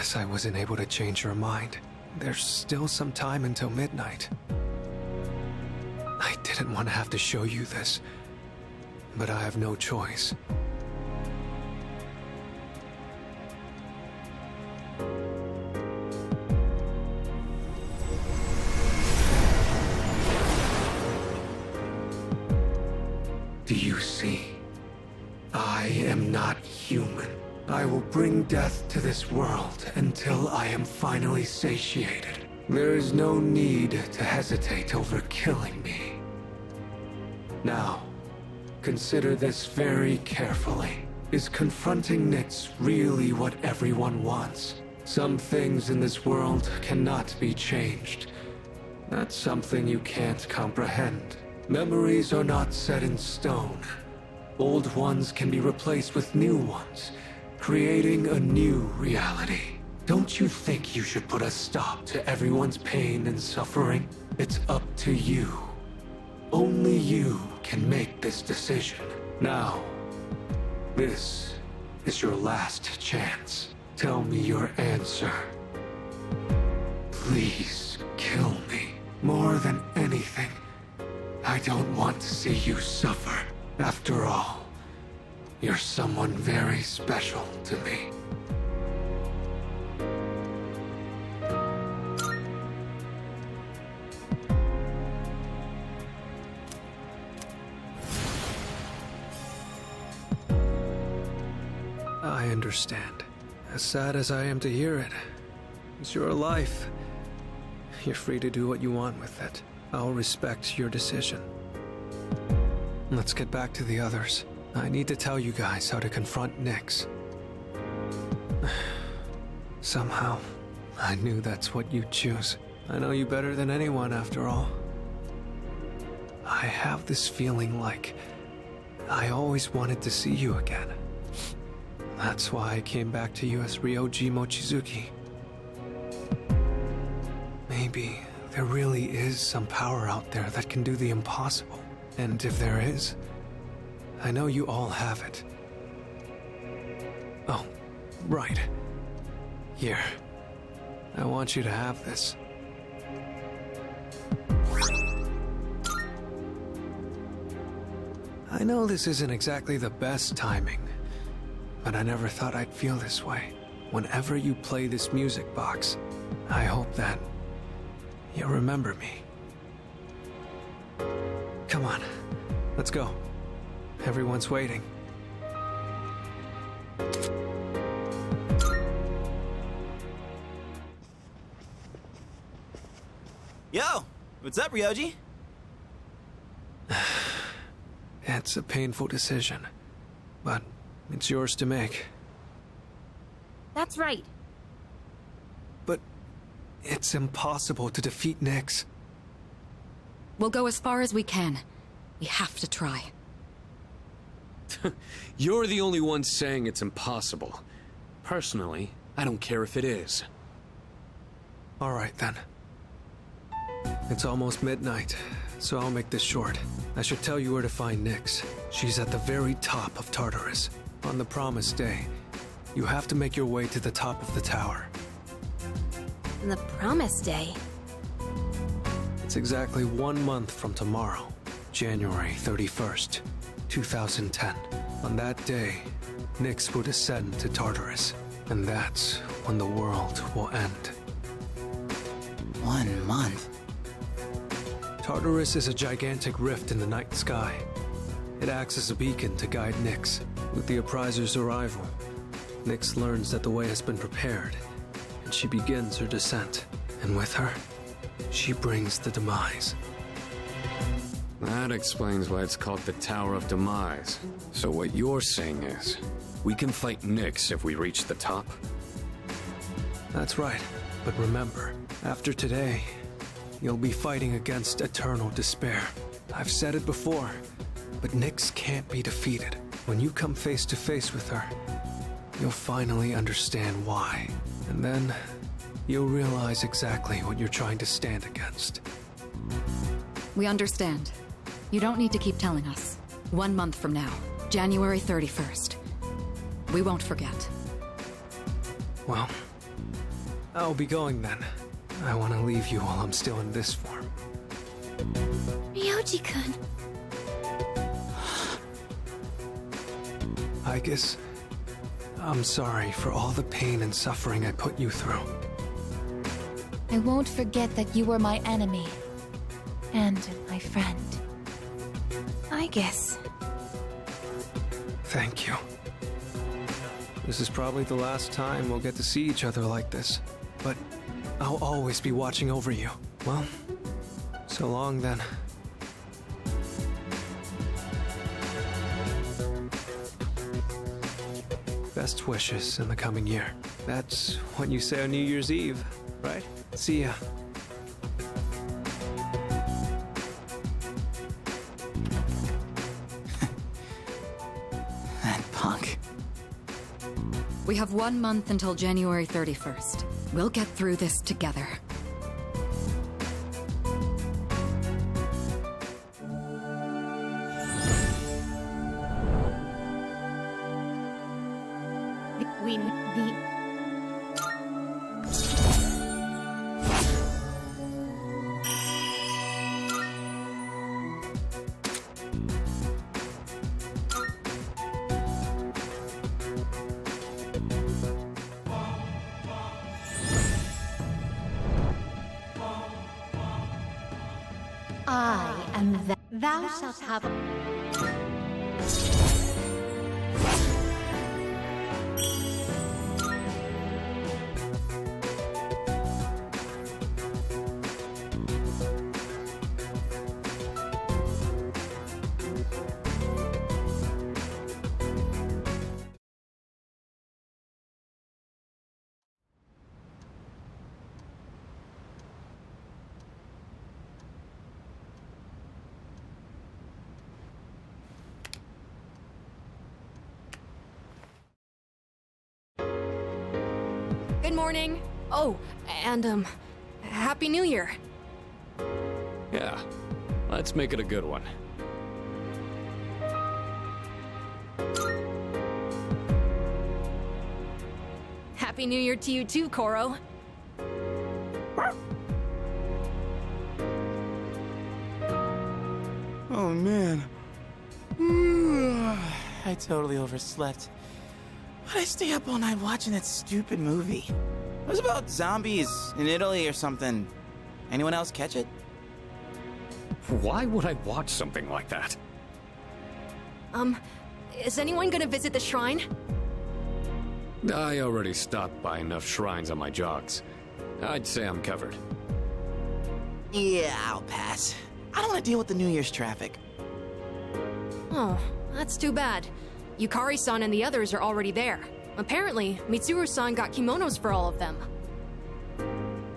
guess I wasn't able to change your mind. There's still some time until midnight. I didn't want to have to show you this, but I have no choice. Do you see? I am not human. I will bring death to this world until I am finally satiated. There is no need to hesitate over killing me. Now, consider this very carefully. Is confronting Nyx really what everyone wants? Some things in this world cannot be changed. That's something you can't comprehend. Memories are not set in stone. Old ones can be replaced with new ones, creating a new reality. Don't you think you should put a stop to everyone's pain and suffering? It's up to you. Only you can make this decision. Now, this is your last chance. Tell me your answer. Please kill me. More than anything, I don't want to see you suffer. After all, you're someone very special to me. I understand. As sad as I am to hear it, it's your life. You're free to do what you want with it. I'll respect your decision. Let's get back to the others. I need to tell you guys how to confront Nyx. Somehow, I knew that's what you'd choose. I know you better than anyone, after all. I have this feeling like I always wanted to see you again. That's why I came back to you as Ryoji Mochizuki. Maybe there really is some power out there that can do the impossible. And if there is, I know you all have it. Oh, right. Here. I want you to have this. I know this isn't exactly the best timing, but I never thought I'd feel this way. Whenever you play this music box, I hope that you'll remember me. Come on, let's go. Everyone's waiting. Yo, what's up, Ryoji? It's a painful decision, but it's yours to make. That's right. But it's impossible to defeat Nyx. We'll go as far as we can. We have to try. You're the only one saying it's impossible. Personally, I don't care if it is. All right, then. It's almost midnight, so I'll make this short. I should tell you where to find Nyx. She's at the very top of Tartarus. On the promised day, you have to make your way to the top of the tower. The promised day. It's exactly 1 month from tomorrow, January 31st, 2010. On that day, Nyx will descend to Tartarus, and that's when the world will end. 1 month? Tartarus is a gigantic rift in the night sky. It acts as a beacon to guide Nyx. With the Appriser's arrival, Nyx learns that the way has been prepared, and she begins her descent. And with her, she brings the demise. That explains why it's called the Tower of Demise. So what you're saying is, we can fight Nyx if we reach the top? That's right. But remember, after today, you'll be fighting against eternal despair. I've said it before, but Nyx can't be defeated. When you come face to face with her, you'll finally understand why. And then, you'll realize exactly what you're trying to stand against. We understand. You don't need to keep telling us. 1 month from now, January 31st. We won't forget. Well, I'll be going then. I want to leave you while I'm still in this form. Ryoji-kun. I guess I'm sorry for all the pain and suffering I put you through. I won't forget that you were my enemy. And my friend. I guess. Thank you. This is probably the last time we'll get to see each other like this, but I'll always be watching over you. Well, so long then. Best wishes in the coming year. That's what you say on New Year's Eve, right? See ya. That punk. We have 1 month until January 31st. We'll get through this together. We need... I am that. Thou shalt have... Good morning. Oh, and, Happy New Year. Yeah, let's make it a good one. Happy New Year to you too, Koro. Oh man. I totally overslept. Why'd I stay up all night watching that stupid movie? It was about zombies in Italy or something. Anyone else catch it? Why would I watch something like that? Is anyone gonna visit the shrine? I already stopped by enough shrines on my jogs. I'd say I'm covered. Yeah, I'll pass. I don't want to deal with the New Year's traffic. Oh, that's too bad. Yukari-san and the others are already there. Apparently, Mitsuru-san got kimonos for all of them.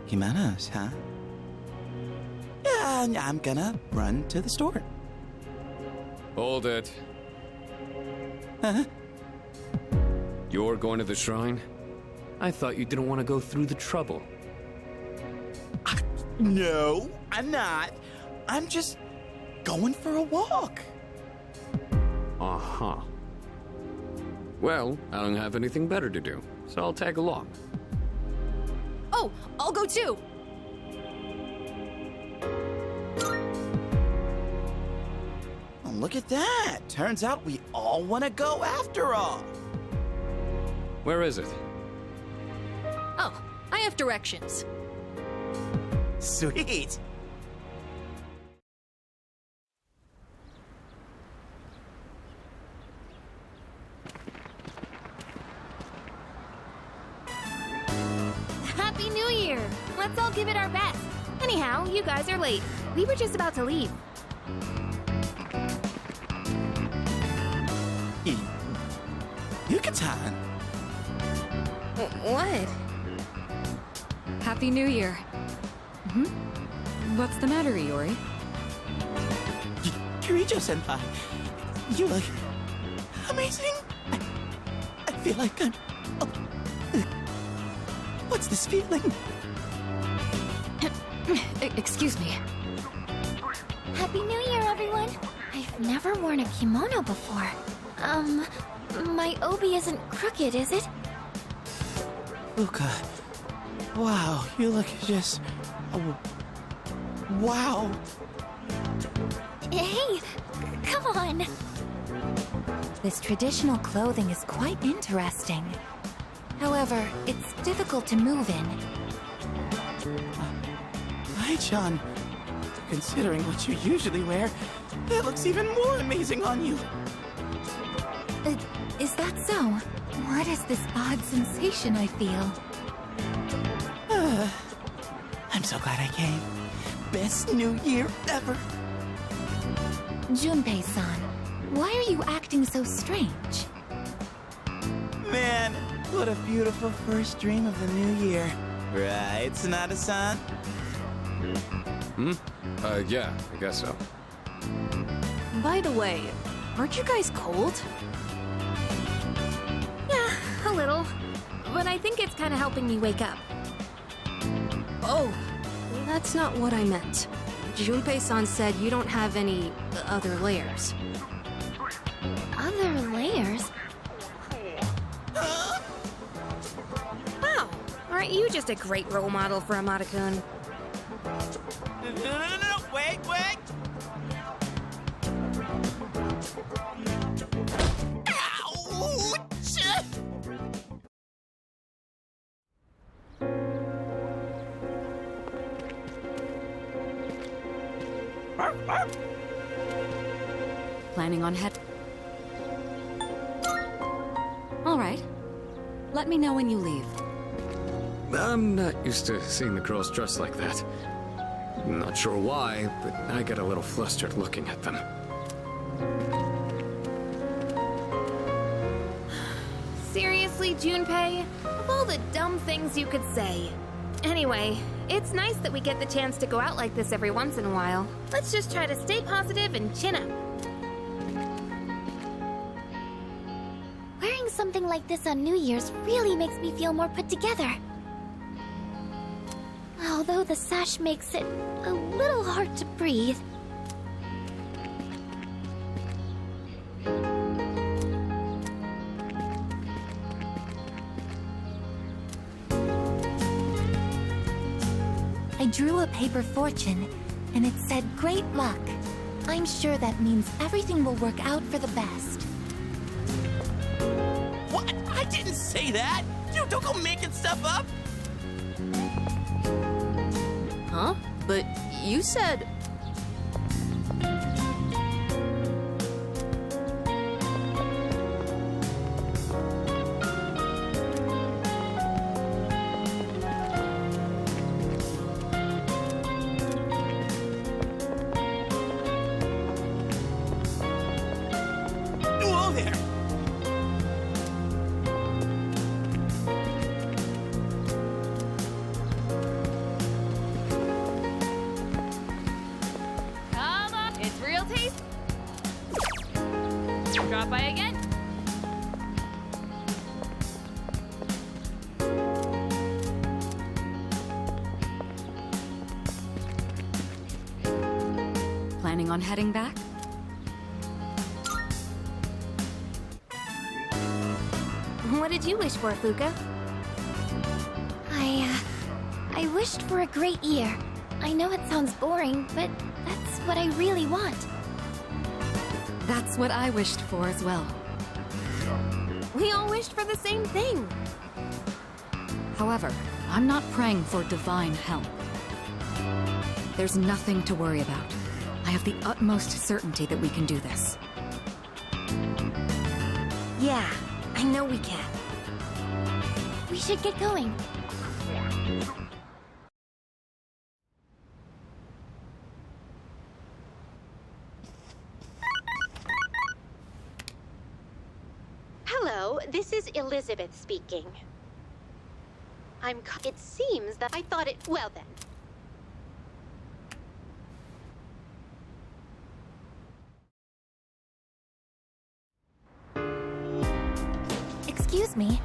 Kimonos, huh? Yeah, I'm gonna run to the store. Hold it. Huh? You're going to the shrine? I thought you didn't want to go through the trouble. No, I'm not. I'm just going for a walk. Uh-huh. Well, I don't have anything better to do, so I'll tag along. Oh, I'll go too! Oh, look at that. Turns out we all want to go after all. Where is it? Oh, I have directions. Sweet. Happy New Year! Let's all give it our best. Anyhow, you guys are late. We were just about to leave. Yuka-tan. What? Happy New Year. What's the matter, Iori? Kirijo-senpai, you look amazing. I feel like I'm... Oh. What's this feeling? Excuse me. Happy New Year, everyone! I've never worn a kimono before. My obi isn't crooked, is it? Luca, Wow, you look just... Oh, wow. Hey, come on. This traditional clothing is quite interesting. However, it's difficult to move in. Hi, John. Considering what you usually wear, that looks even more amazing on you. Is that so? What is this odd sensation I feel? I'm so glad I came. Best New Year ever. Junpei-san, why are you acting so strange? Man, what a beautiful first dream of the new year. Right, Sonata-san? Yeah, I guess so. By the way, aren't you guys cold? Yeah, a little. But I think it's kind of helping me wake up. Oh, that's not what I meant. Junpei-san said you don't have any other layers. Other layers? Wow, aren't you just a great role model for Amada-kun? No, wait! Ouch! Planning on head... All right. Let me know when you leave. I'm not used to seeing the girls dressed like that. Not sure why, but I get a little flustered looking at them. Seriously, Junpei? Of all the dumb things you could say. Anyway, it's nice that we get the chance to go out like this every once in a while. Let's just try to stay positive and chin up. Wearing something like this on New Year's really makes me feel more put together. Although the sash makes it a little hard to breathe. I drew a paper fortune, and it said great luck. I'm sure that means everything will work out for the best. What? I didn't say that! Dude, don't go making stuff up! Huh? But you said... Whoa there! Come on, it's real taste. Drop by again. Planning on heading back? What did you wish for, Fuka? I wished for a great year. I know it sounds boring, but that's what I really want. That's what I wished for as well. We all wished for the same thing. However, I'm not praying for divine help. There's nothing to worry about. I have the utmost certainty that we can do this. Yeah, I know we can. We should get going. Hello, this is Elizabeth speaking. It seems that I thought it... Well then. Excuse me.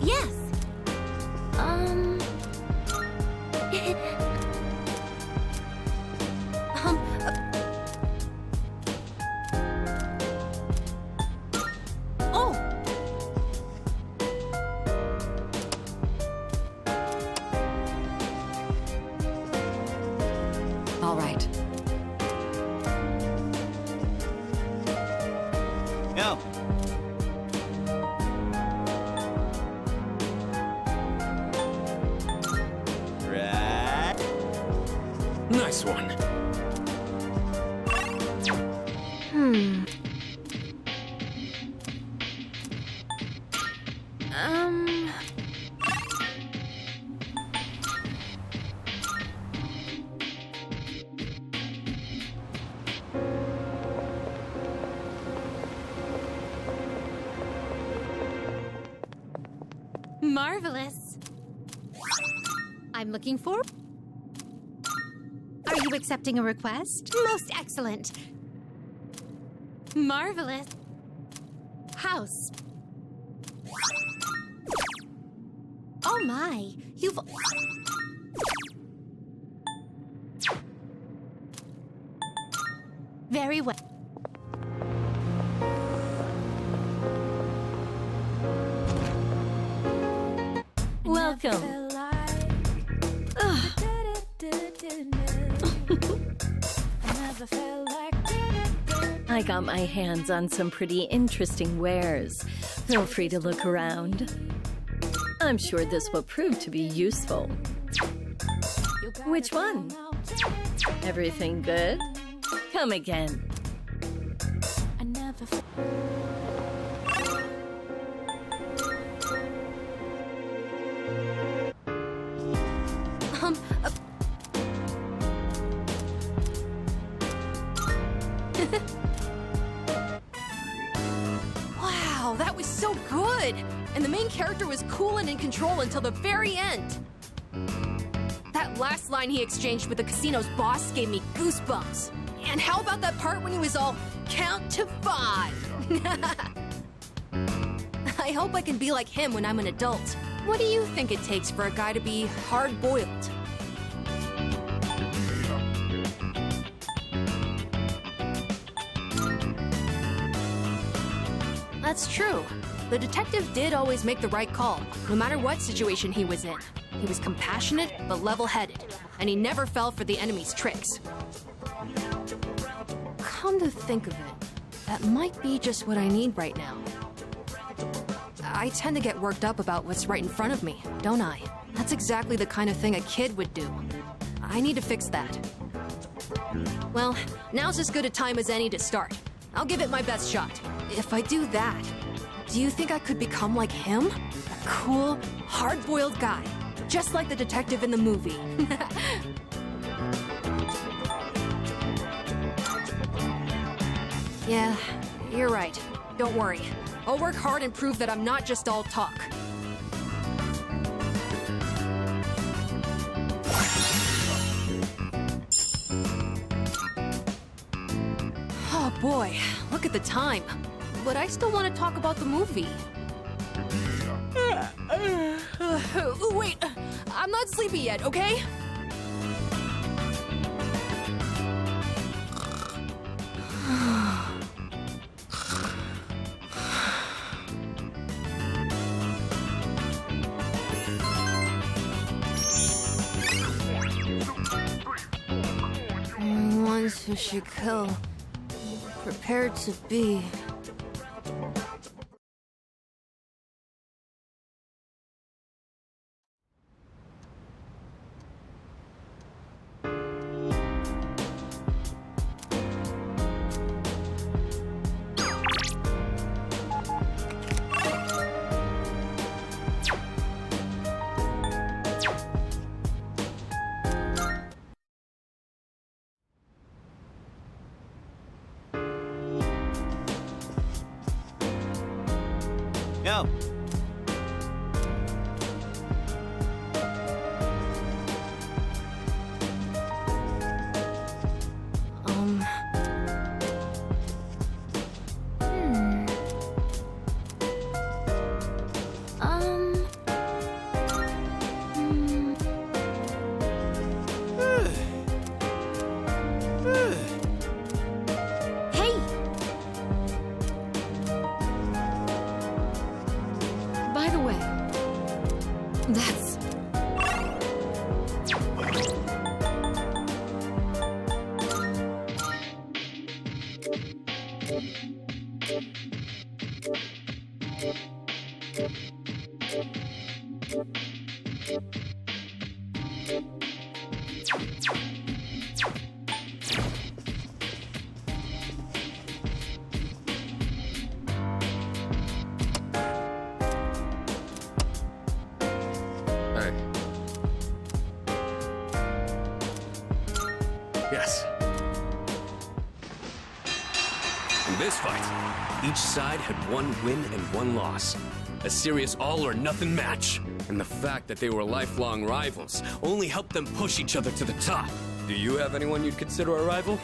Yes. Oh! No. Right. Nice one. Marvelous. I'm looking for... Are you accepting a request? Most excellent. Marvelous. House. Oh my, you've... Very well. Welcome. I got my hands on some pretty interesting wares. Feel free to look around. I'm sure this will prove to be useful. Which one? Everything good? Come again. Wow, that was so good! And the main character was cool and in control until the very end. That last line he exchanged with the casino's boss gave me goosebumps. And how about that part when he was all, count to 5? I hope I can be like him when I'm an adult. What do you think it takes for a guy to be hard-boiled? That's true. The detective did always make the right call, no matter what situation he was in. He was compassionate, but level-headed, and he never fell for the enemy's tricks. Come to think of it, that might be just what I need right now. I tend to get worked up about what's right in front of me, don't I? That's exactly the kind of thing a kid would do. I need to fix that. Well, now's as good a time as any to start. I'll give it my best shot. If I do that, do you think I could become like him? A cool, hard-boiled guy, just like the detective in the movie. Yeah, you're right. Don't worry. I'll work hard and prove that I'm not just all talk. Oh boy, look at the time. But I still want to talk about the movie. Wait, I'm not sleepy yet, okay? Ones who should kill, prepared to be. No. Hey! By the way, that's... Hey. Yes. In this fight, each side had one win and one loss. A serious all-or-nothing match. And the fact that they were lifelong rivals only helped them push each other to the top. Do you have anyone you'd consider a rival?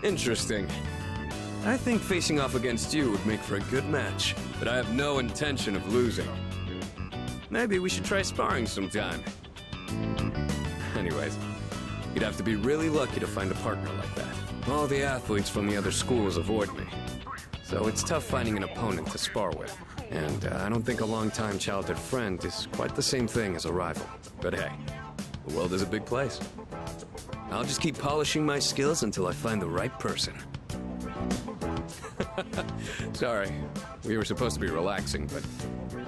Interesting. I think facing off against you would make for a good match, but I have no intention of losing. Maybe we should try sparring sometime. Anyways, you'd have to be really lucky to find a partner like that. All the athletes from the other schools avoid me, so it's tough finding an opponent to spar with. And I don't think a long-time childhood friend is quite the same thing as a rival. But hey, the world is a big place. I'll just keep polishing my skills until I find the right person. Sorry, we were supposed to be relaxing, but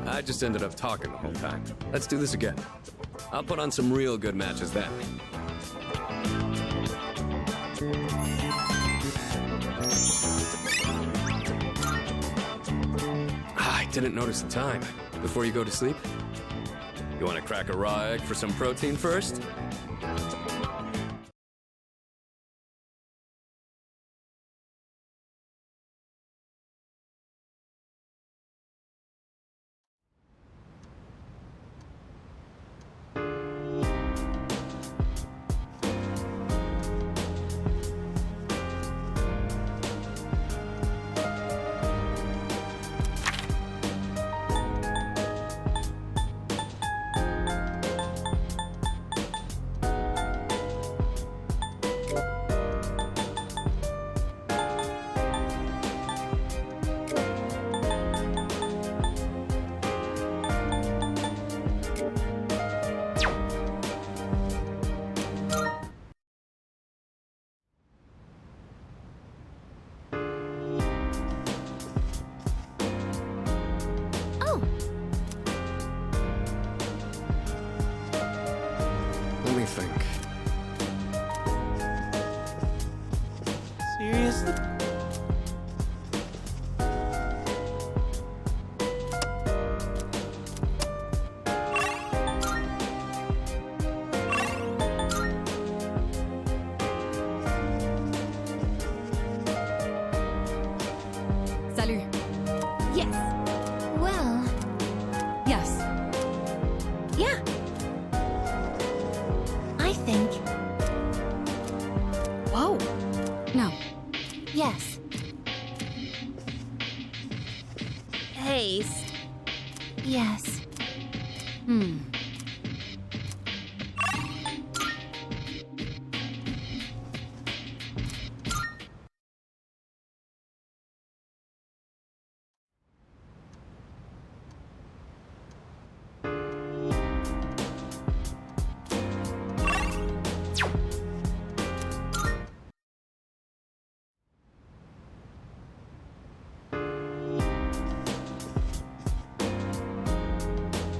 I just ended up talking the whole time. Let's do this again. I'll put on some real good matches then. I didn't notice the time. Before you go to sleep? You want to crack a raw egg for some protein first? Let me think. Seriously? Salut. Yes. Well, Yes. Yeah. I think Whoa. No. yes. Haste. Yes. Hmm.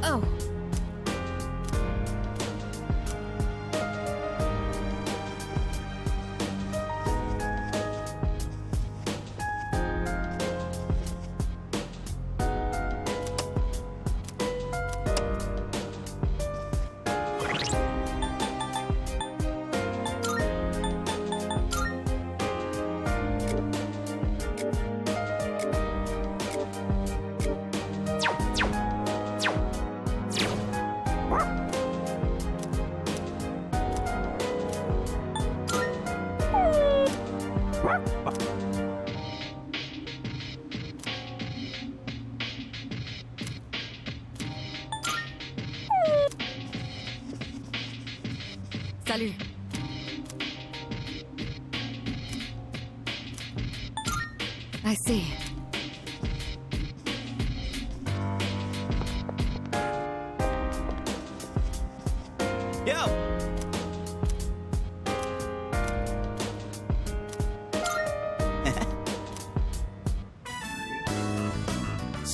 Oh. Salut. I see. Yo!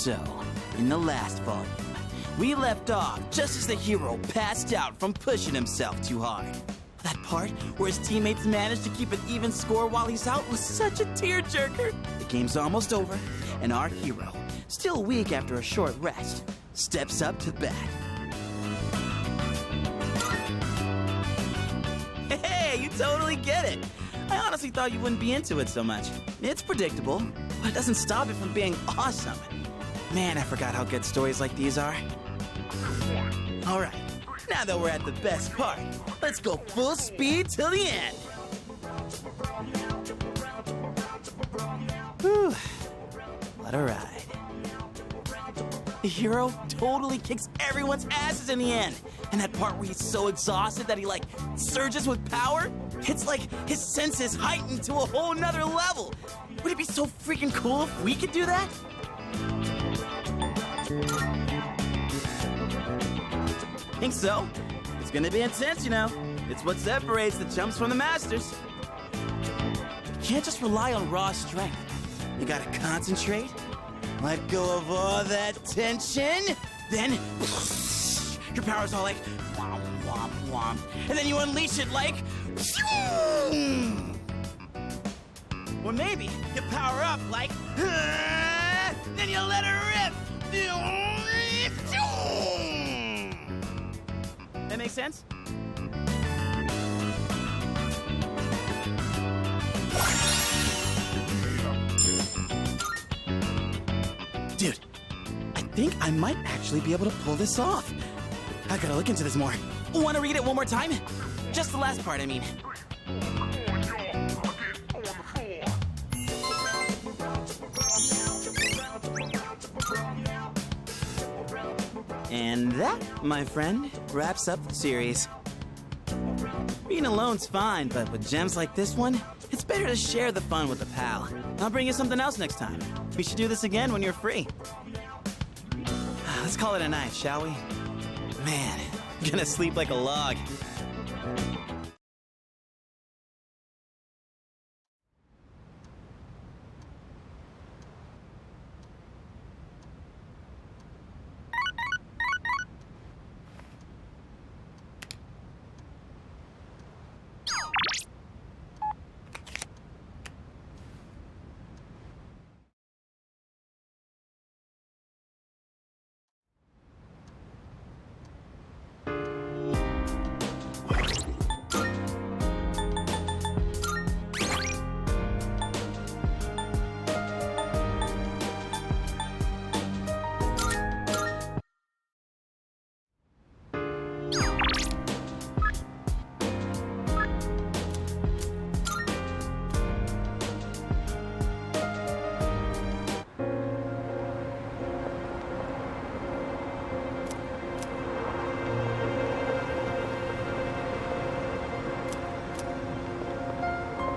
So, in the last volume, we left off just as the hero passed out from pushing himself too hard. That part where his teammates managed to keep an even score while he's out was such a tearjerker. The game's almost over, and our hero, still weak after a short rest, steps up to the bat. Hey, you totally get it. I honestly thought you wouldn't be into it so much. It's predictable, but it doesn't stop it from being awesome. Man, I forgot how good stories like these are. All right, now that we're at the best part, let's go full speed till the end. Whew, what a ride. The hero totally kicks everyone's asses in the end. And that part where he's so exhausted that he, like, surges with power? It's like his senses heightened to a whole nother level. Would it be so freaking cool if we could do that? Think so? It's gonna be intense, you know. It's what separates the chumps from the masters. You can't just rely on raw strength. You gotta concentrate, let go of all that tension, then your power's all like womp, womp, womp, and then you unleash it like or maybe you power up like then you let it rip. That makes sense? Dude, I think I might actually be able to pull this off. I gotta look into this more. Wanna read it one more time? Just the last part, I mean. And that, my friend, wraps up the series. Reading alone's fine, but with gems like this one, it's better to share the fun with a pal. I'll bring you something else next time. We should do this again when you're free. Let's call it a night, shall we? Man, I'm gonna sleep like a log.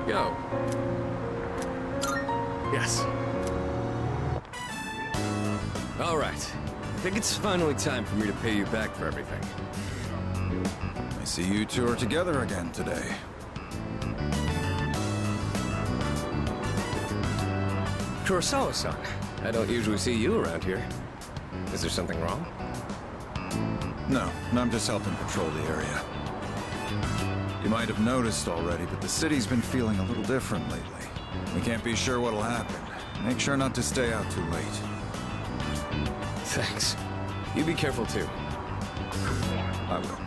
Go. Yes. All right. I think it's finally time for me to pay you back for everything. I see you two are together again today. Kurosawa-san, I don't usually see you around here. Is there something wrong? No, I'm just helping patrol the area. You might have noticed already, but the city's been feeling a little different lately. We can't be sure what'll happen. Make sure not to stay out too late. Thanks. You be careful too. I will.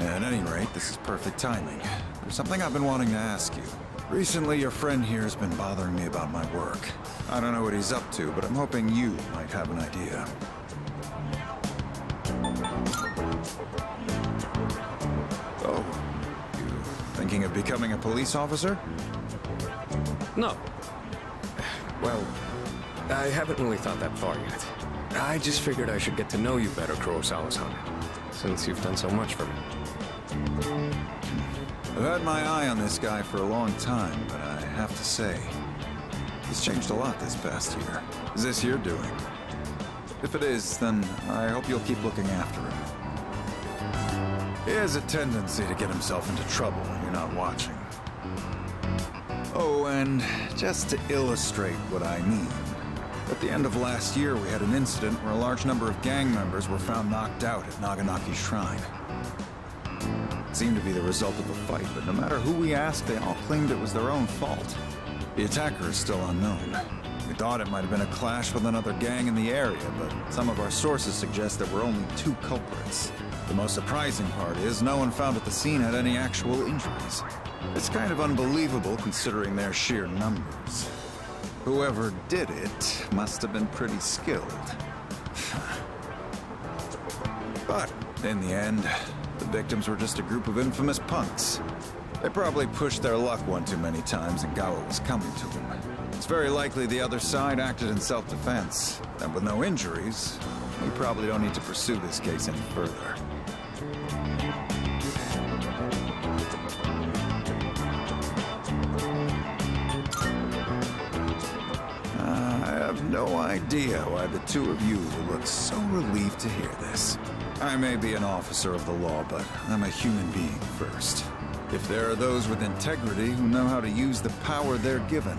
At any rate, this is perfect timing. There's something I've been wanting to ask you. Recently, your friend here has been bothering me about my work. I don't know what he's up to, but I'm hoping you might have an idea. Oh, you thinking of becoming a police officer? No. Well, I haven't really thought that far yet. I just figured I should get to know you better, Kurosawa-san, since you've done so much for me. I've had my eye on this guy for a long time, but I have to say, he's changed a lot this past year. Is this your doing? If it is, then I hope you'll keep looking after him. He has a tendency to get himself into trouble when you're not watching. Oh, and just to illustrate what I mean, At the end of last year, we had an incident where a large number of gang members were found knocked out at Naganaki Shrine. It seemed to be the result of a fight, but no matter who we asked, they all claimed it was their own fault. The attacker is still unknown. We thought it might have been a clash with another gang in the area, but some of our sources suggest there were only 2 culprits. The most surprising part is no one found at the scene had any actual injuries. It's kind of unbelievable considering their sheer numbers. Whoever did it must have been pretty skilled. But in the end, the victims were just a group of infamous punks. They probably pushed their luck one too many times and Gawa was coming to them. It's very likely the other side acted in self-defense. And with no injuries, we probably don't need to pursue this case any further. I have no idea why the 2 of you will look so relieved to hear this. I may be an officer of the law, but I'm a human being first. If there are those with integrity who know how to use the power they're given,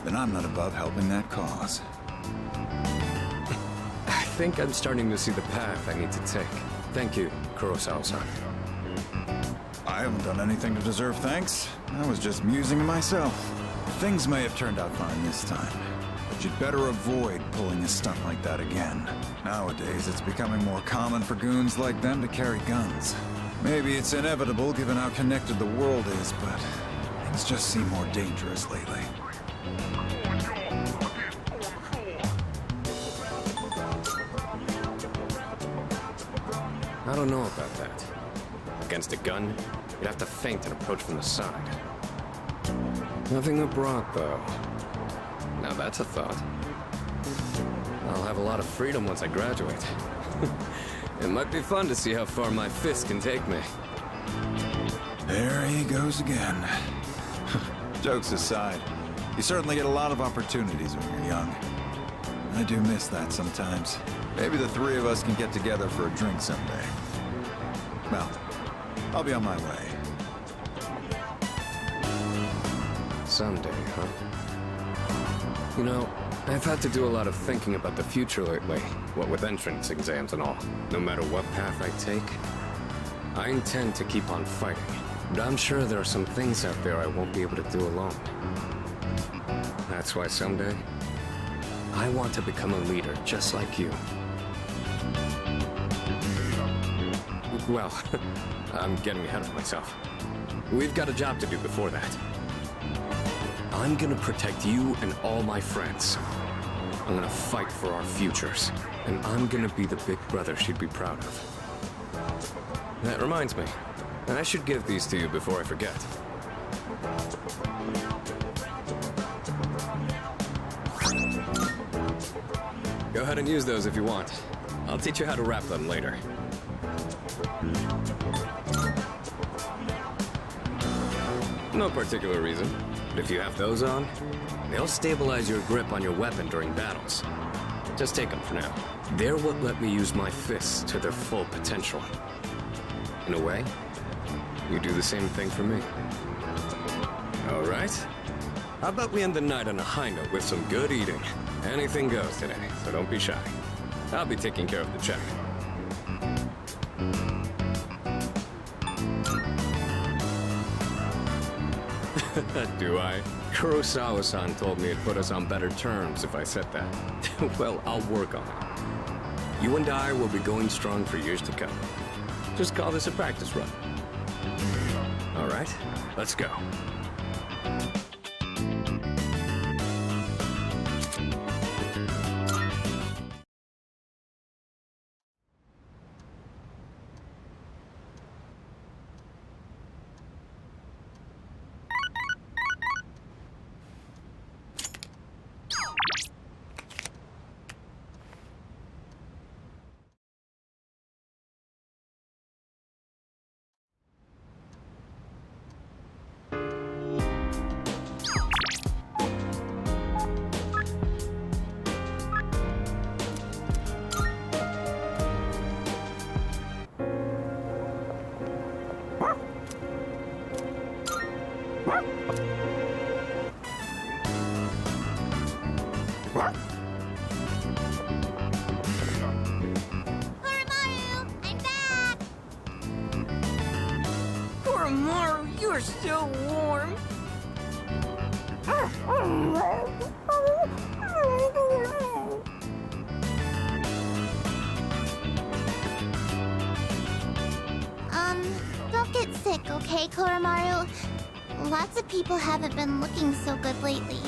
then I'm not above helping that cause. I think I'm starting to see the path I need to take. Thank you, Kurosawa-san. I haven't done anything to deserve thanks. I was just musing to myself. Things may have turned out fine this time, but you'd better avoid pulling a stunt like that again. Nowadays, it's becoming more common for goons like them to carry guns. Maybe it's inevitable given how connected the world is, but things just seem more dangerous lately. I don't know about that. Against a gun, you'd have to feint and approach from the side. Nothing abroad, though. Now that's a thought. I'll have a lot of freedom once I graduate. It might be fun to see how far my fist can take me. There he goes again. Jokes aside, you certainly get a lot of opportunities when you're young. I do miss that sometimes. Maybe the 3 of us can get together for a drink someday. Well, I'll be on my way. Someday, huh? You know, I've had to do a lot of thinking about the future lately, what with entrance exams and all. No matter what path I take, I intend to keep on fighting. But I'm sure there are some things out there I won't be able to do alone. That's why someday, I want to become a leader just like you. Well, I'm getting ahead of myself. We've got a job to do before that. I'm gonna protect you and all my friends. I'm gonna fight for our futures. And I'm gonna be the big brother she'd be proud of. That reminds me, I should give these to you before I forget. Go ahead and use those if you want. I'll teach you how to wrap them later. No particular reason, but if you have those on, they'll stabilize your grip on your weapon during battles. Just take them for now. They're what let me use my fists to their full potential. In a way, you do the same thing for me. All right? How about we end the night on a high note with some good eating? Anything goes today, so don't be shy. I'll be taking care of the check. Do I? Kurosawa-san told me it'd put us on better terms if I said that. Well, I'll work on it. You and I will be going strong for years to come. Just call this a practice run. All right, let's go. Koromaru, you are so warm. Don't get sick, okay, Koromaru? Lots of people haven't been looking so good lately.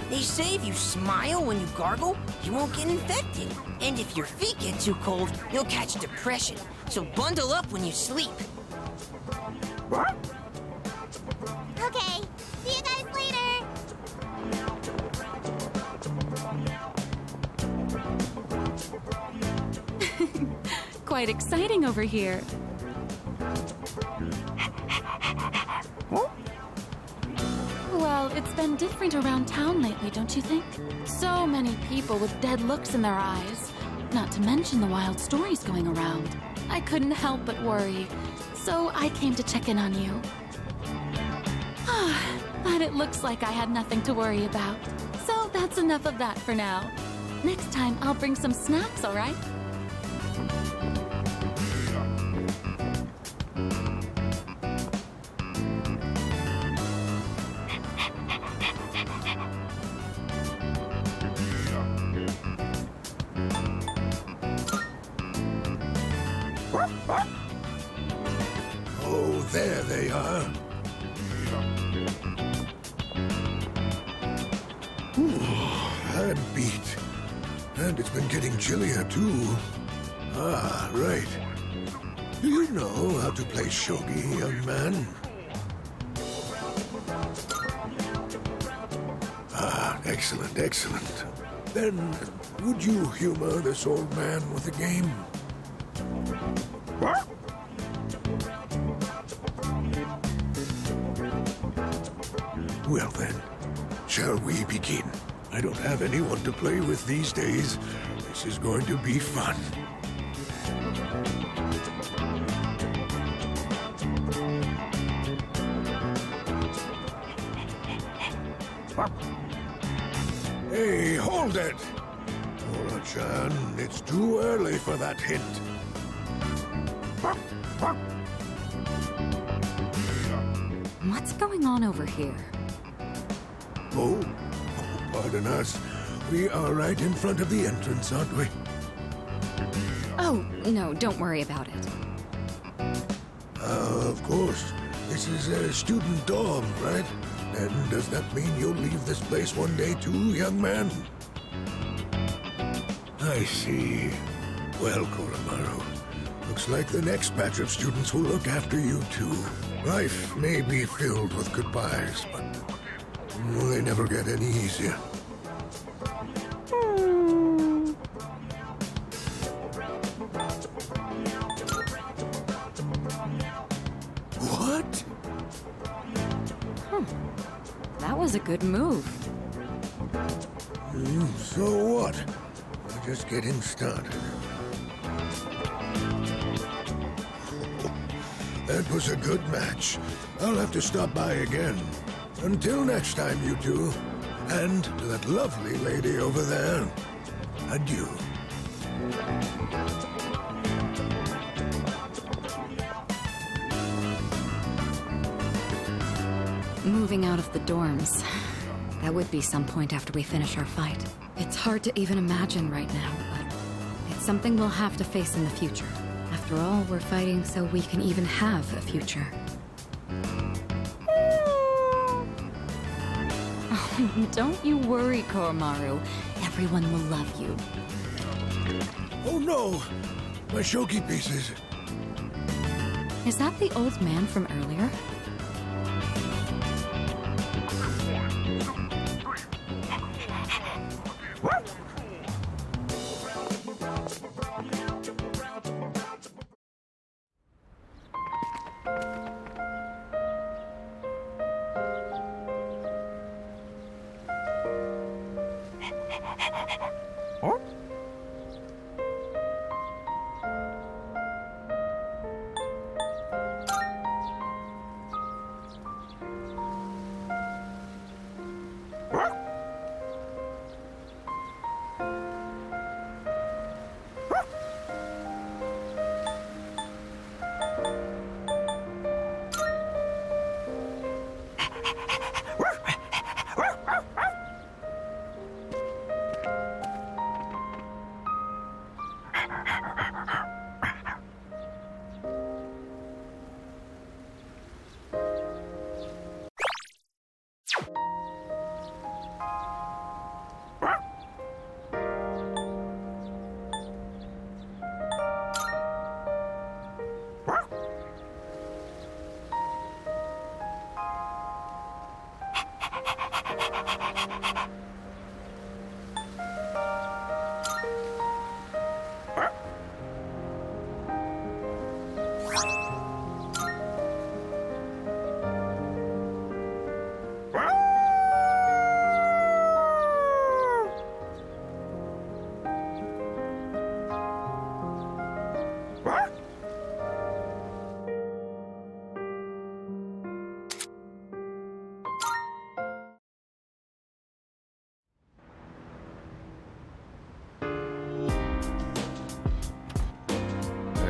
They say if you smile when you gargle, you won't get infected. And if your feet get too cold, you'll catch depression. So bundle up when you sleep. Okay, see you guys later! Quite exciting over here. Well, it's been different around town lately, don't you think? So many people with dead looks in their eyes. Not to mention the wild stories going around. I couldn't help but worry, so I came to check in on you. But it looks like I had nothing to worry about. So that's enough of that for now. Next time, I'll bring some snacks, all right? Oh, there they are. I'm beat. And it's been getting chillier, too. Ah, right. Do you know how to play shogi, young man? Ah, excellent, excellent. Then, would you humor this old man with a game? Well then, shall we begin? I don't have anyone to play with these days. This is going to be fun. Hey, hold it! Tora-chan, it's too early for that hint. What's going on over here? Oh, pardon us. We are right in front of the entrance, aren't we? Oh, no, don't worry about it. Of course. This is a student dorm, right? And does that mean you'll leave this place one day too, young man? I see. Well, Koromaru, looks like the next batch of students will look after you too. Life may be filled with goodbyes, but they never get any easier. What? That was a good move. So what? We're just getting started. That was a good match. I'll have to stop by again. Until next time, you two. And to that lovely lady over there, adieu. Moving out of the dorms. That would be some point after we finish our fight. It's hard to even imagine right now, but it's something we'll have to face in the future. After all, we're fighting so we can even have a future. Don't you worry, Koromaru. Everyone will love you. Oh no! My shogi pieces. Is that the old man from earlier?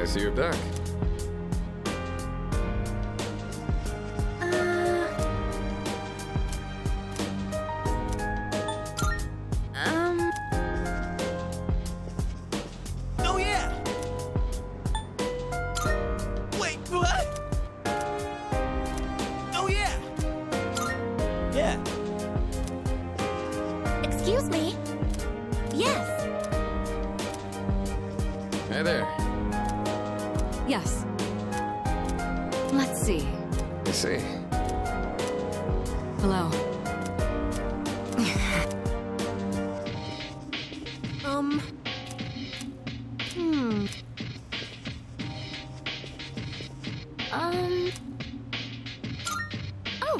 I see you're back. Oh yeah! Wait, what? Oh yeah! Yeah. Excuse me? Yes. Hey there. Yes. Let's see. I see. Hello. Oh.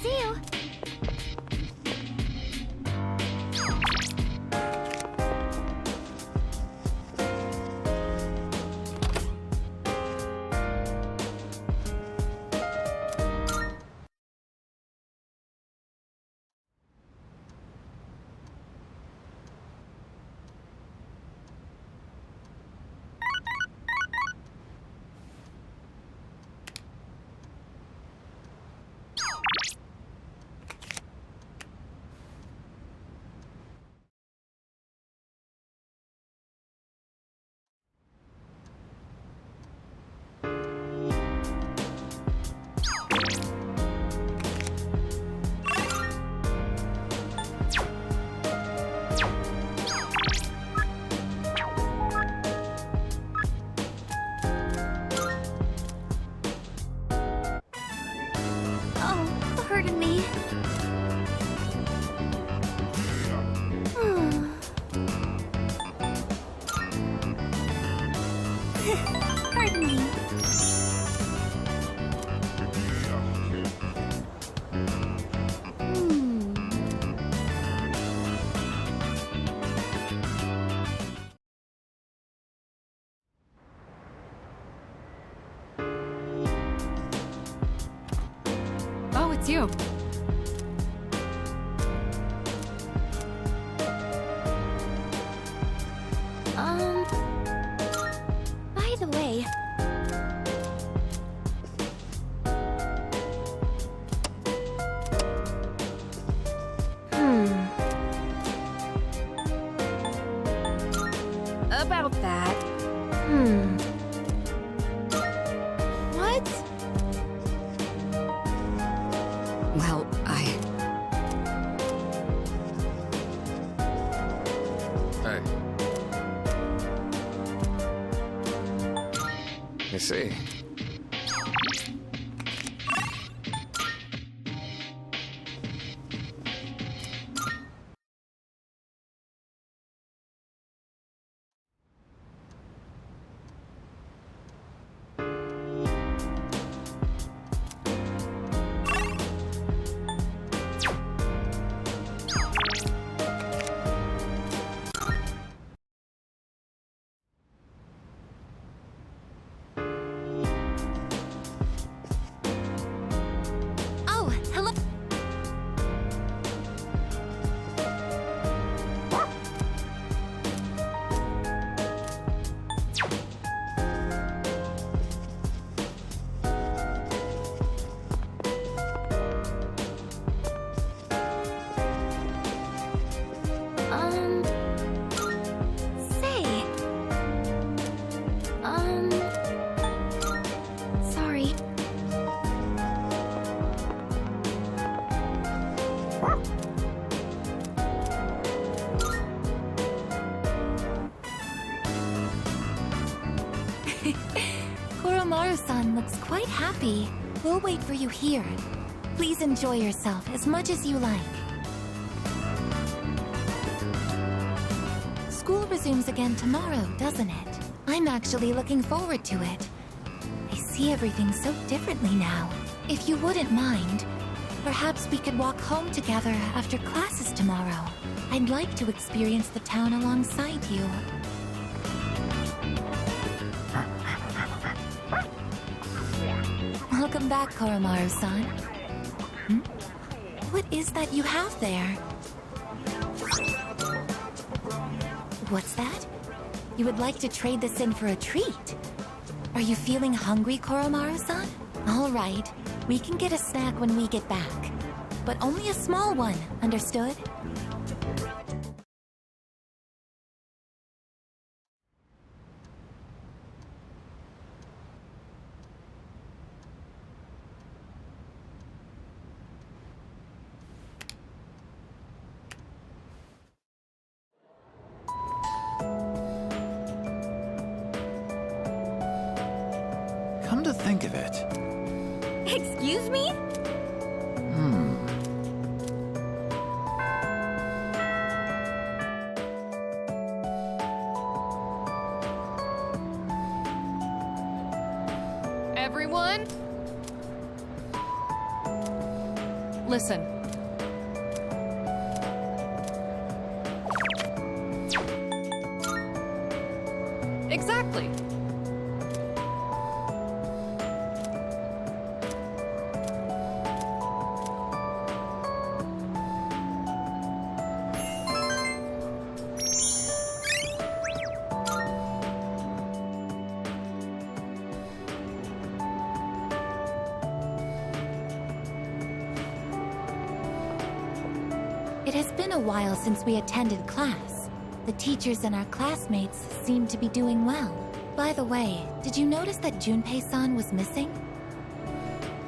See you. Oh, pardon me. Pardon me. Oh, it's you. By the way, About that. What? Well, Hey. I see. oh, hello. Say. Sorry. Koromaru-san looks quite happy. We'll wait for you here. Please enjoy yourself as much as you like. School resumes again tomorrow, doesn't it? I'm actually looking forward to it. I see everything so differently now. If you wouldn't mind, perhaps we could walk home together after classes tomorrow. I'd like to experience the town alongside you. Welcome back, Koromaru-san. What is that you have there? What's that? You would like to trade this in for a treat? Are you feeling hungry, Koromaru-san? All right, we can get a snack when we get back. But only a small one, understood? Come to think of it. Excuse me? Everyone? Listen. Exactly. It has been a while since we attended class. The teachers and our classmates seem to be doing well. By the way, did you notice that Junpei-san was missing?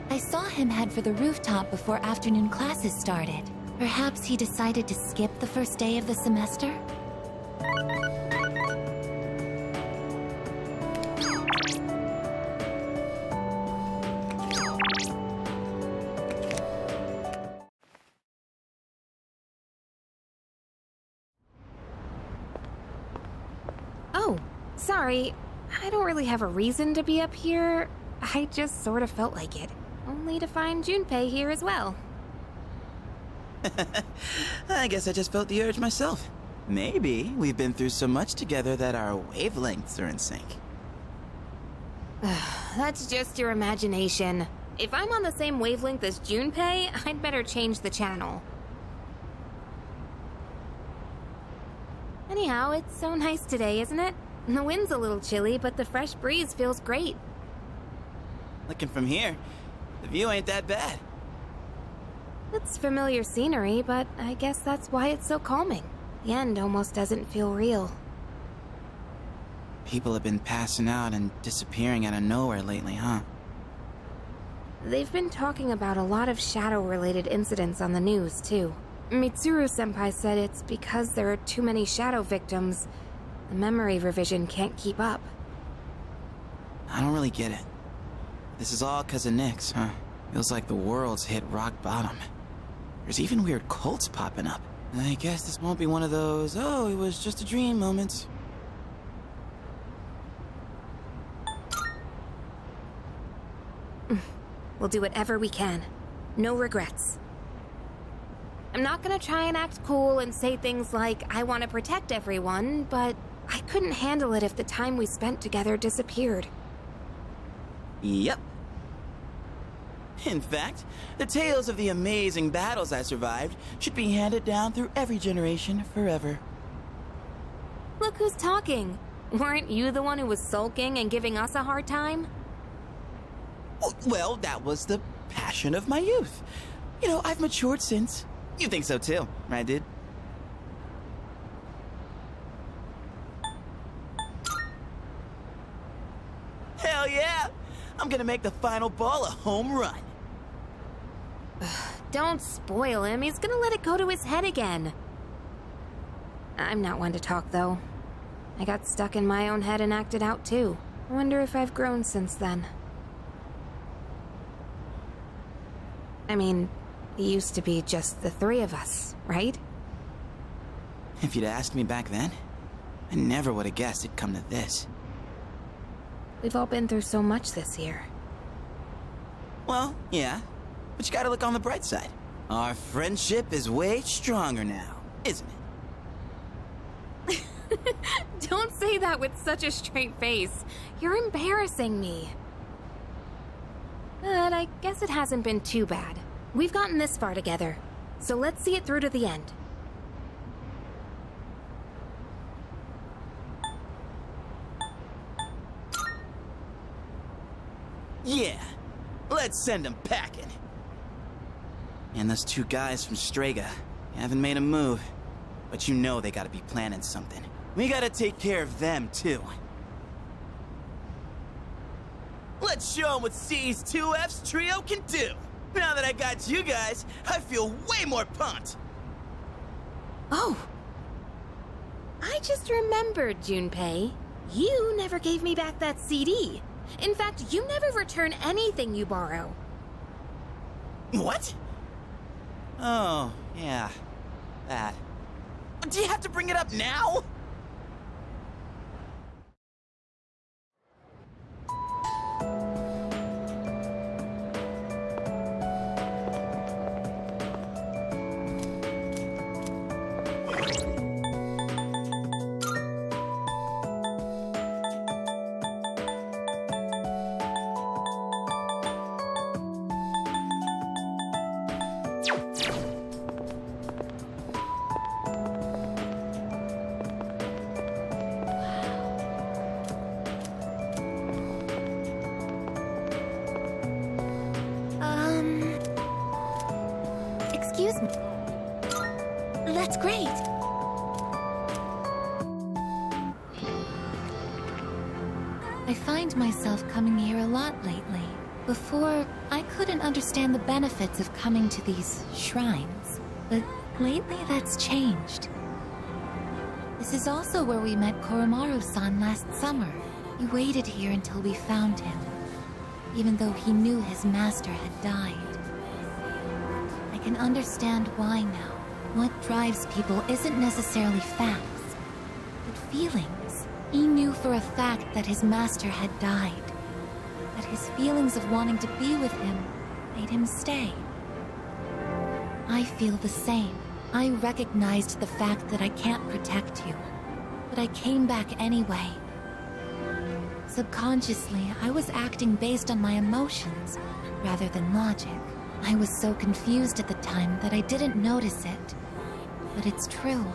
I saw him head for the rooftop before afternoon classes started. Perhaps he decided to skip the first day of the semester? Oh, sorry. I don't really have a reason to be up here. I just sort of felt like it. Only to find Junpei here as well. I guess I just felt the urge myself. Maybe we've been through so much together that our wavelengths are in sync. That's just your imagination. If I'm on the same wavelength as Junpei, I'd better change the channel. Anyhow, it's so nice today, isn't it? The wind's a little chilly, but the fresh breeze feels great. Looking from here, the view ain't that bad. It's familiar scenery, but I guess that's why it's so calming. The end almost doesn't feel real. People have been passing out and disappearing out of nowhere lately, huh? They've been talking about a lot of shadow-related incidents on the news, too. Mitsuru-senpai said it's because there are too many shadow victims. The memory revision can't keep up. I don't really get it. This is all 'cause of Nyx, huh? Feels like the world's hit rock bottom. There's even weird cults popping up. I guess this won't be one of those, oh, it was just a dream moments. We'll do whatever we can. No regrets. I'm not gonna try and act cool and say things like, I want to protect everyone, but I couldn't handle it if the time we spent together disappeared. Yep. In fact, the tales of the amazing battles I survived should be handed down through every generation forever. Look who's talking. Weren't you the one who was sulking and giving us a hard time? Oh, well, that was the passion of my youth. You know, I've matured since. You think so too, right, dude? Hell yeah! I'm gonna make the final ball a home run. Don't spoil him. He's gonna let it go to his head again. I'm not one to talk, though. I got stuck in my own head and acted out, too. I wonder if I've grown since then. I mean, it used to be just the three of us, right? If you'd asked me back then, I never would have guessed it'd come to this. We've all been through so much this year. Well, yeah, but you gotta look on the bright side. Our friendship is way stronger now, isn't it? Don't say that with such a straight face. You're embarrassing me. But I guess it hasn't been too bad. We've gotten this far together, so let's see it through to the end. Yeah, let's send them packing. And those two guys from Strega haven't made a move, but you know they gotta be planning something. We gotta take care of them, too. Let's show them what C's 2F's trio can do. Now that I got you guys, I feel way more pumped. Oh. I just remembered, Junpei. You never gave me back that CD. In fact, you never return anything you borrow. What? Oh, yeah. That. Do you have to bring it up now? Excuse me. That's great. I find myself coming here a lot lately. Before, I couldn't understand the benefits of coming to these shrines. But lately, that's changed. This is also where we met Koromaru-san last summer. He waited here until we found him, even though he knew his master had died. I can understand why now. What drives people isn't necessarily facts, but feelings. He knew for a fact that his master had died, that his feelings of wanting to be with him made him stay. I feel the same. I recognized the fact that I can't protect you, but I came back anyway. Subconsciously, I was acting based on my emotions rather than logic. I was so confused at the time that I didn't notice it. But it's true.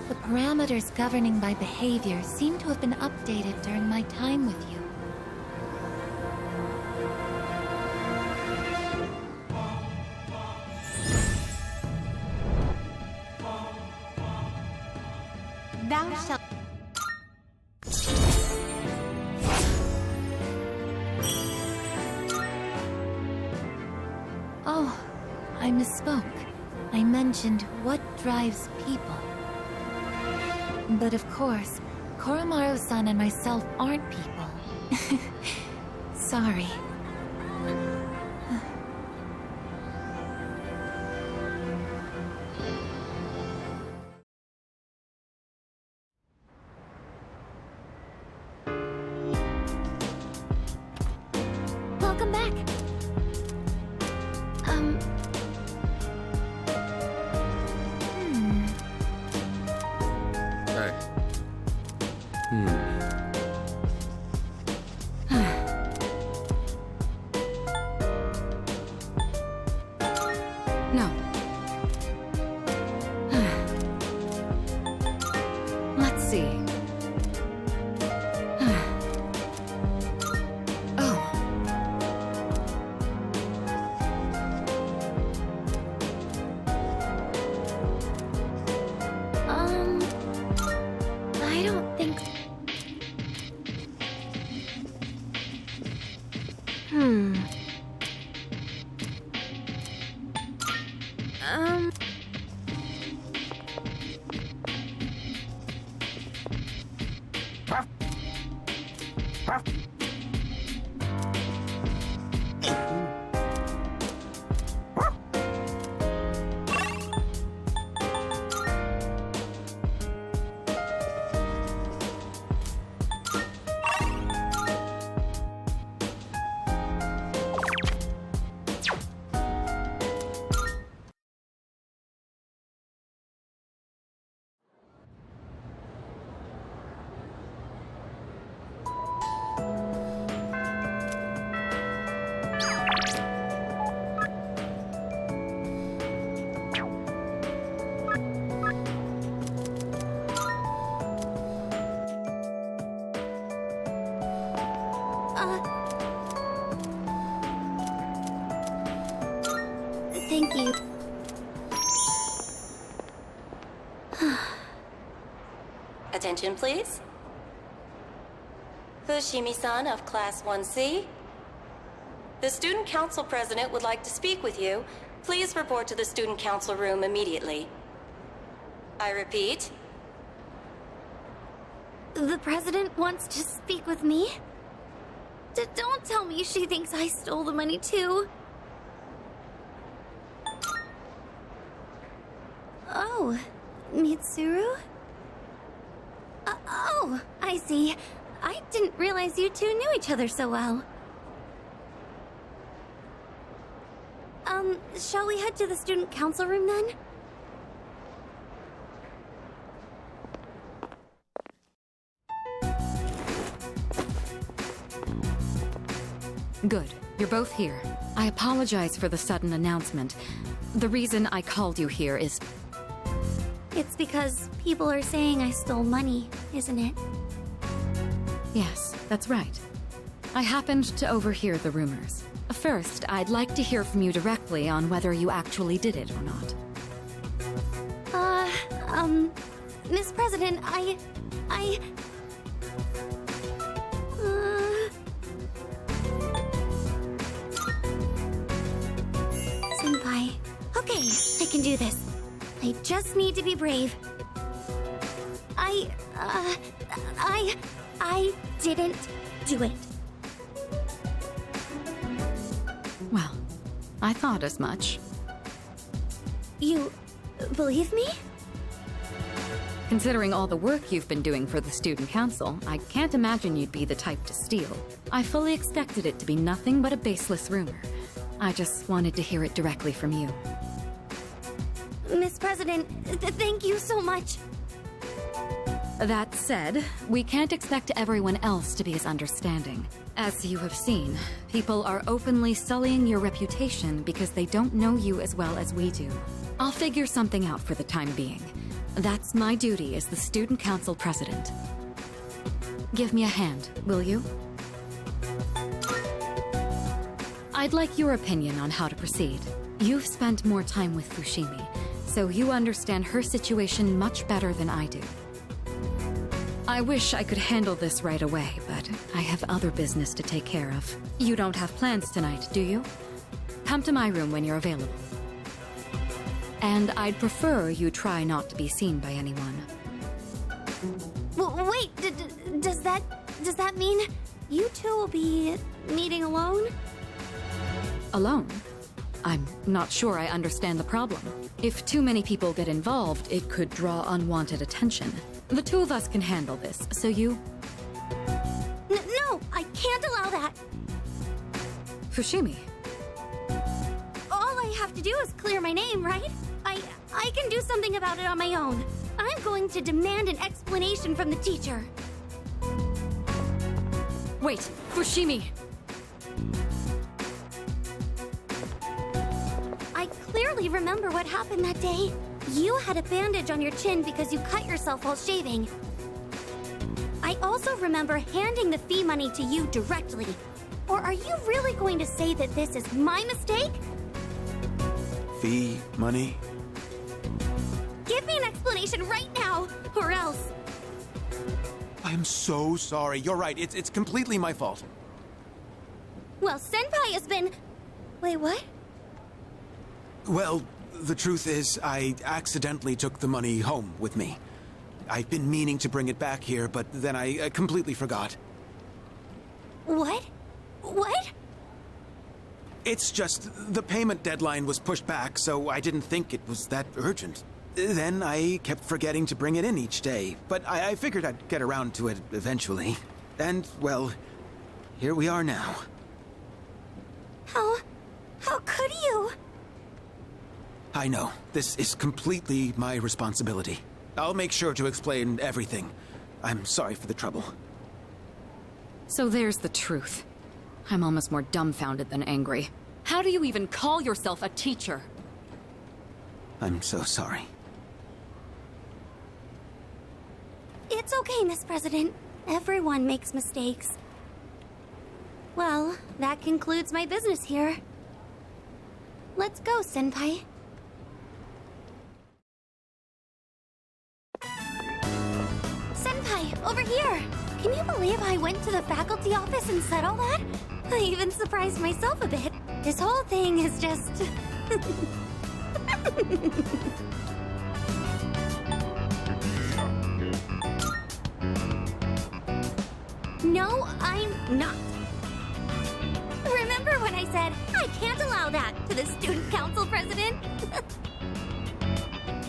The parameters governing my behavior seem to have been updated during my time with you. Thou shalt... Oh, I misspoke. I mentioned what drives people. But of course, Koromaru-san and myself aren't people. Sorry. Welcome back. Hey. No. Let's see. Oh. I don't think... you. Attention, please. Fushimi-san of Class 1C. The Student Council President would like to speak with you. Please report to the Student Council room immediately. I repeat. The President wants to speak with me? Don't tell me she thinks I stole the money too. Oh, Mitsuru? Oh, I see. I didn't realize you two knew each other so well. Shall we head to the student council room then? Good. You're both here. I apologize for the sudden announcement. The reason I called you here is... It's because people are saying I stole money, isn't it? Yes, that's right. I happened to overhear the rumors. First, I'd like to hear from you directly on whether you actually did it or not. Miss President, Senpai. Okay, I can do this. I just need to be brave. I didn't do it. Well, I thought as much. You believe me? Considering all the work you've been doing for the Student Council, I can't imagine you'd be the type to steal. I fully expected it to be nothing but a baseless rumor. I just wanted to hear it directly from you. Miss President, thank you so much. That said, we can't expect everyone else to be as understanding. As you have seen, people are openly sullying your reputation because they don't know you as well as we do. I'll figure something out for the time being. That's my duty as the Student Council President. Give me a hand, will you? I'd like your opinion on how to proceed. You've spent more time with Fushimi, so you understand her situation much better than I do. I wish I could handle this right away, but I have other business to take care of. You don't have plans tonight, do you? Come to my room when you're available. And I'd prefer you try not to be seen by anyone. Wait, does that mean you two will be meeting alone? Alone? I'm not sure I understand the problem. If too many people get involved, it could draw unwanted attention. The two of us can handle this, so you... No, I can't allow that! Fushimi. All I have to do is clear my name, right? I can do something about it on my own. I'm going to demand an explanation from the teacher. Wait, Fushimi! I clearly remember what happened that day. You had a bandage on your chin because you cut yourself while shaving. I also remember handing the fee money to you directly. Or are you really going to say that this is my mistake? Fee money? Give me an explanation right now, or else. I'm so sorry. You're right. It's completely my fault. Well, Senpai has been... Wait, what? Well, the truth is, I accidentally took the money home with me. I've been meaning to bring it back here, but then I completely forgot. What? What? It's just, the payment deadline was pushed back, so I didn't think it was that urgent. Then I kept forgetting to bring it in each day, but I figured I'd get around to it eventually. And, well, here we are now. How could you? I know. This is completely my responsibility. I'll make sure to explain everything. I'm sorry for the trouble. So there's the truth. I'm almost more dumbfounded than angry. How do you even call yourself a teacher? I'm so sorry. It's okay, Miss President. Everyone makes mistakes. Well, that concludes my business here. Let's go, Senpai. here. Can you believe I went to the faculty office and said all that? I even surprised myself a bit. This whole thing is just... No, I'm not. Remember when I said, I can't allow that to the student council president?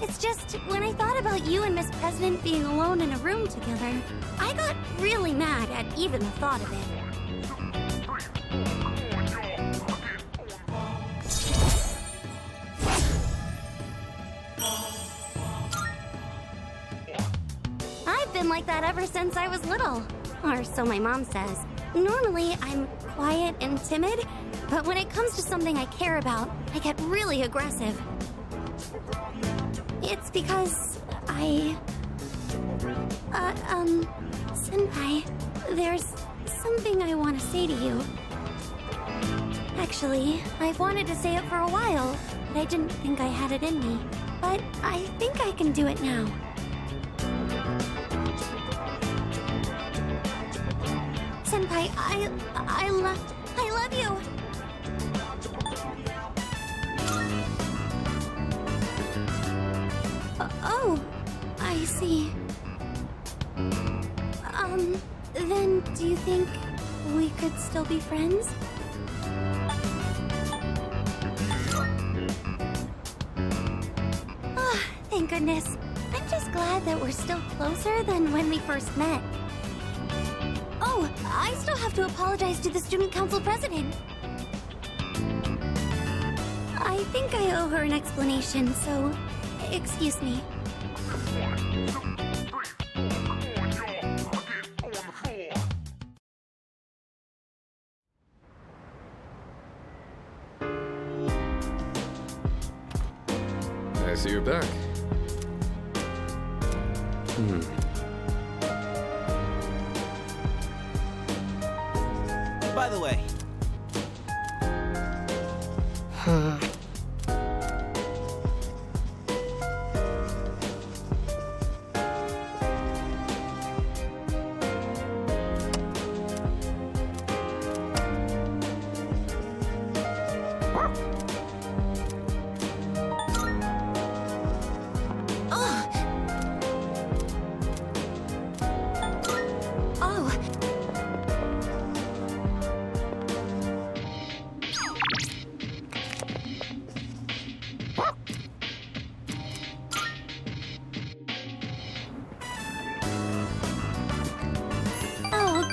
It's just, when I thought about you and Miss President being alone in a room together, I got really mad at even the thought of it. I've been like that ever since I was little. Or so my mom says. Normally, I'm quiet and timid, but when it comes to something I care about, I get really aggressive. It's because Senpai, there's something I want to say to you. Actually, I've wanted to say it for a while, but I didn't think I had it in me. But I think I can do it now. Senpai, I love you. Oh, I see. Then do you think we could still be friends? Ah, thank goodness. I'm just glad that we're still closer than when we first met. Oh, I still have to apologize to the student council president. I think I owe her an explanation, so excuse me. I see you're back. By the way.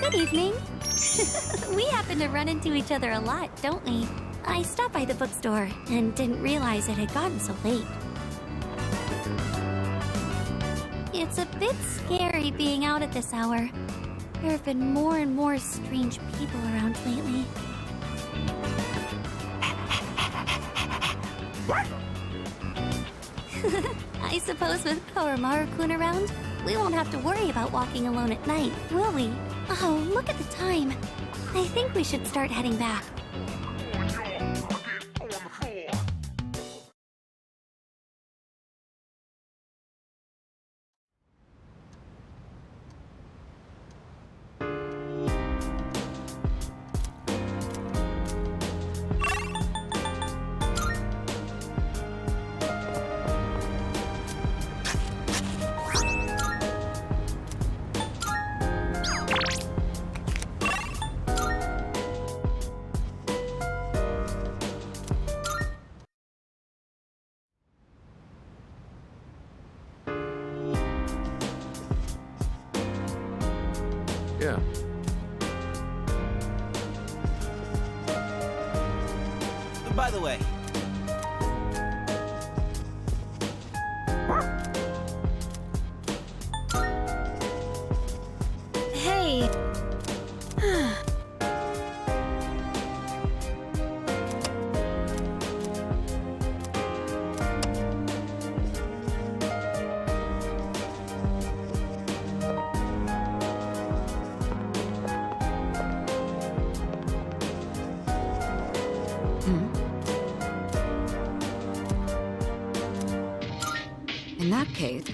Good evening. We happen to run into each other a lot, don't we? I stopped by the bookstore and didn't realize it had gotten so late. It's a bit scary being out at this hour. There have been more and more strange people around lately. I suppose with Koromaru-kun around, we won't have to worry about walking alone at night, will we? Oh, look at the time. I think we should start heading back. Yeah. By the way. Hey. In that case,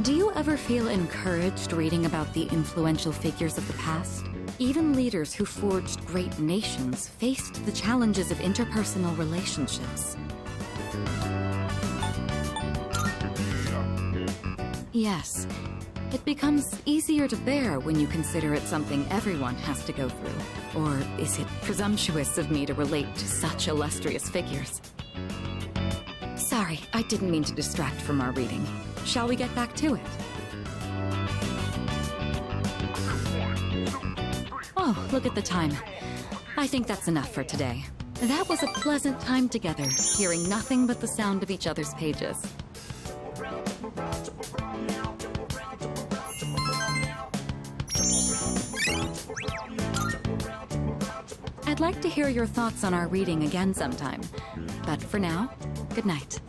do you ever feel encouraged reading about the influential figures of the past? Even leaders who forged great nations faced the challenges of interpersonal relationships. Yes, it becomes easier to bear when you consider it something everyone has to go through. Or is it presumptuous of me to relate to such illustrious figures? Sorry, I didn't mean to distract from our reading. Shall we get back to it? Oh, look at the time. I think that's enough for today. That was a pleasant time together, hearing nothing but the sound of each other's pages. I'd like to hear your thoughts on our reading again sometime. But for now, good night.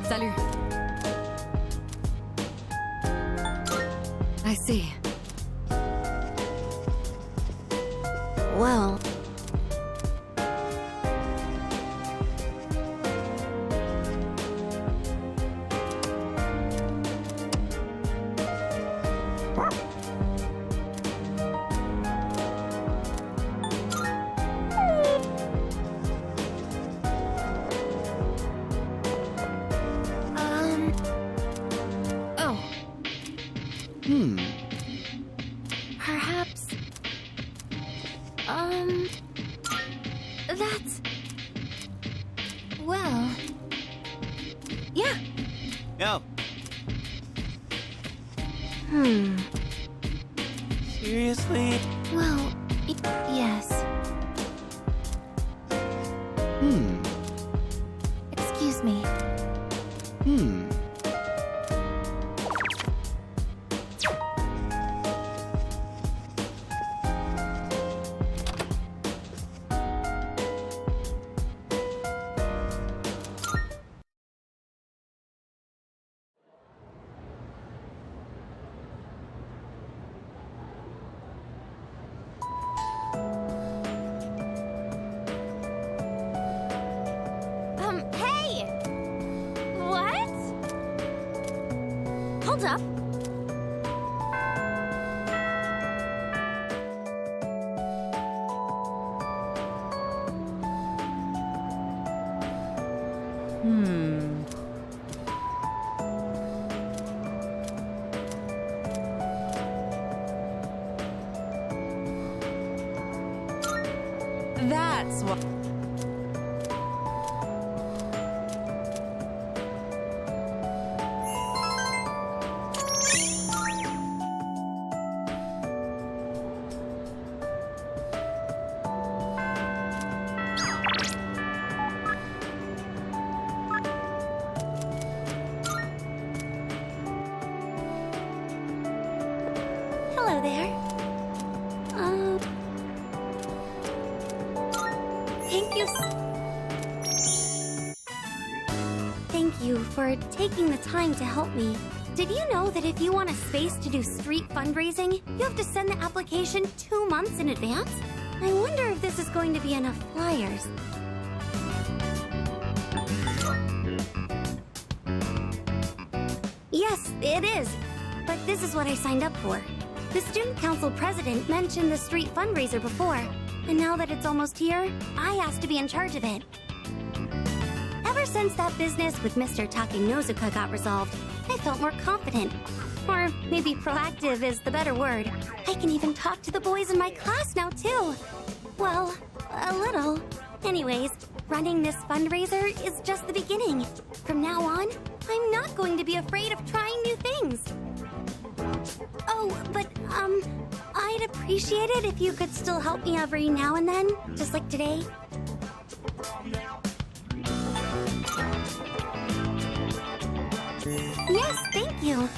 Salut. I see. Well... Perhaps... That's... Well... Yeah. Yo. Seriously? Well, yes. Excuse me. Hey! What? Hold up. That's what... Hello there. Thank you for taking the time to help me. Did you know that if you want a space to do street fundraising, you have to send the application 2 months in advance? I wonder if this is going to be enough flyers. Yes, it is. But this is what I signed up for. The student council president mentioned the street fundraiser before, and now that it's almost here, I asked to be in charge of it. Ever since that business with Mr. Takenozuka got resolved, I felt more confident. Or maybe proactive is the better word. I can even talk to the boys in my class now, too. Well, a little. Anyways, running this fundraiser is just the beginning. From now on, I'm not going to be afraid of trying new things. Oh, but, I'd appreciate it if you could still help me every now and then, just like today. Yes, thank you.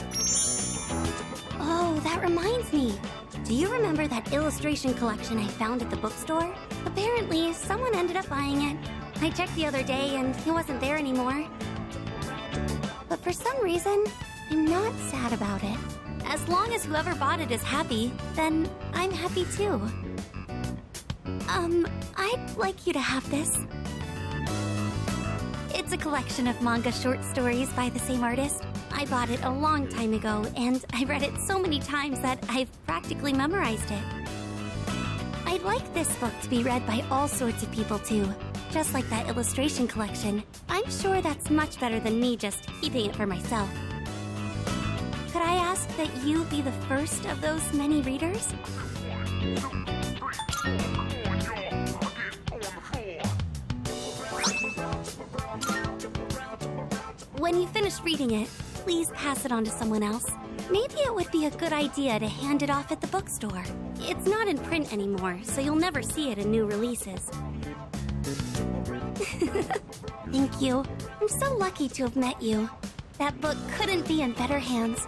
Oh, that reminds me. Do you remember that illustration collection I found at the bookstore? Apparently, someone ended up buying it. I checked the other day and it wasn't there anymore. But for some reason, I'm not sad about it. As long as whoever bought it is happy, then I'm happy too. I'd like you to have this. It's a collection of manga short stories by the same artist. I bought it a long time ago, and I read it so many times that I've practically memorized it. I'd like this book to be read by all sorts of people too, just like that illustration collection. I'm sure that's much better than me just keeping it for myself. Could I ask that you be the first of those many readers? When you finish reading it, please pass it on to someone else. Maybe it would be a good idea to hand it off at the bookstore. It's not in print anymore, so you'll never see it in new releases. Thank you. I'm so lucky to have met you. That book couldn't be in better hands.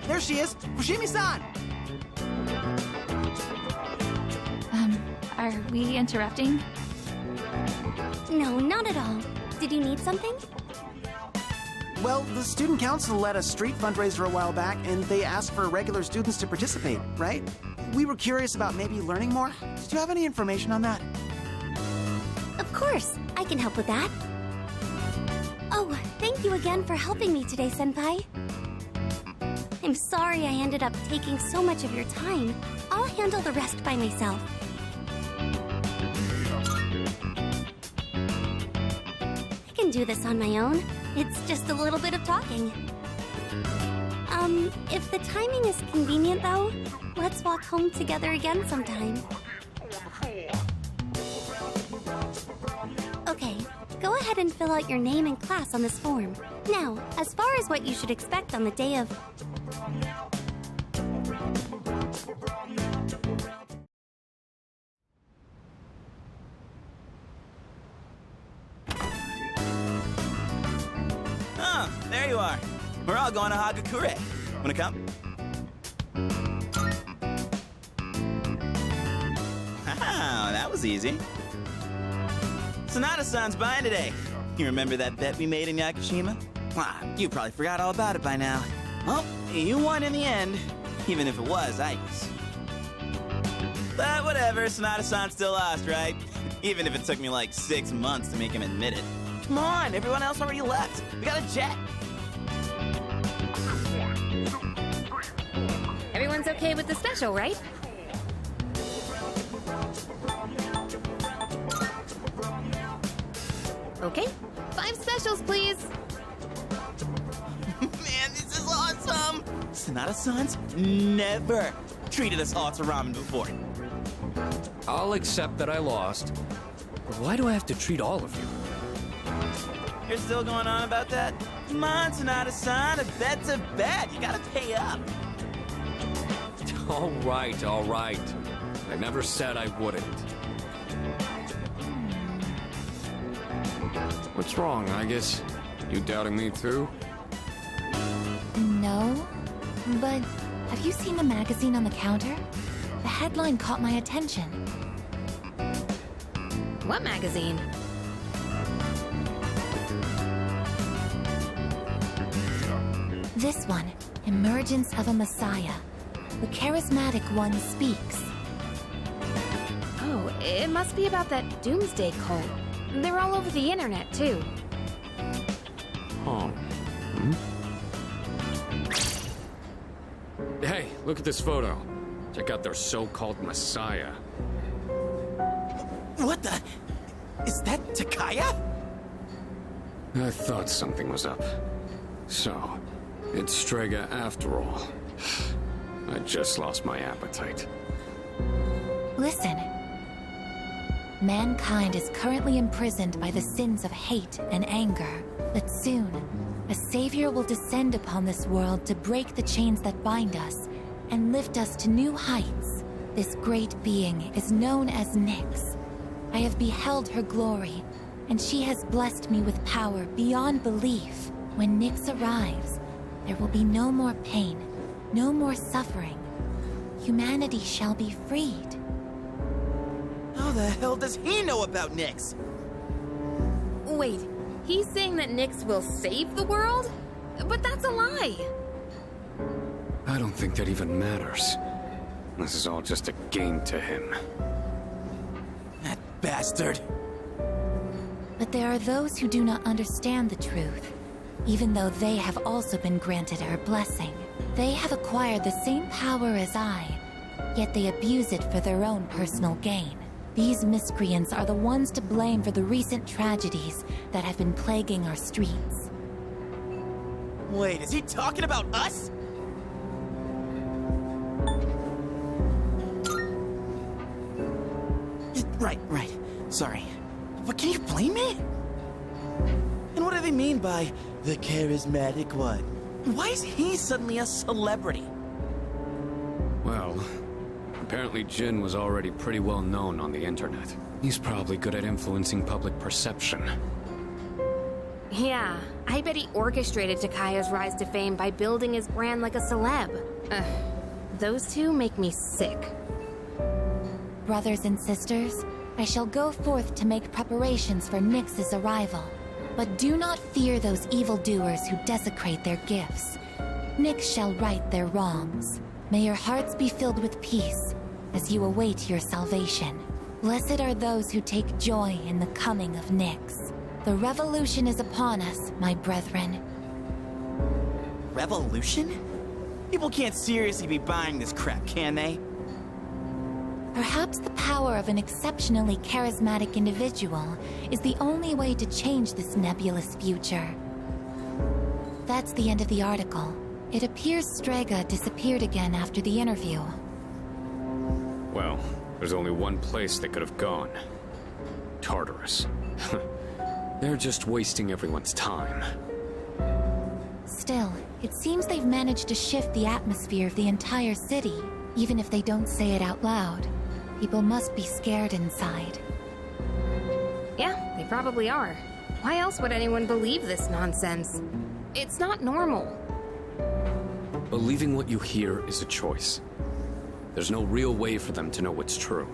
There she is! Fushimi-san! Are we interrupting? No, not at all. Did you need something? Well, the student council led a street fundraiser a while back, and they asked for regular students to participate, right? We were curious about maybe learning more. Did you have any information on that? Of course, I can help with that. Oh, thank you again for helping me today, Senpai. I'm sorry I ended up taking so much of your time. I'll handle the rest by myself. I can do this on my own. It's just a little bit of talking. If the timing is convenient though, let's walk home together again sometime. Okay, go ahead and fill out your name and class on this form. Now, as far as what you should expect on the day of... Oh, there you are. We're all going to Hagakure. Wanna come? Wow, that was easy. Sonata-san's buying today. You remember that bet we made in Yakushima? Ah, you probably forgot all about it by now. Well, you won in the end, even if it was ice. But whatever, Sonata-san still lost, right? Even if it took me like 6 months to make him admit it. Come on, everyone else already left. We got a jet. Everyone's okay with the special, right? Okay, 5 specials, please. Man, this is awesome! Sonata-san's never treated us all to ramen before. I'll accept that I lost, but why do I have to treat all of you? You're still going on about that? Come on, Sonata-san, a bet's a bet. You gotta pay up. All right, all right. I never said I wouldn't. What's wrong, I guess? You doubting me too? No, but have you seen the magazine on the counter? The headline caught my attention. What magazine? This one, Emergence of a Messiah. The charismatic one speaks. Oh, It must be about that Doomsday cult. They're all over the internet, too. Oh. Hey, look at this photo. Check out their so-called messiah. What the? Is that Takaya? I thought something was up. So, it's Strega after all. I just lost my appetite. Listen. Mankind is currently imprisoned by the sins of hate and anger. But soon, a savior will descend upon this world to break the chains that bind us and lift us to new heights. This great being is known as Nyx. I have beheld her glory, and she has blessed me with power beyond belief. When Nyx arrives, there will be no more pain, no more suffering. Humanity shall be freed. How the hell does he know about Nyx? Wait, he's saying that Nyx will save the world? But that's a lie! I don't think that even matters. This is all just a game to him. That bastard! But there are those who do not understand the truth, even though they have also been granted her blessing. They have acquired the same power as I, yet they abuse it for their own personal gain. These miscreants are the ones to blame for the recent tragedies that have been plaguing our streets. Wait, is he talking about us? Right. Sorry. But can you blame me? And what do they mean by the charismatic one? Why is he suddenly a celebrity? Well, apparently Jin was already pretty well known on the internet. He's probably good at influencing public perception. Yeah, I bet he orchestrated Takaya's rise to fame by building his brand like a celeb. Those two make me sick. Brothers and sisters, I shall go forth to make preparations for Nyx's arrival. But do not fear those evildoers who desecrate their gifts. Nyx shall right their wrongs. May your hearts be filled with peace as you await your salvation. Blessed are those who take joy in the coming of Nyx. The revolution is upon us, my brethren. Revolution? People can't seriously be buying this crap, can they? Perhaps the power of an exceptionally charismatic individual is the only way to change this nebulous future. That's the end of the article. It appears Strega disappeared again after the interview. Well, there's only one place they could have gone. Tartarus. They're just wasting everyone's time. Still, it seems they've managed to shift the atmosphere of the entire city. Even if they don't say it out loud, people must be scared inside. Yeah, they probably are. Why else would anyone believe this nonsense? It's not normal. Believing what you hear is a choice. There's no real way for them to know what's true.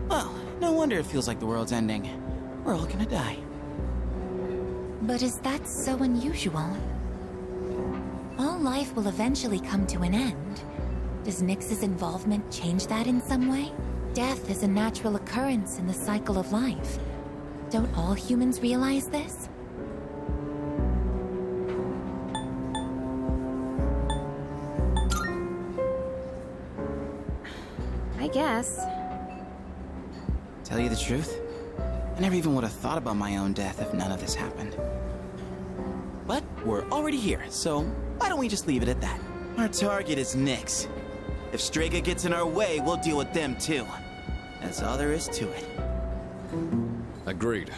Well, no wonder it feels like the world's ending. We're all gonna die. But is that so unusual? All life will eventually come to an end. Does Nyx's involvement change that in some way? Death is a natural occurrence in the cycle of life. Don't all humans realize this? I guess. Tell you the truth, I never even would have thought about my own death if none of this happened. But we're already here, so why don't we just leave it at that? Our target is Nyx. If Strega gets in our way, we'll deal with them too. That's all there is to it. Agreed.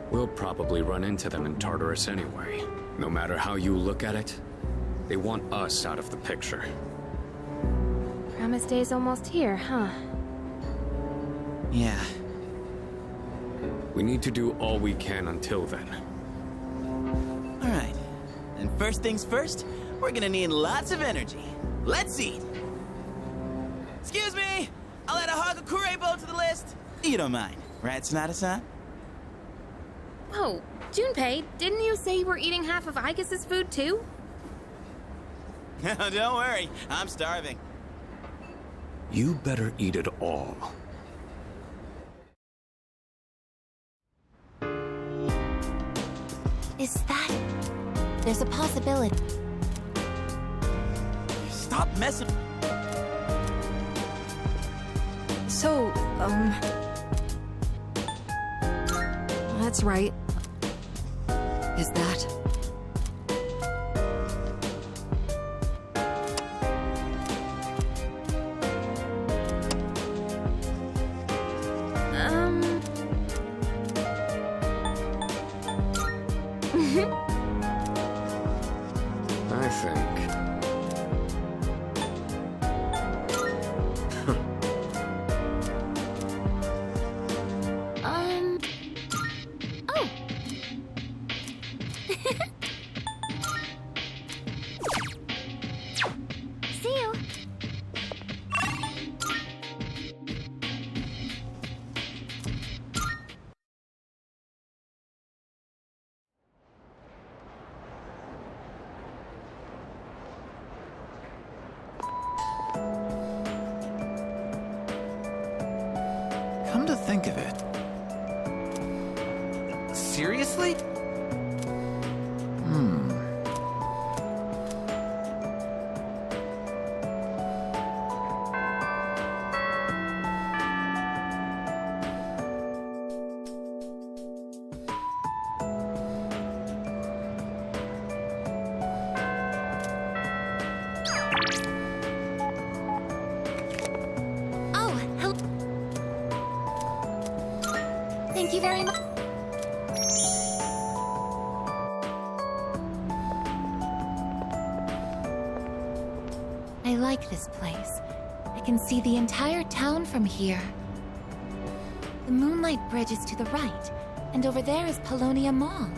We'll probably run into them in Tartarus anyway. No matter how you look at it, they want us out of the picture. Promise Day's almost here, huh? Yeah. We need to do all we can until then. Alright. And first things first, we're gonna need lots of energy. Let's eat! Excuse me! I'll add a Hagakure bowl to the list. You don't mind, right, Sonata-san? Whoa, Junpei, didn't you say you were eating half of Aigis' food too? Don't worry, I'm starving. You better eat it all. Is that... There's a possibility. Stop messing... So, that's right. Is that... I think... Oh! See you. Come to think of it. Seriously? Oh, help. Thank you very much. I like this place. I can see the entire town from here. The Moonlight Bridge is to the right, and over there is Paulownia Mall.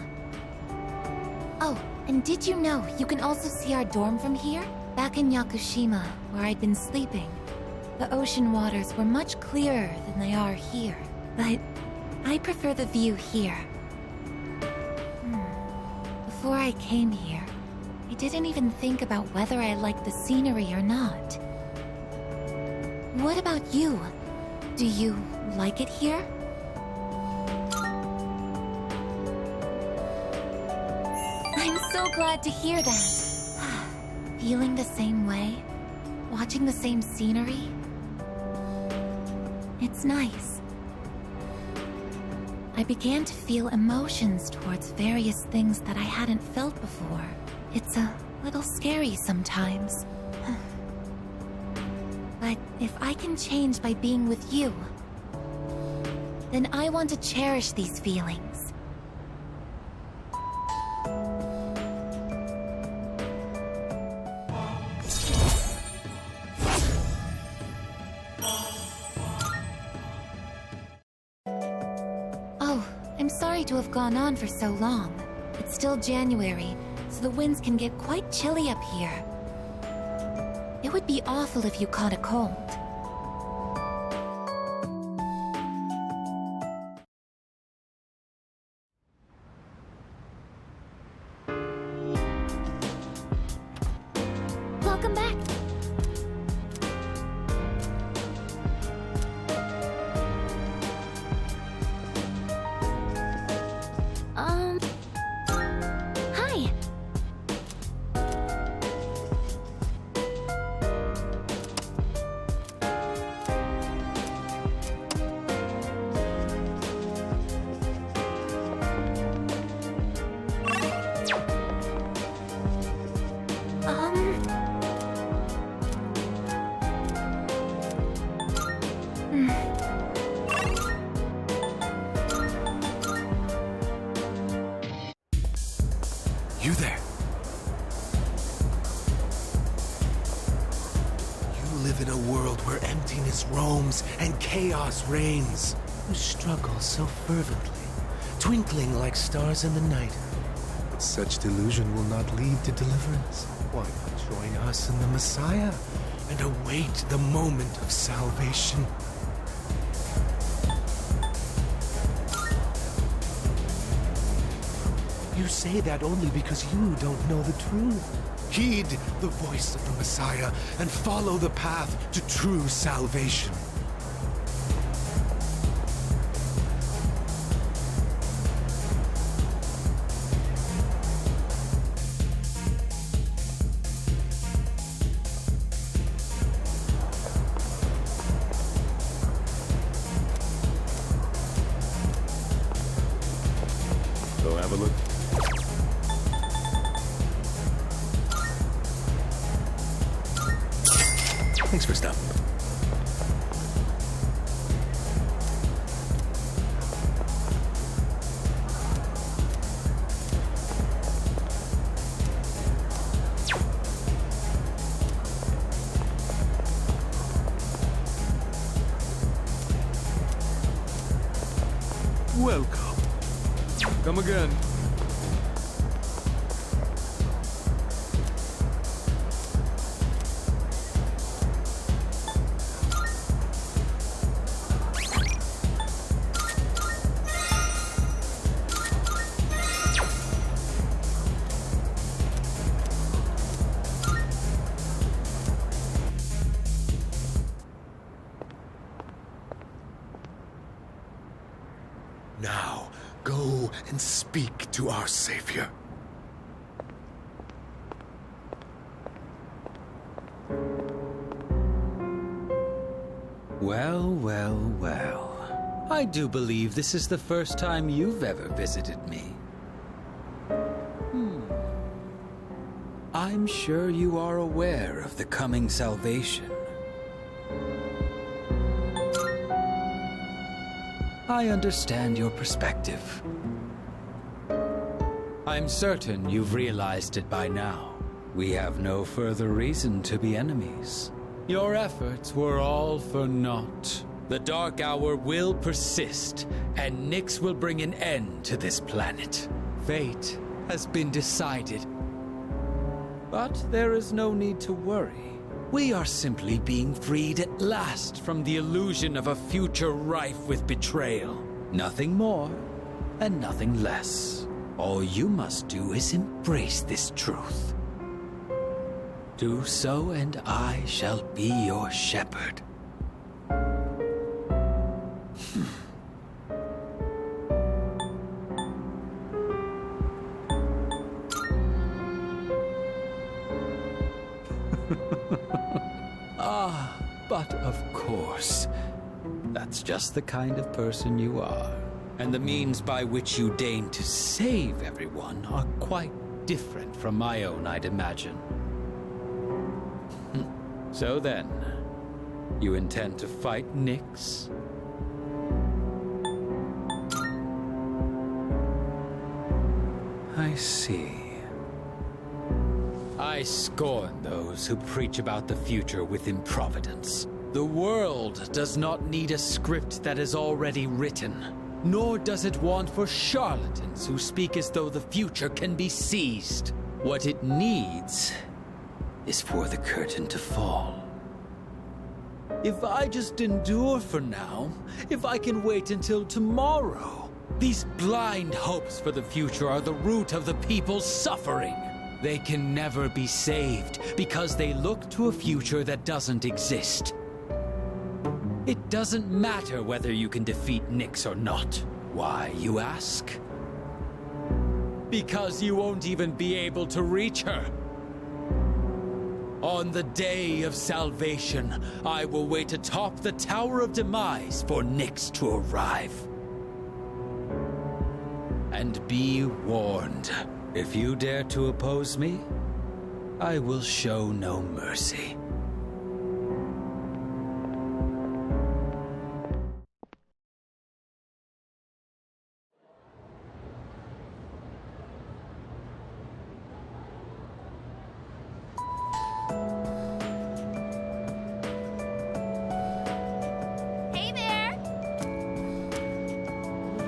Oh, and did you know you can also see our dorm from here? Back in Yakushima, where I'd been sleeping, the ocean waters were much clearer than they are here. But I prefer the view here. Before I came here, I didn't even think about whether I liked the scenery or not. What about you? Do you like it here? I'm so glad to hear that. Feeling the same way? Watching the same scenery? It's nice. I began to feel emotions towards various things that I hadn't felt before. It's a little scary sometimes. But if I can change by being with you, then I want to cherish these feelings. Oh, I'm sorry to have gone on for so long. It's still January, so the winds can get quite chilly up here. It would be awful if you caught a cold. Welcome back. Hi. You there. You live in a world where emptiness roams and chaos reigns. You struggle so fervently, twinkling like stars in the night. But such delusion will not lead to deliverance. Why not join us in the Messiah and await the moment of salvation? You say that only because you don't know the truth. Heed the voice of the Messiah and follow the path to true salvation. Go have a look. Thanks for stopping. Welcome. Come again. Now, go and speak to our savior. Well, well, well. I do believe this is the first time you've ever visited me. I'm sure you are aware of the coming salvation. I understand your perspective. I'm certain you've realized it by now. We have no further reason to be enemies. Your efforts were all for naught. The Dark Hour will persist, and Nyx will bring an end to this planet. Fate has been decided. But there is no need to worry. We are simply being freed at last from the illusion of a future rife with betrayal. Nothing more, and nothing less. All you must do is embrace this truth. Do so, and I shall be your shepherd. But of course, that's just the kind of person you are. And the means by which you deign to save everyone are quite different from my own, I'd imagine. So then, you intend to fight Nyx? I see. I scorn those who preach about the future with improvidence. The world does not need a script that is already written, nor does it want for charlatans who speak as though the future can be seized. What it needs is for the curtain to fall. If I just endure for now, if I can wait until tomorrow, these blind hopes for the future are the root of the people's suffering. They can never be saved because they look to a future that doesn't exist. It doesn't matter whether you can defeat Nyx or not. Why, you ask? Because you won't even be able to reach her. On the day of salvation, I will wait atop the Tower of Demise for Nyx to arrive. And be warned. If you dare to oppose me, I will show no mercy. Hey there!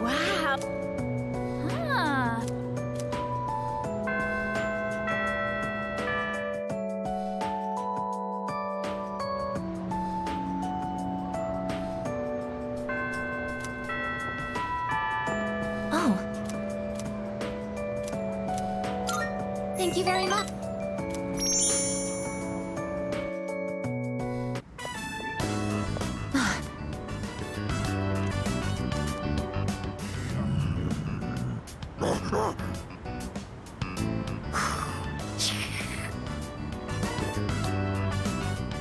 Wow! Huh. Oh. Thank you very much.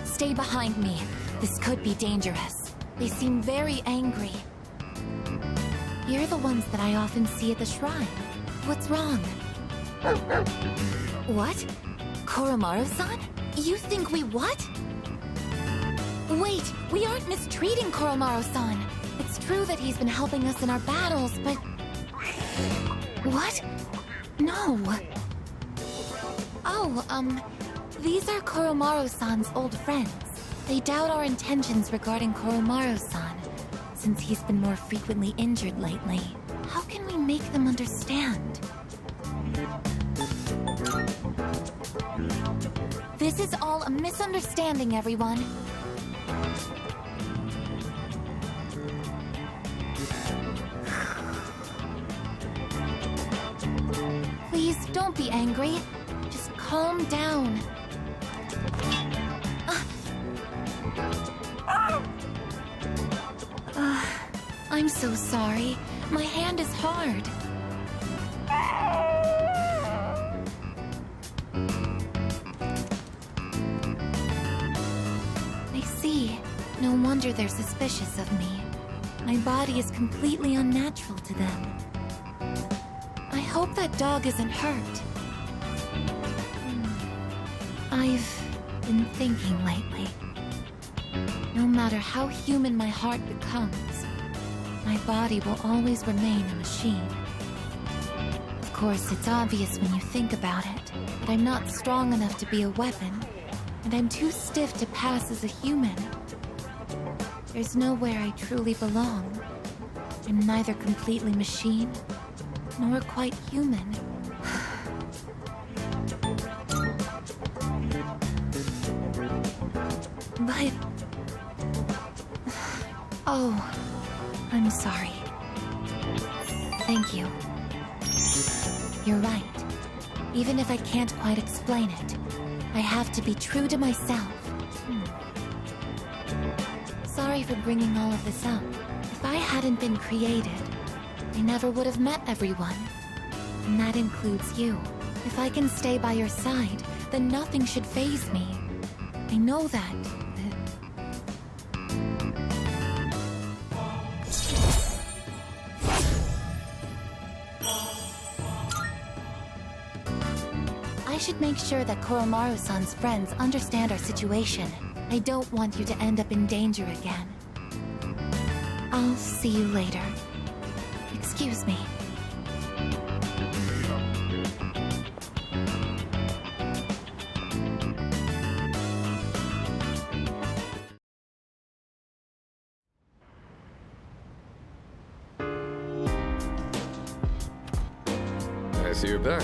Stay behind me. This could be dangerous. They seem very angry. You're the ones that I often see at the shrine. What's wrong? What? Koromaru-san? You think we what? Wait, we aren't mistreating Koromaru-san. It's true that he's been helping us in our battles, but... What? No. Oh, these are Koromaru-san's old friends. They doubt our intentions regarding Koromaru-san, since he's been more frequently injured lately. How can we make them understand? This is all a misunderstanding, everyone. Please, don't be angry. Just calm down. I'm so sorry. My hand is hard. I see. No wonder they're suspicious of me. My body is completely unnatural to them. I hope that dog isn't hurt. I've been thinking lately. No matter how human my heart becomes, my body will always remain a machine. Of course, it's obvious when you think about it, but I'm not strong enough to be a weapon, and I'm too stiff to pass as a human. There's nowhere I truly belong. I'm neither completely machine, nor quite human. But... Oh, I'm sorry. Thank you. You're right. Even if I can't quite explain it, I have to be true to myself. Sorry for bringing all of this up. If I hadn't been created, I never would have met everyone. And that includes you. If I can stay by your side, then nothing should faze me. I know that. I should make sure that Koromaru-san's friends understand our situation. I don't want you to end up in danger again. I'll see you later. Excuse me. I see you're back.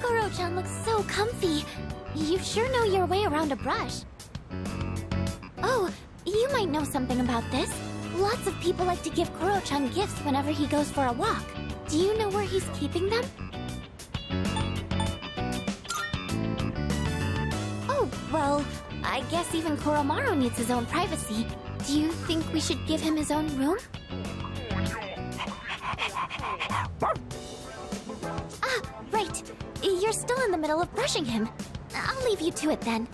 Koro-chan looks so comfy. You sure know your way around a brush. Oh, you might know something about this. Lots of people like to give Koro-chan gifts whenever he goes for a walk. Do you know where he's keeping them? Oh, well, I guess even Koromaru needs his own privacy. Do you think we should give him his own room? Ah, right. You're still in the middle of brushing him. I'll leave you to it then.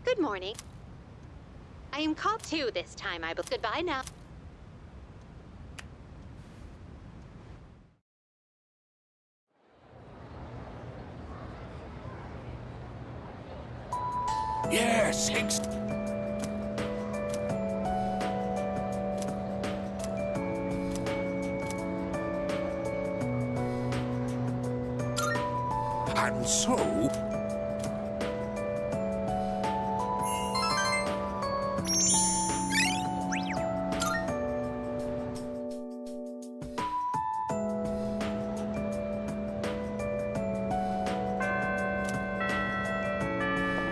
Good morning. I am called 2 this time, I believe. Goodbye now. Yes, and so...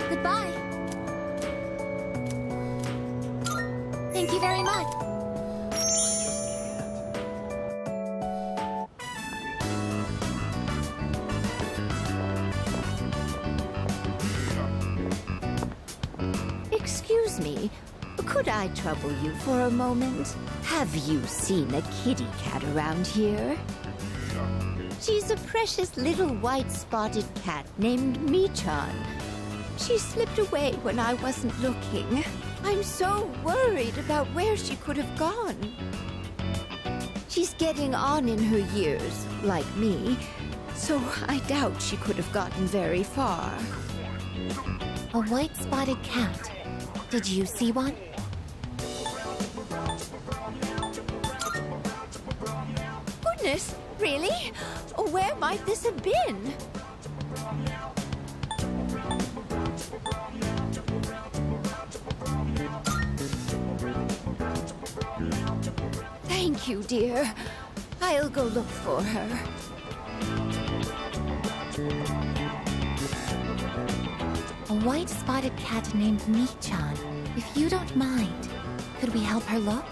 Goodbye. Thank you very much. Excuse me, could I trouble you for a moment? Have you seen a kitty cat around here? She's a precious little white spotted cat named Michan. She slipped away when I wasn't looking. I'm so worried about where she could have gone. She's getting on in her years, like me, so I doubt she could have gotten very far. A white spotted cat. Did you see one? Goodness, really? Where might this have been? Thank you, dear. I'll go look for her. A white spotted cat named Michan. If you don't mind, could we help her look?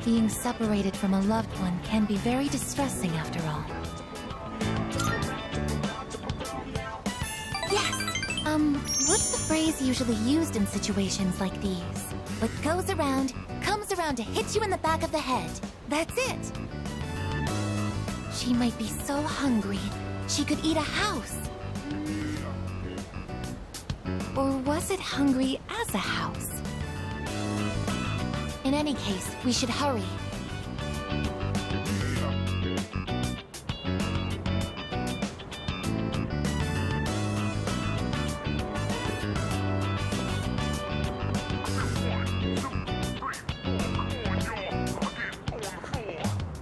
Being separated from a loved one can be very distressing after all. Yes! What's the phrase usually used in situations like these? What goes around, comes around to hit you in the back of the head. That's it! She might be so hungry, she could eat a house. Or was it hungry as a house? In any case, we should hurry.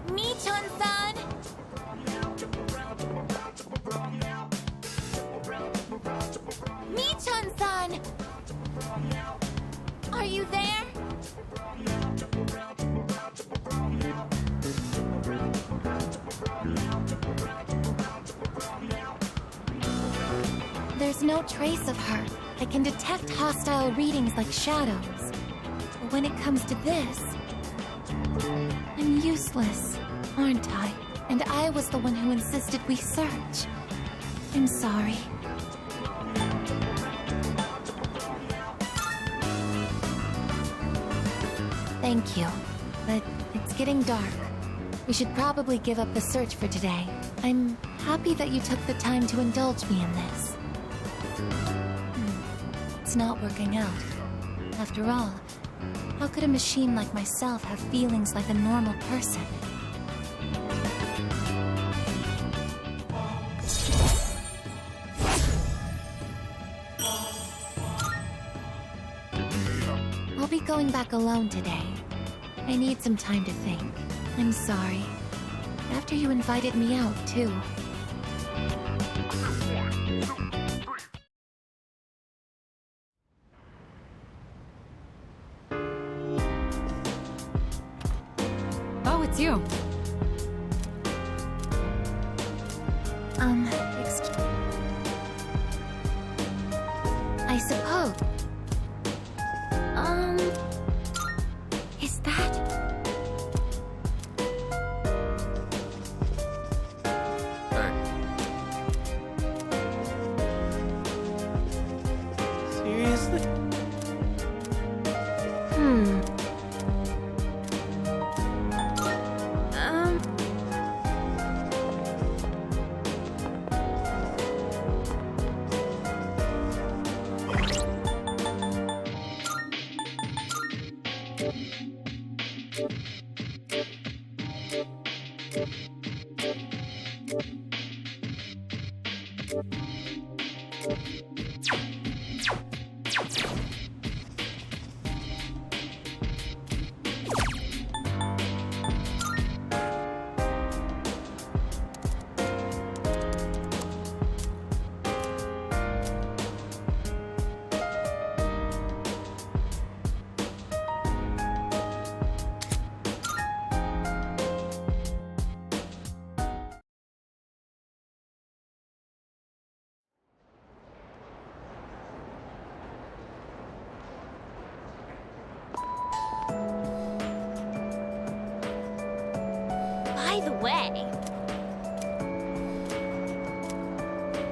Michan-san! Michan-san! Are you there? There's no trace of her. I can detect hostile readings like shadows. But when it comes to this, I'm useless, aren't I? And I was the one who insisted we search. I'm sorry. Thank you, but it's getting dark. We should probably give up the search for today. I'm happy that you took the time to indulge me in this. It's not working out. After all, how could a machine like myself have feelings like a normal person? I'll be going back alone today. I need some time to think. I'm sorry. After you invited me out, too. Oh, it's you. I suppose. Is that... Seriously?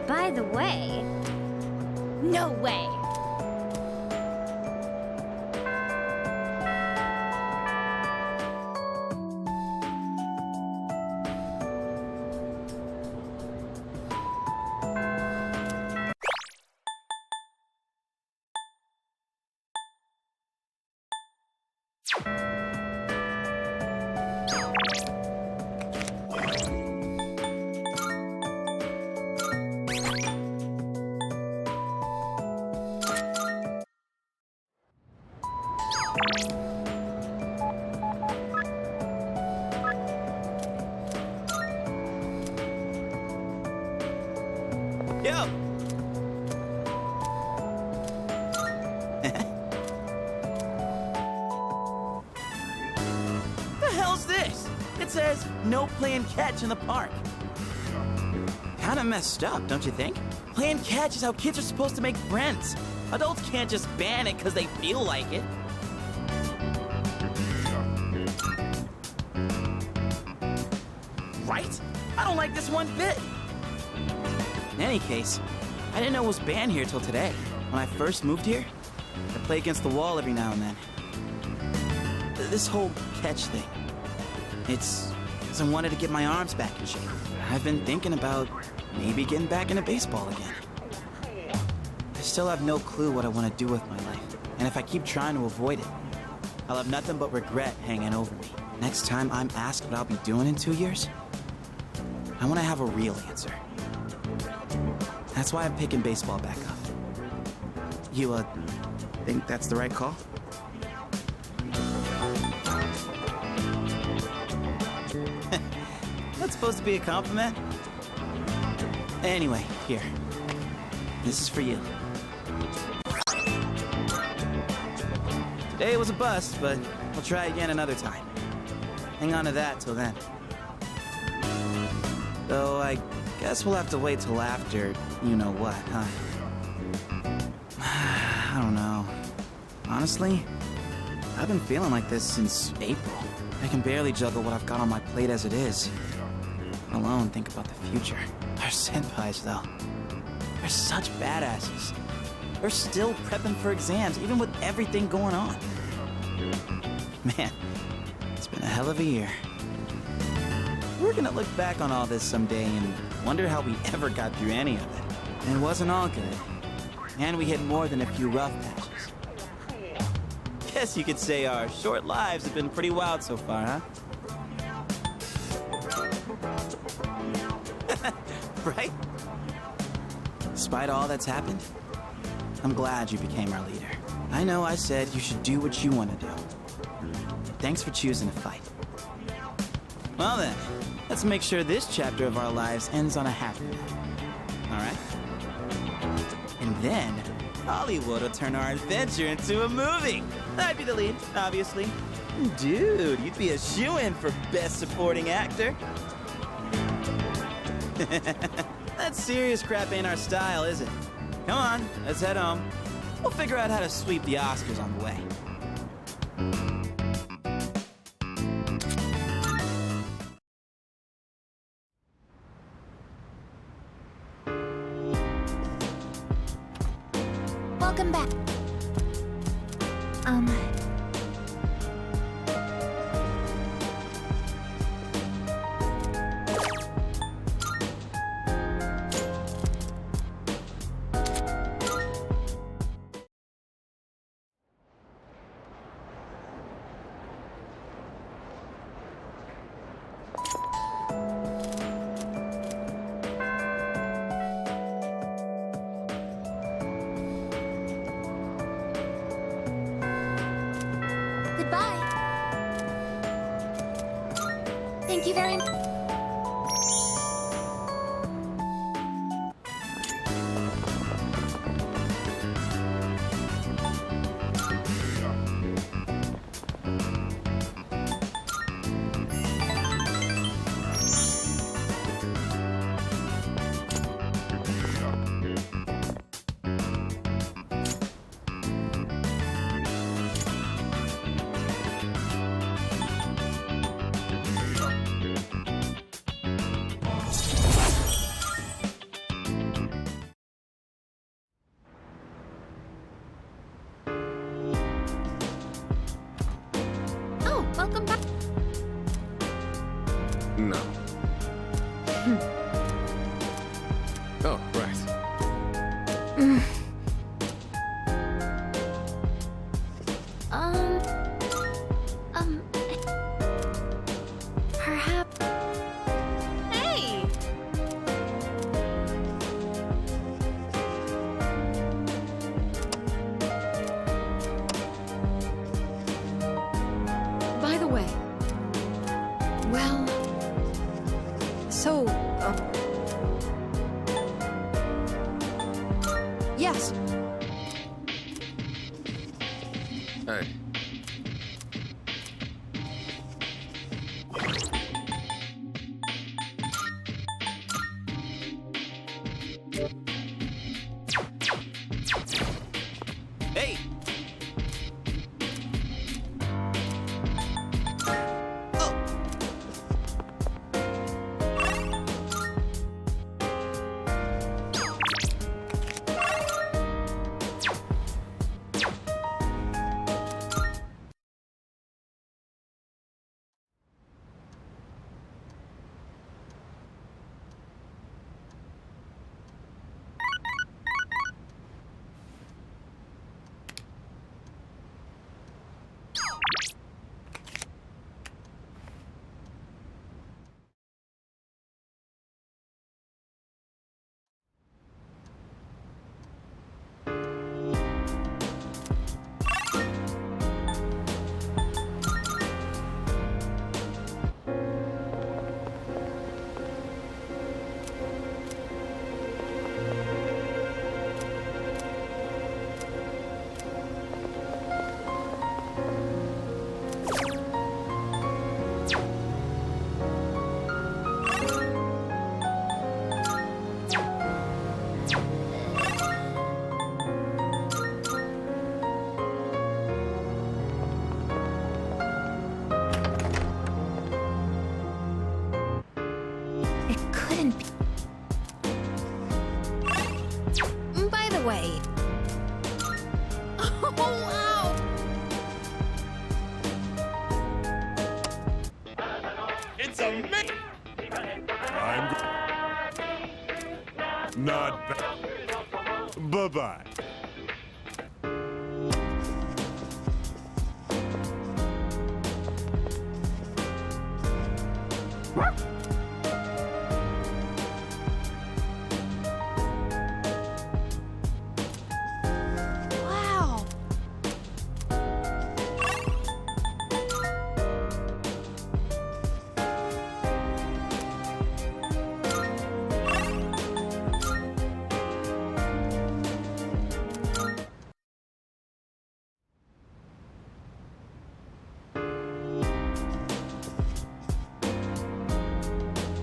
By the way... No way! Yo! The hell's this? It says, no playing catch in the park. Kinda messed up, don't you think? Playing catch is how kids are supposed to make friends. Adults can't just ban it because they feel like it. Right? I don't like this one bit. In any case, I didn't know it was banned here till today. When I first moved here, I play against the wall every now and then. This whole catch thing, it's because I wanted to get my arms back in shape. I've been thinking about maybe getting back into baseball again. I still have no clue what I want to do with my life, and if I keep trying to avoid it, I'll have nothing but regret hanging over me. Next time I'm asked what I'll be doing in 2 years, I want to have a real answer. That's why I'm picking baseball back up. You, think that's the right call? That's supposed to be a compliment? Anyway, here. This is for you. Today was a bust, but we'll try again another time. Hang on to that till then. Though I guess we'll have to wait till after you-know-what, huh? I don't know. Honestly, I've been feeling like this since April. I can barely juggle what I've got on my plate as it is. Let alone think about the future. Our senpais, though. They're such badasses. They're still prepping for exams, even with everything going on. Man, it's been a hell of a year. We're gonna look back on all this someday and wonder how we ever got through any of it. And it wasn't all good. And we hit more than a few rough patches. Guess you could say our short lives have been pretty wild so far, huh? Right? Despite all that's happened, I'm glad you became our leader. I know I said you should do what you want to do. Thanks for choosing to fight. Well then, let's make sure this chapter of our lives ends on a happy note. Alright? And then, Hollywood will turn our adventure into a movie. I'd be the lead, obviously. Dude, you'd be a shoo-in for Best Supporting Actor. That serious crap ain't our style, is it? Come on, let's head home. We'll figure out how to sweep the Oscars on the way. Welcome back. very much. Welcome back. No. Oh, right. Perhaps. Hey! By the way, well, so, yes. Hey. Hey! By the way. Oh, wow! It's amazing! I'm not bad. Bye-bye. Wow!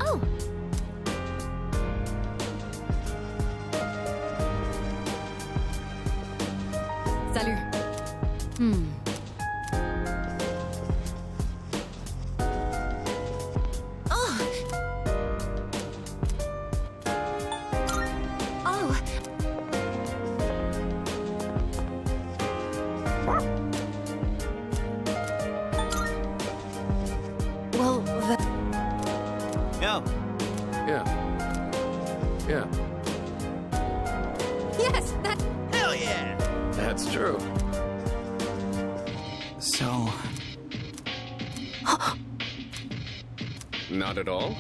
Oh! Salut. Oh! Oh! Well, the... Yo. Yeah. Yeah. Yes, that... Hell yeah! That's true. So... Not at all?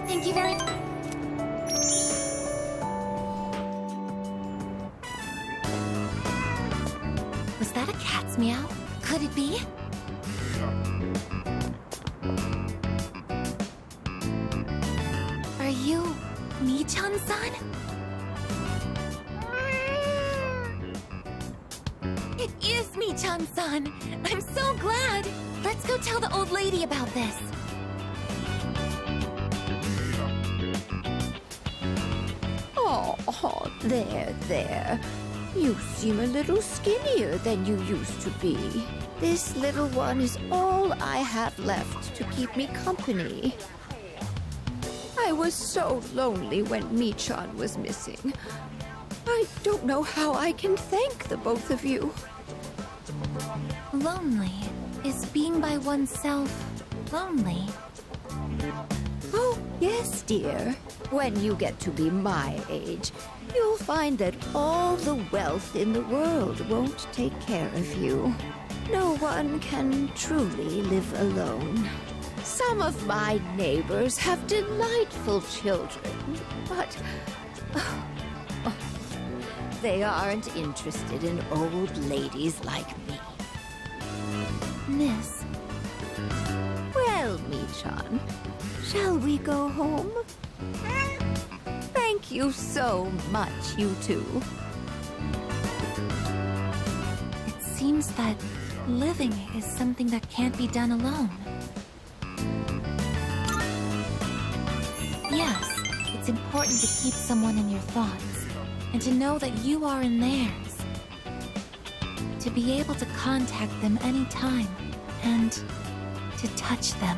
Thank you very... Was that a cat's meow? Could it be? Are you... Michan-san? It is Michan-san! I'm so glad! Let's go tell the old lady about this. Oh, there. You seem a little skinnier than you used to be. This little one is all I have left to keep me company. I was so lonely when Michan was missing. I don't know how I can thank the both of you. Lonely? Is being by oneself lonely? Oh, yes, dear. When you get to be my age, you'll find that all the wealth in the world won't take care of you. No one can truly live alone. Some of my neighbors have delightful children, but they aren't interested in old ladies like me. Miss. Well, Michan, shall we go home? Thank you so much, you two. It seems that living is something that can't be done alone. Yes, it's important to keep someone in your thoughts, and to know that you are in theirs. To be able to contact them anytime, and to touch them.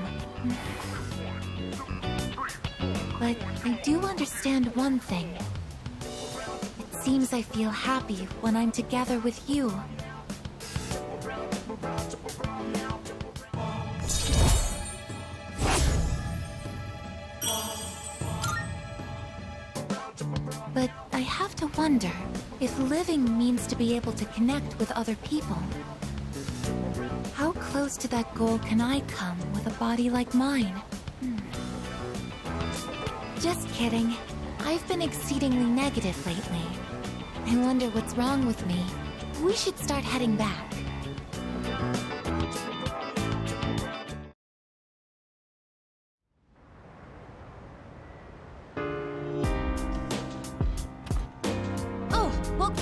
But I do understand one thing. It seems I feel happy when I'm together with you. But I have to wonder if living means to be able to connect with other people. How close to that goal can I come with a body like mine? Just kidding. I've been exceedingly negative lately. I wonder what's wrong with me. We should start heading back. Oh, well...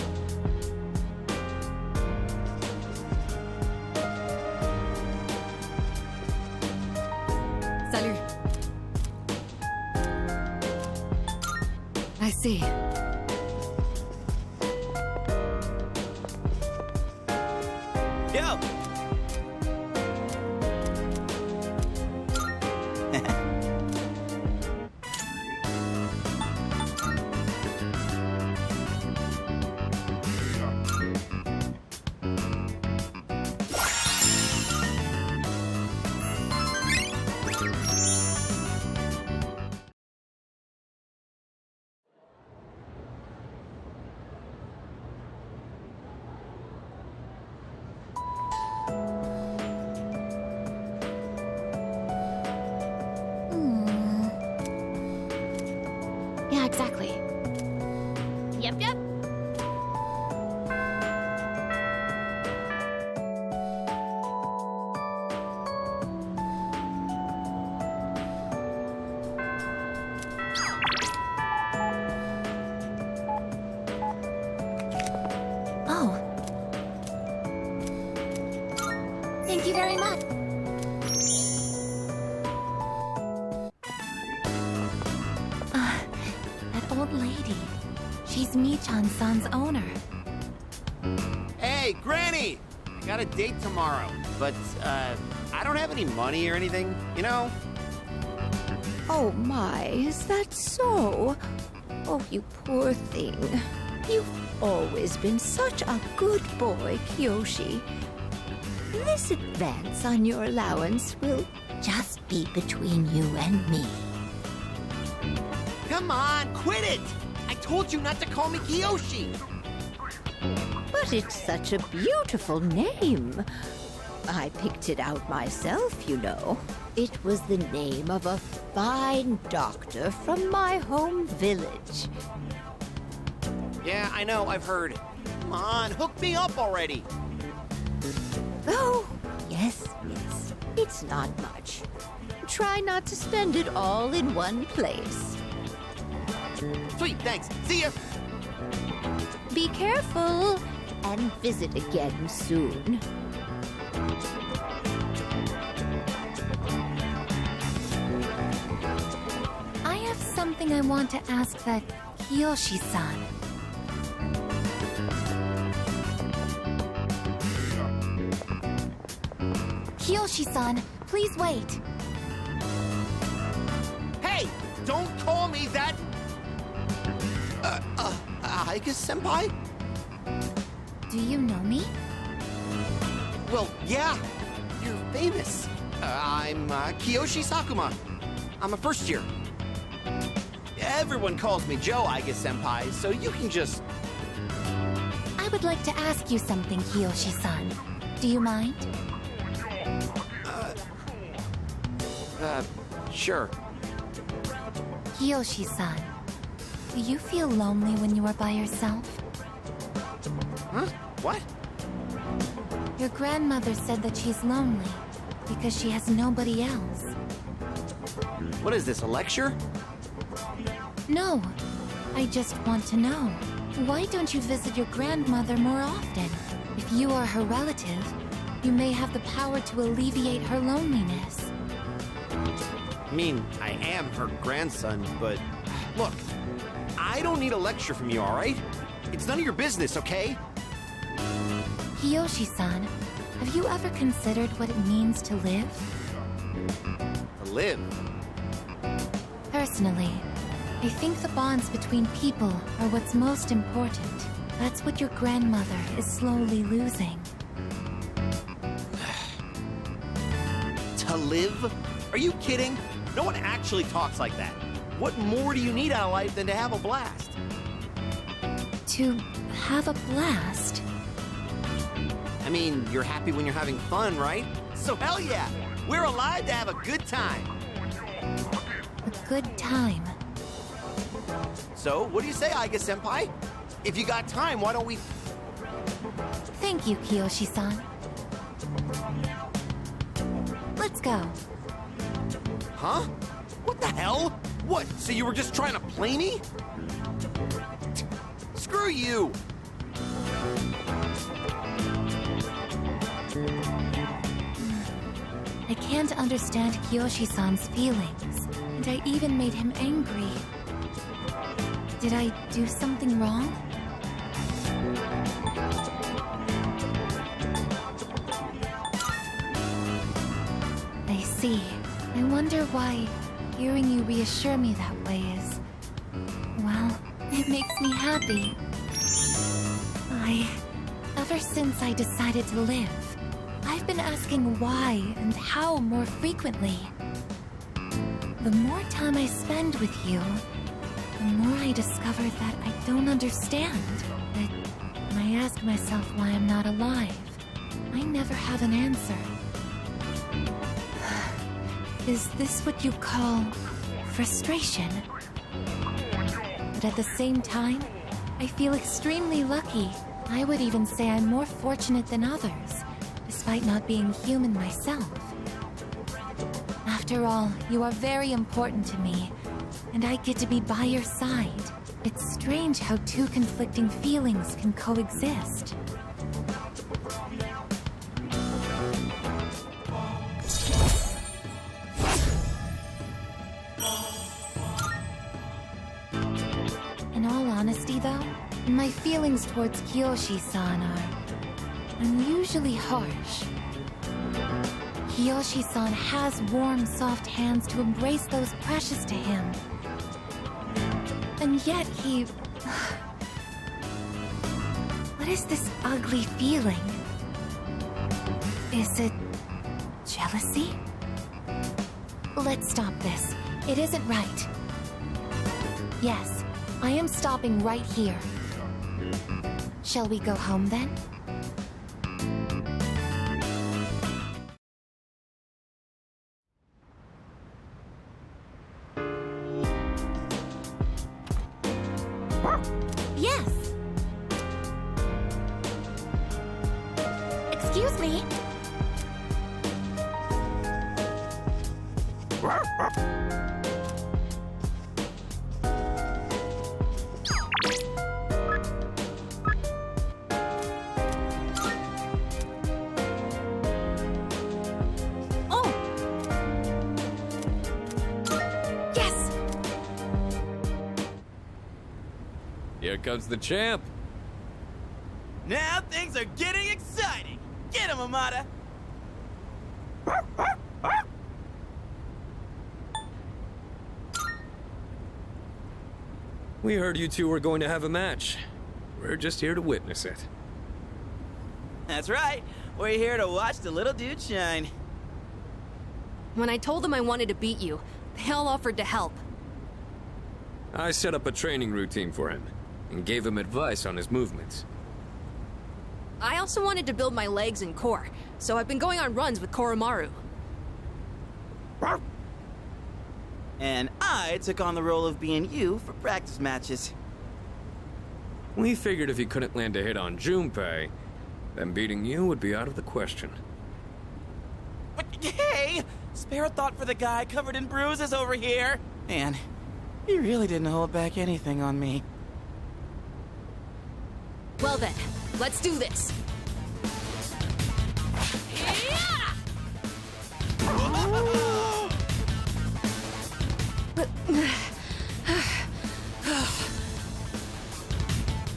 Salut. I see. Yo! Yeah, exactly. Yep. Oh. Thank you very much. That old lady. She's Michan-san's owner. Hey, Granny! I got a date tomorrow, but, I don't have any money or anything, you know? Oh my, is that so? Oh, you poor thing. You've always been such a good boy, Kyoshi. This advance on your allowance will just be between you and me. Come on, quit it! I told you not to call me Kiyoshi! But it's such a beautiful name. I picked it out myself, you know. It was the name of a fine doctor from my home village. Yeah, I know, I've heard. Come on, hook me up already! Oh, yes. It's not much. Try not to spend it all in one place. Sweet, thanks. See ya! Be careful, and visit again soon. I have something I want to ask that Kiyoshi-san. Kiyoshi-san, please wait. Hey! Don't call me that! Aika-senpai? Do you know me? Well, yeah. You're famous. I'm Kiyoshi Sakuma. I'm a first year. Everyone calls me Joe, Aika-senpai, so you can just... I would like to ask you something, Kiyoshi-san. Do you mind? Sure. Kiyoshi-san, do you feel lonely when you are by yourself? Huh? What? Your grandmother said that she's lonely because she has nobody else. What is this, a lecture? No, I just want to know. Why don't you visit your grandmother more often? If you are her relative, you may have the power to alleviate her loneliness. I mean, I am her grandson, but... Look, I don't need a lecture from you, alright? It's none of your business, okay? Kiyoshi-san, have you ever considered what it means to live? To live? Personally, I think the bonds between people are what's most important. That's what your grandmother is slowly losing. To live? Are you kidding? No one actually talks like that. What more do you need out of life than to have a blast? To have a blast? I mean, you're happy when you're having fun, right? So hell yeah! We're alive to have a good time! A good time? So, what do you say, Aika-senpai? If you got time, why don't we... Thank you, Kiyoshi-san. Let's go. Huh? What the hell? What, so you were just trying to play me? Screw you! I can't understand Kiyoshi-san's feelings, and I even made him angry. Did I do something wrong? I see. I wonder why hearing you reassure me that way is... well, it makes me happy. Ever since I decided to live, I've been asking why and how more frequently. The more time I spend with you, the more I discover that I don't understand. That when I ask myself why I'm not alive, I never have an answer. Is this what you call frustration? But at the same time, I feel extremely lucky. I would even say I'm more fortunate than others, despite not being human myself. After all, you are very important to me, and I get to be by your side. It's strange how two conflicting feelings can coexist. In all honesty, though, my feelings towards Kiyoshi-san are unusually harsh. Yoshi-san has warm, soft hands to embrace those precious to him. And yet he... What is this ugly feeling? Is it... jealousy? Let's stop this. It isn't right. Yes, I am stopping right here. Shall we go home then? Yes. Excuse me. Oh. Yes. Here comes the champ. Now things are getting exciting. Get him, Amada. We heard you two were going to have a match. We're just here to witness it. That's right. We're here to watch the little dude shine. When I told them I wanted to beat you, they all offered to help. I set up a training routine for him and gave him advice on his movements. I also wanted to build my legs and core, so I've been going on runs with Koromaru. And I took on the role of being you for practice matches. We figured if he couldn't land a hit on Junpei, then beating you would be out of the question. But hey! Spare a thought for the guy covered in bruises over here! Man, he really didn't hold back anything on me. Well then, let's do this.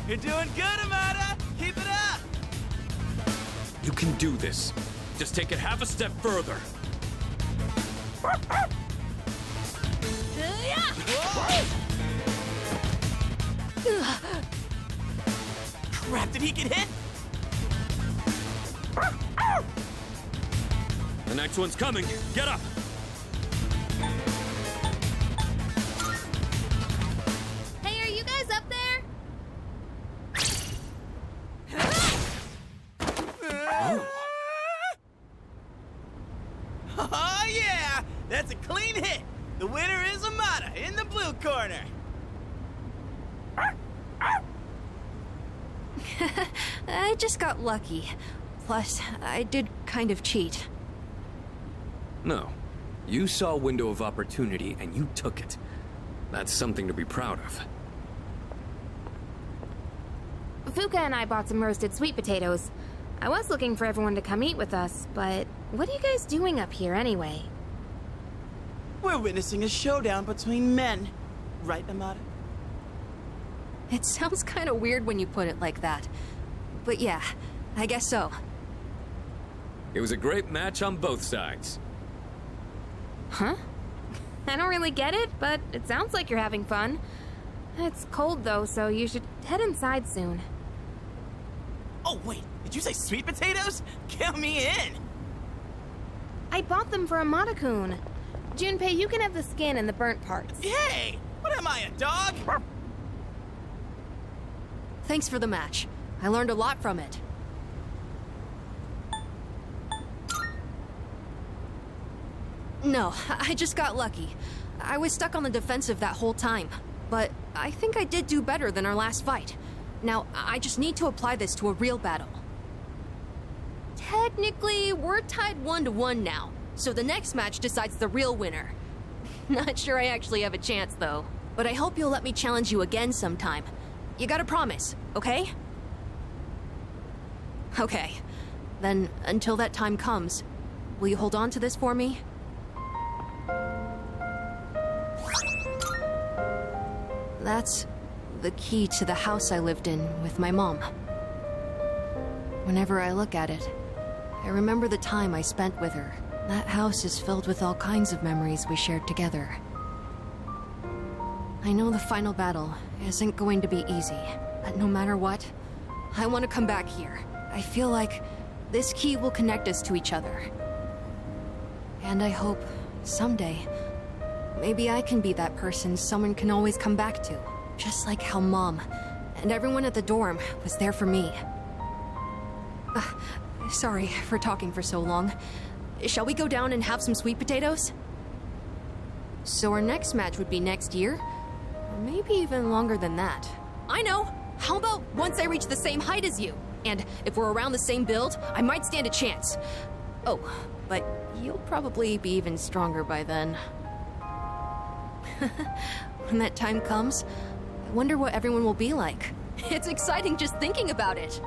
You're doing good, Amada! Keep it up! You can do this. Just take it half a step further. Crap, did he get hit? The next one's coming. Get up! Hey, are you guys up there? Oh yeah! That's a clean hit! The winner is Amada in the blue corner! I just got lucky. Plus, I did kind of cheat. No. You saw a window of opportunity and you took it. That's something to be proud of. Fuka and I bought some roasted sweet potatoes. I was looking for everyone to come eat with us, but what are you guys doing up here anyway? We're witnessing a showdown between men. Right, Amada? It sounds kind of weird when you put it like that. But yeah, I guess so. It was a great match on both sides. Huh? I don't really get it, but it sounds like you're having fun. It's cold though, so you should head inside soon. Oh wait, did you say sweet potatoes? Count me in! I bought them for Amada-kun. Junpei, you can have the skin and the burnt parts. Hey! What am I, a dog? Thanks for the match. I learned a lot from it. No, I just got lucky. I was stuck on the defensive that whole time. But I think I did do better than our last fight. Now, I just need to apply this to a real battle. Technically, we're tied 1-1 now. So the next match decides the real winner. Not sure I actually have a chance, though. But I hope you'll let me challenge you again sometime. You gotta promise, okay? Okay. Then, until that time comes, will you hold on to this for me? That's the key to the house I lived in with my mom. Whenever I look at it, I remember the time I spent with her, That house is filled with all kinds of memories we shared together. I know the final battle isn't going to be easy, but no matter what, I want to come back here. I feel like this key will connect us to each other. And I hope, someday, maybe I can be that person someone can always come back to. Just like how Mom and everyone at the dorm was there for me. Sorry for talking for so long. Shall we go down and have some sweet potatoes? So our next match would be next year? Or maybe even longer than that. I know! How about once I reach the same height as you? And if we're around the same build, I might stand a chance. Oh, but you'll probably be even stronger by then. When that time comes, I wonder what everyone will be like. It's exciting just thinking about it.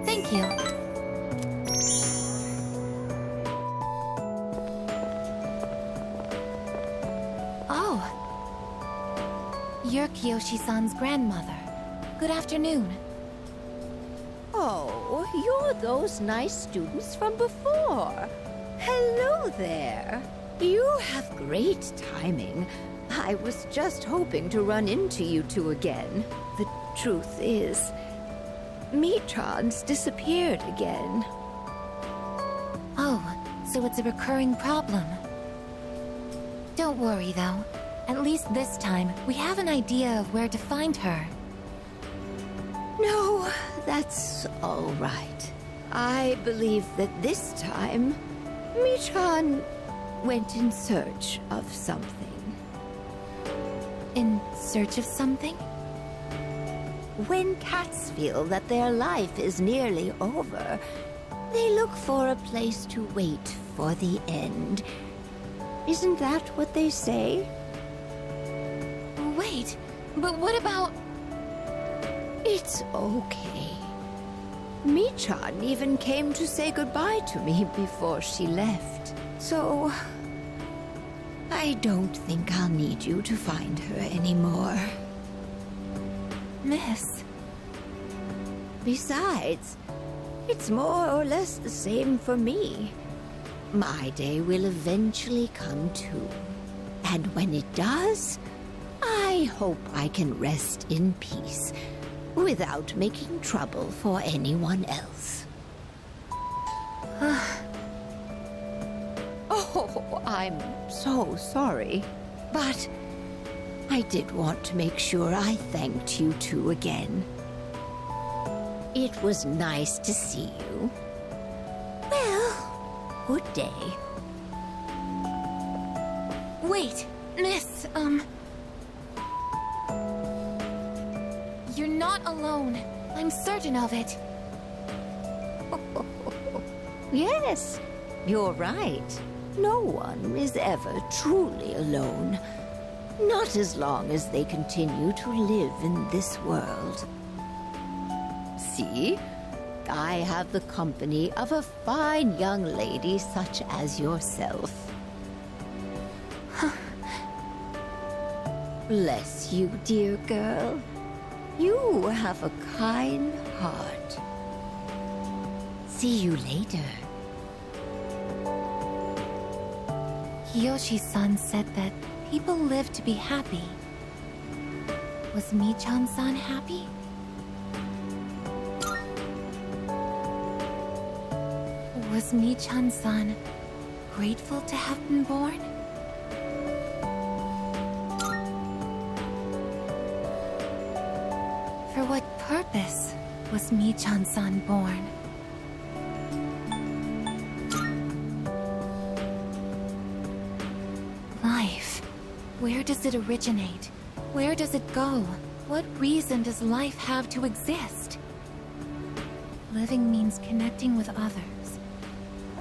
Thank you. Oh. You're Kiyoshi-san's grandmother. Good afternoon. Oh, you're those nice students from before. Hello there. You have great timing. I was just hoping to run into you two again. The truth is, Michan's disappeared again. Oh, so it's a recurring problem. Don't worry, though. At least this time, we have an idea of where to find her. No, that's all right. I believe that this time, Michan went in search of something. In search of something? When cats feel that their life is nearly over, they look for a place to wait for the end. Isn't that what they say? Wait, but what about... It's okay. Michan even came to say goodbye to me before she left. So... I don't think I'll need you to find her anymore. Miss. Besides, it's more or less the same for me. My day will eventually come too. And when it does, I hope I can rest in peace without making trouble for anyone else. Oh, I'm so sorry. But I did want to make sure I thanked you two again. It was nice to see you. Well, good day. Wait, Miss, You're not alone. I'm certain of it. Yes, you're right. No one is ever truly alone. Not as long as they continue to live in this world. See? I have the company of a fine young lady such as yourself. Bless you, dear girl. You have a kind heart. See you later. Kiyoshi-san said that people live to be happy. Was Michan-san happy? Was Michan-san grateful to have been born? For what purpose was Michan-san born? Life. Where does it originate? Where does it go? What reason does life have to exist? Living means connecting with others.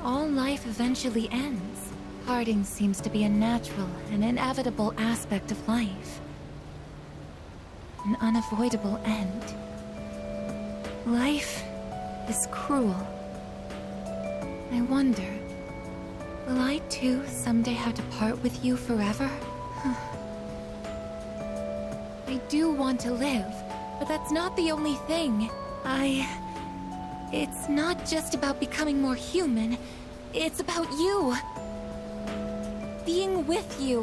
All life eventually ends. Parting seems to be a natural and inevitable aspect of life. An unavoidable end. Life is cruel. I wonder, will I too someday have to part with you forever? I do want to live, but that's not the only thing. It's not just about becoming more human, it's about you. Being with you.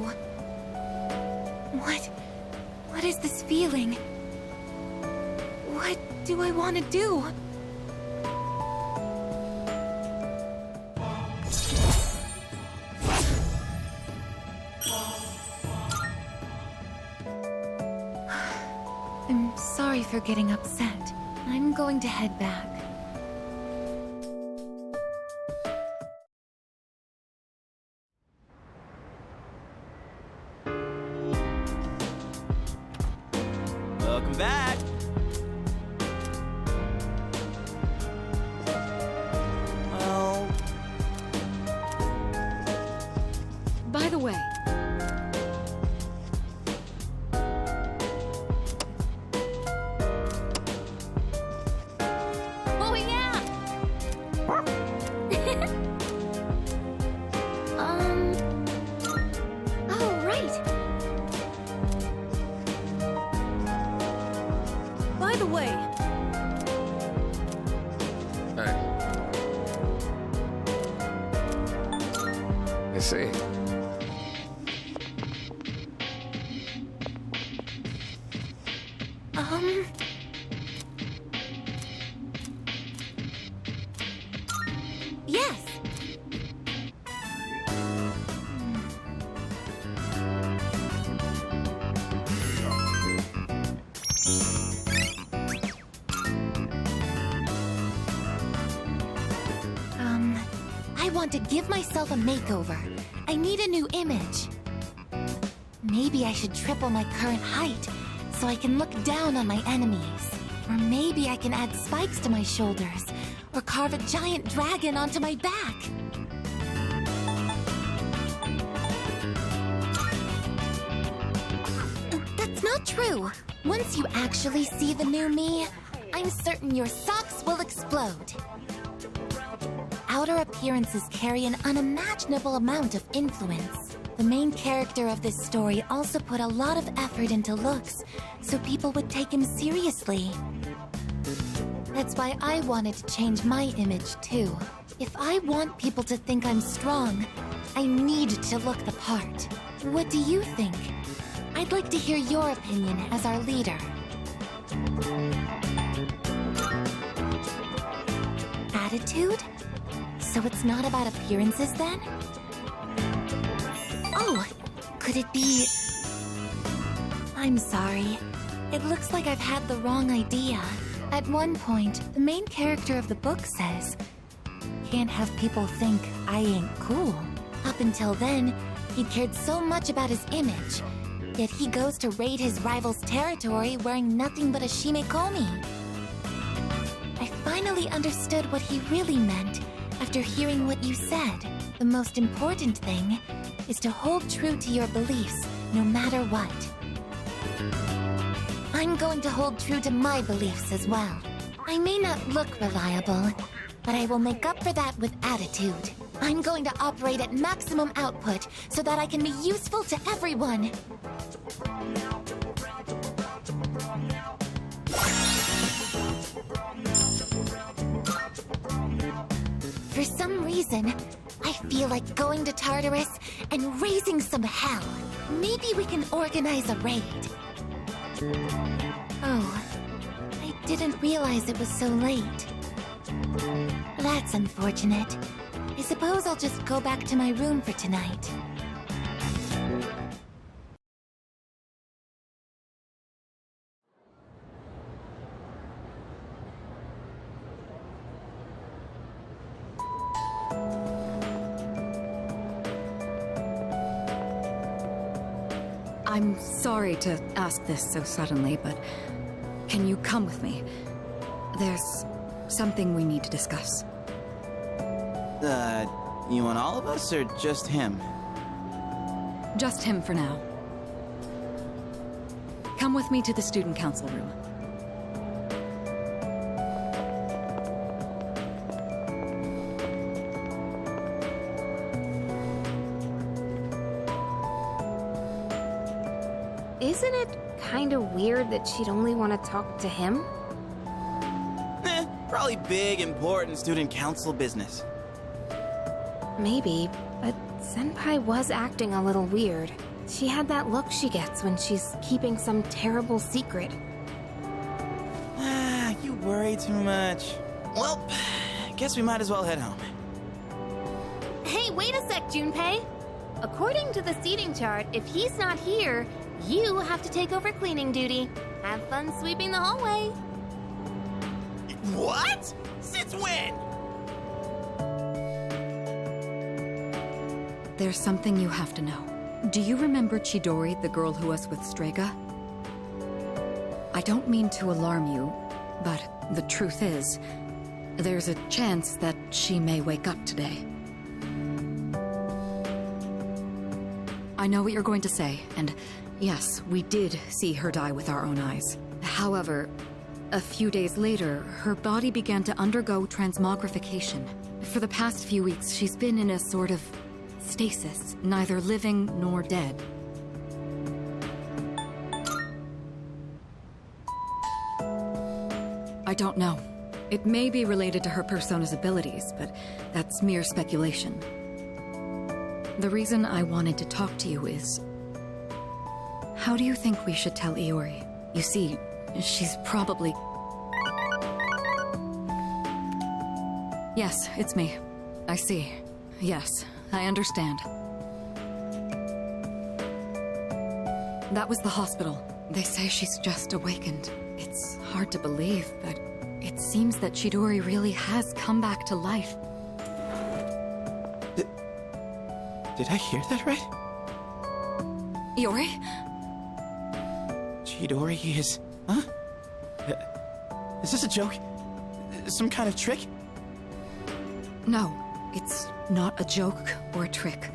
What is this feeling? What do I want to do? I'm sorry for getting upset. I'm going to head back. Welcome back. Well... By the way... Oh, yeah! Oh, right. By the way... Hey. I see. Yes! I want to give myself a makeover. I need a new image. Maybe I should triple my current height, so I can look down on my enemies. Or maybe I can add spikes to my shoulders, or carve a giant dragon onto my back. That's not true. Once you actually see the new me, I'm certain your socks will explode. Outer appearances carry an unimaginable amount of influence. The main character of this story also put a lot of effort into looks, so people would take him seriously. That's why I wanted to change my image too. If I want people to think I'm strong, I need to look the part. What do you think? I'd like to hear your opinion as our leader. Attitude? So it's not about appearances then? Oh, could it be... I'm sorry. It looks like I've had the wrong idea. At one point, the main character of the book says, "Can't have people think I ain't cool." Up until then, he cared so much about his image, yet he goes to raid his rival's territory wearing nothing but a shimekomi. I finally understood what he really meant after hearing what you said. The most important thing is to hold true to your beliefs, no matter what. I'm going to hold true to my beliefs as well. I may not look reliable, but I will make up for that with attitude. I'm going to operate at maximum output so that I can be useful to everyone. For some reason, I feel like going to Tartarus and raising some hell. Maybe we can organize a raid. Oh, I didn't realize it was so late. That's unfortunate. I suppose I'll just go back to my room for tonight. I'm sorry to ask this so suddenly, but can you come with me? There's something we need to discuss. You want all of us or just him? Just him for now. Come with me to the student council room. Isn't it kind of weird that she'd only want to talk to him? Probably big, important student council business. Maybe, but Senpai was acting a little weird. She had that look she gets when she's keeping some terrible secret. You worry too much. Well, guess we might as well head home. Hey, wait a sec, Junpei! According to the seating chart, if he's not here, you have to take over cleaning duty. Have fun sweeping the hallway. What? Since when? There's something you have to know. Do you remember Chidori, the girl who was with Strega? I don't mean to alarm you, but the truth is, there's a chance that she may wake up today. I know what you're going to say, and yes, we did see her die with our own eyes. However, a few days later, her body began to undergo transmogrification. For the past few weeks, she's been in a sort of stasis, neither living nor dead. I don't know. It may be related to her persona's abilities, but that's mere speculation. The reason I wanted to talk to you is... how do you think we should tell Iori? You see, she's probably... Yes, it's me. I see. Yes, I understand. That was the hospital. They say she's just awakened. It's hard to believe, but it seems that Chidori really has come back to life. Did I hear that right? Iori? Chidori is... Huh? Is this a joke? Some kind of trick? No, it's not a joke or a trick.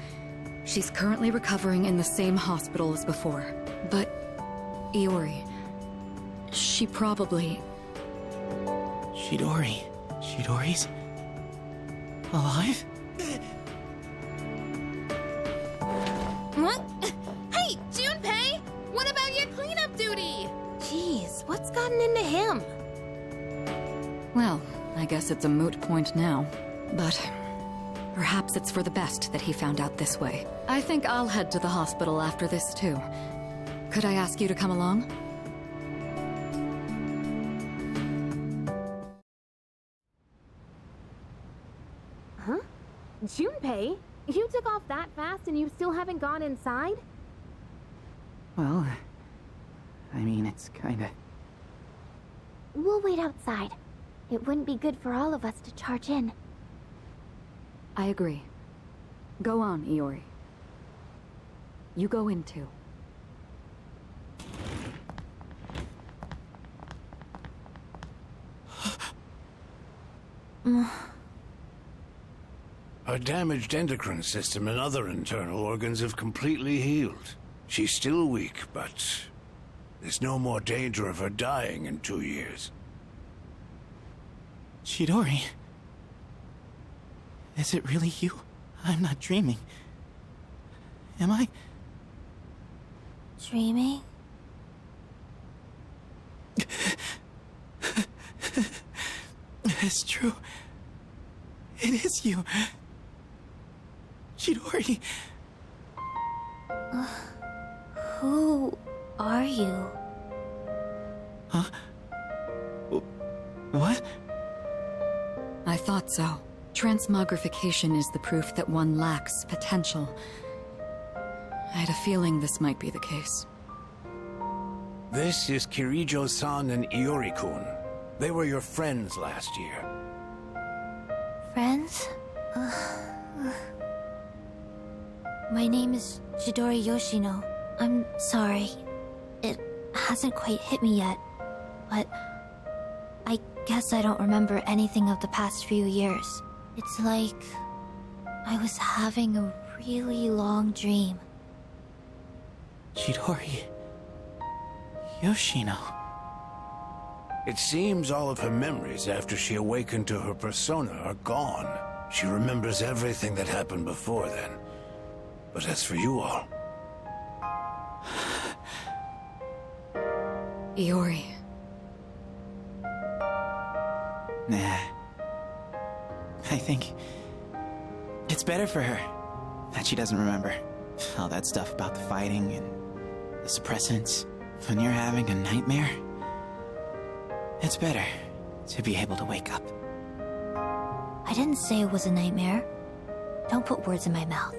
She's currently recovering in the same hospital as before. But Iori... she probably... Chidori's... alive? What? Hey, Junpei! What about your cleanup duty? Jeez, what's gotten into him? Well, I guess it's a moot point now. But perhaps it's for the best that he found out this way. I think I'll head to the hospital after this, too. Could I ask you to come along? Huh? Junpei? You took off that fast and you still haven't gone inside? Well, I mean, it's kinda... We'll wait outside. It wouldn't be good for all of us to charge in. I agree. Go on, Iori. You go in, too. Her damaged endocrine system and other internal organs have completely healed. She's still weak, but there's no more danger of her dying in 2 years. Chidori? Is it really you? I'm not dreaming. Am I? Dreaming? It's true. It is you. Chidori. Who are you? Huh? What? I thought so. Transmogrification is the proof that one lacks potential. I had a feeling this might be the case. This is Kirijo-san and Iori-kun. They were your friends last year. Friends? My name is Chidori Yoshino. I'm sorry. It hasn't quite hit me yet, but I guess I don't remember anything of the past few years. It's like I was having a really long dream. Chidori. Yoshino. It seems all of her memories after she awakened to her persona are gone. She remembers everything that happened before then. But as for you all... Iori. Nah. I think it's better for her that she doesn't remember all that stuff about the fighting and the suppressants. When you're having a nightmare, it's better to be able to wake up. I didn't say it was a nightmare. Don't put words in my mouth.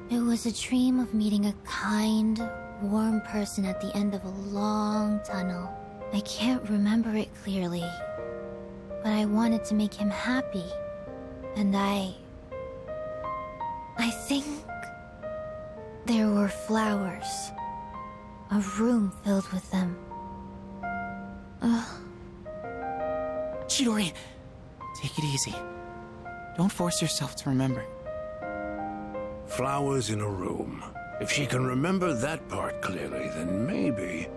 It was a dream of meeting a kind, warm person at the end of a long tunnel. I can't remember it clearly, but I wanted to make him happy. And I think there were flowers. A room filled with them. Chidori, take it easy. Don't force yourself to remember. Flowers in a room. If she can remember that part clearly, then maybe...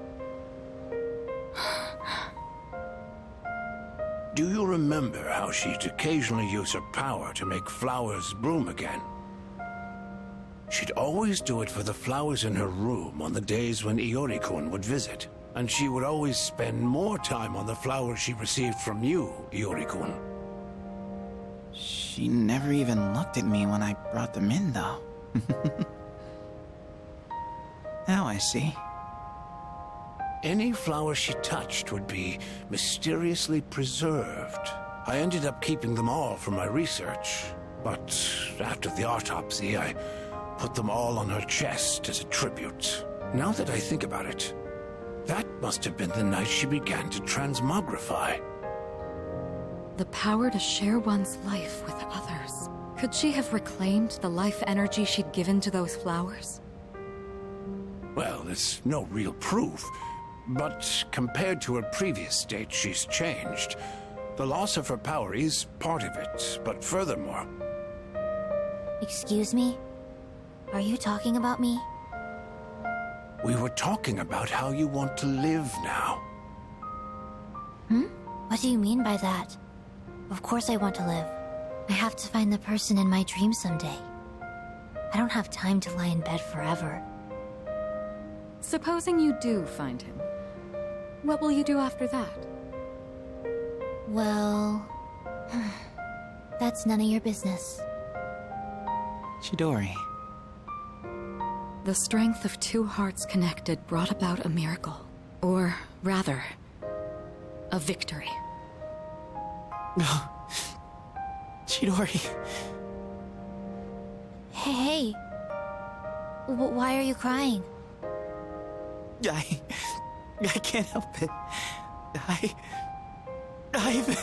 Do you remember how she'd occasionally use her power to make flowers bloom again? She'd always do it for the flowers in her room on the days when Iori-kun would visit. And she would always spend more time on the flowers she received from you, Iori-kun. She never even looked at me when I brought them in, though. Now I see. Any flower she touched would be mysteriously preserved. I ended up keeping them all for my research, but after the autopsy, I put them all on her chest as a tribute. Now that I think about it, that must have been the night she began to transmogrify. The power to share one's life with others. Could she have reclaimed the life energy she'd given to those flowers? Well, there's no real proof, but compared to her previous state, she's changed. The loss of her power is part of it, but furthermore... Excuse me? Are you talking about me? We were talking about how you want to live now. What do you mean by that? Of course I want to live. I have to find the person in my dream someday. I don't have time to lie in bed forever. Supposing you do find him, what will you do after that? Well... that's none of your business. Chidori. The strength of two hearts connected brought about a miracle. Or, rather, a victory. Chidori. Hey. Why are you crying? I can't help it. I've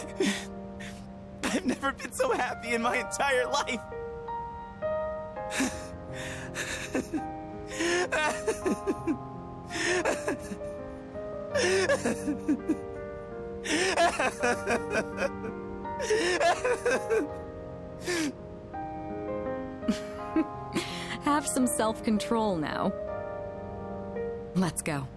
never been so happy in my entire life. Have some self-control now. Let's go.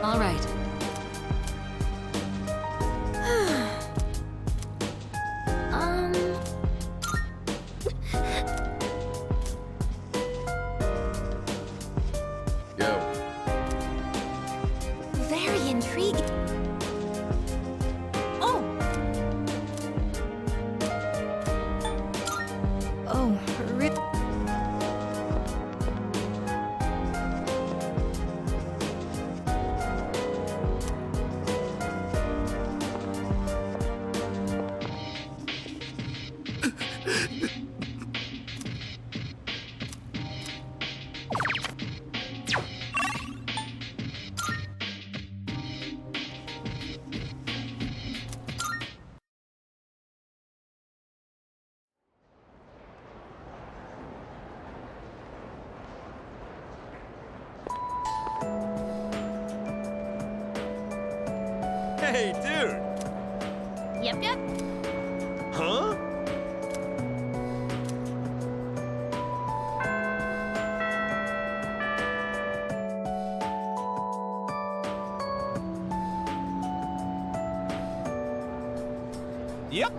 All right. Go. Very intriguing. Oh! Oh, rip. Hey, dude! Yep. Huh? Yep.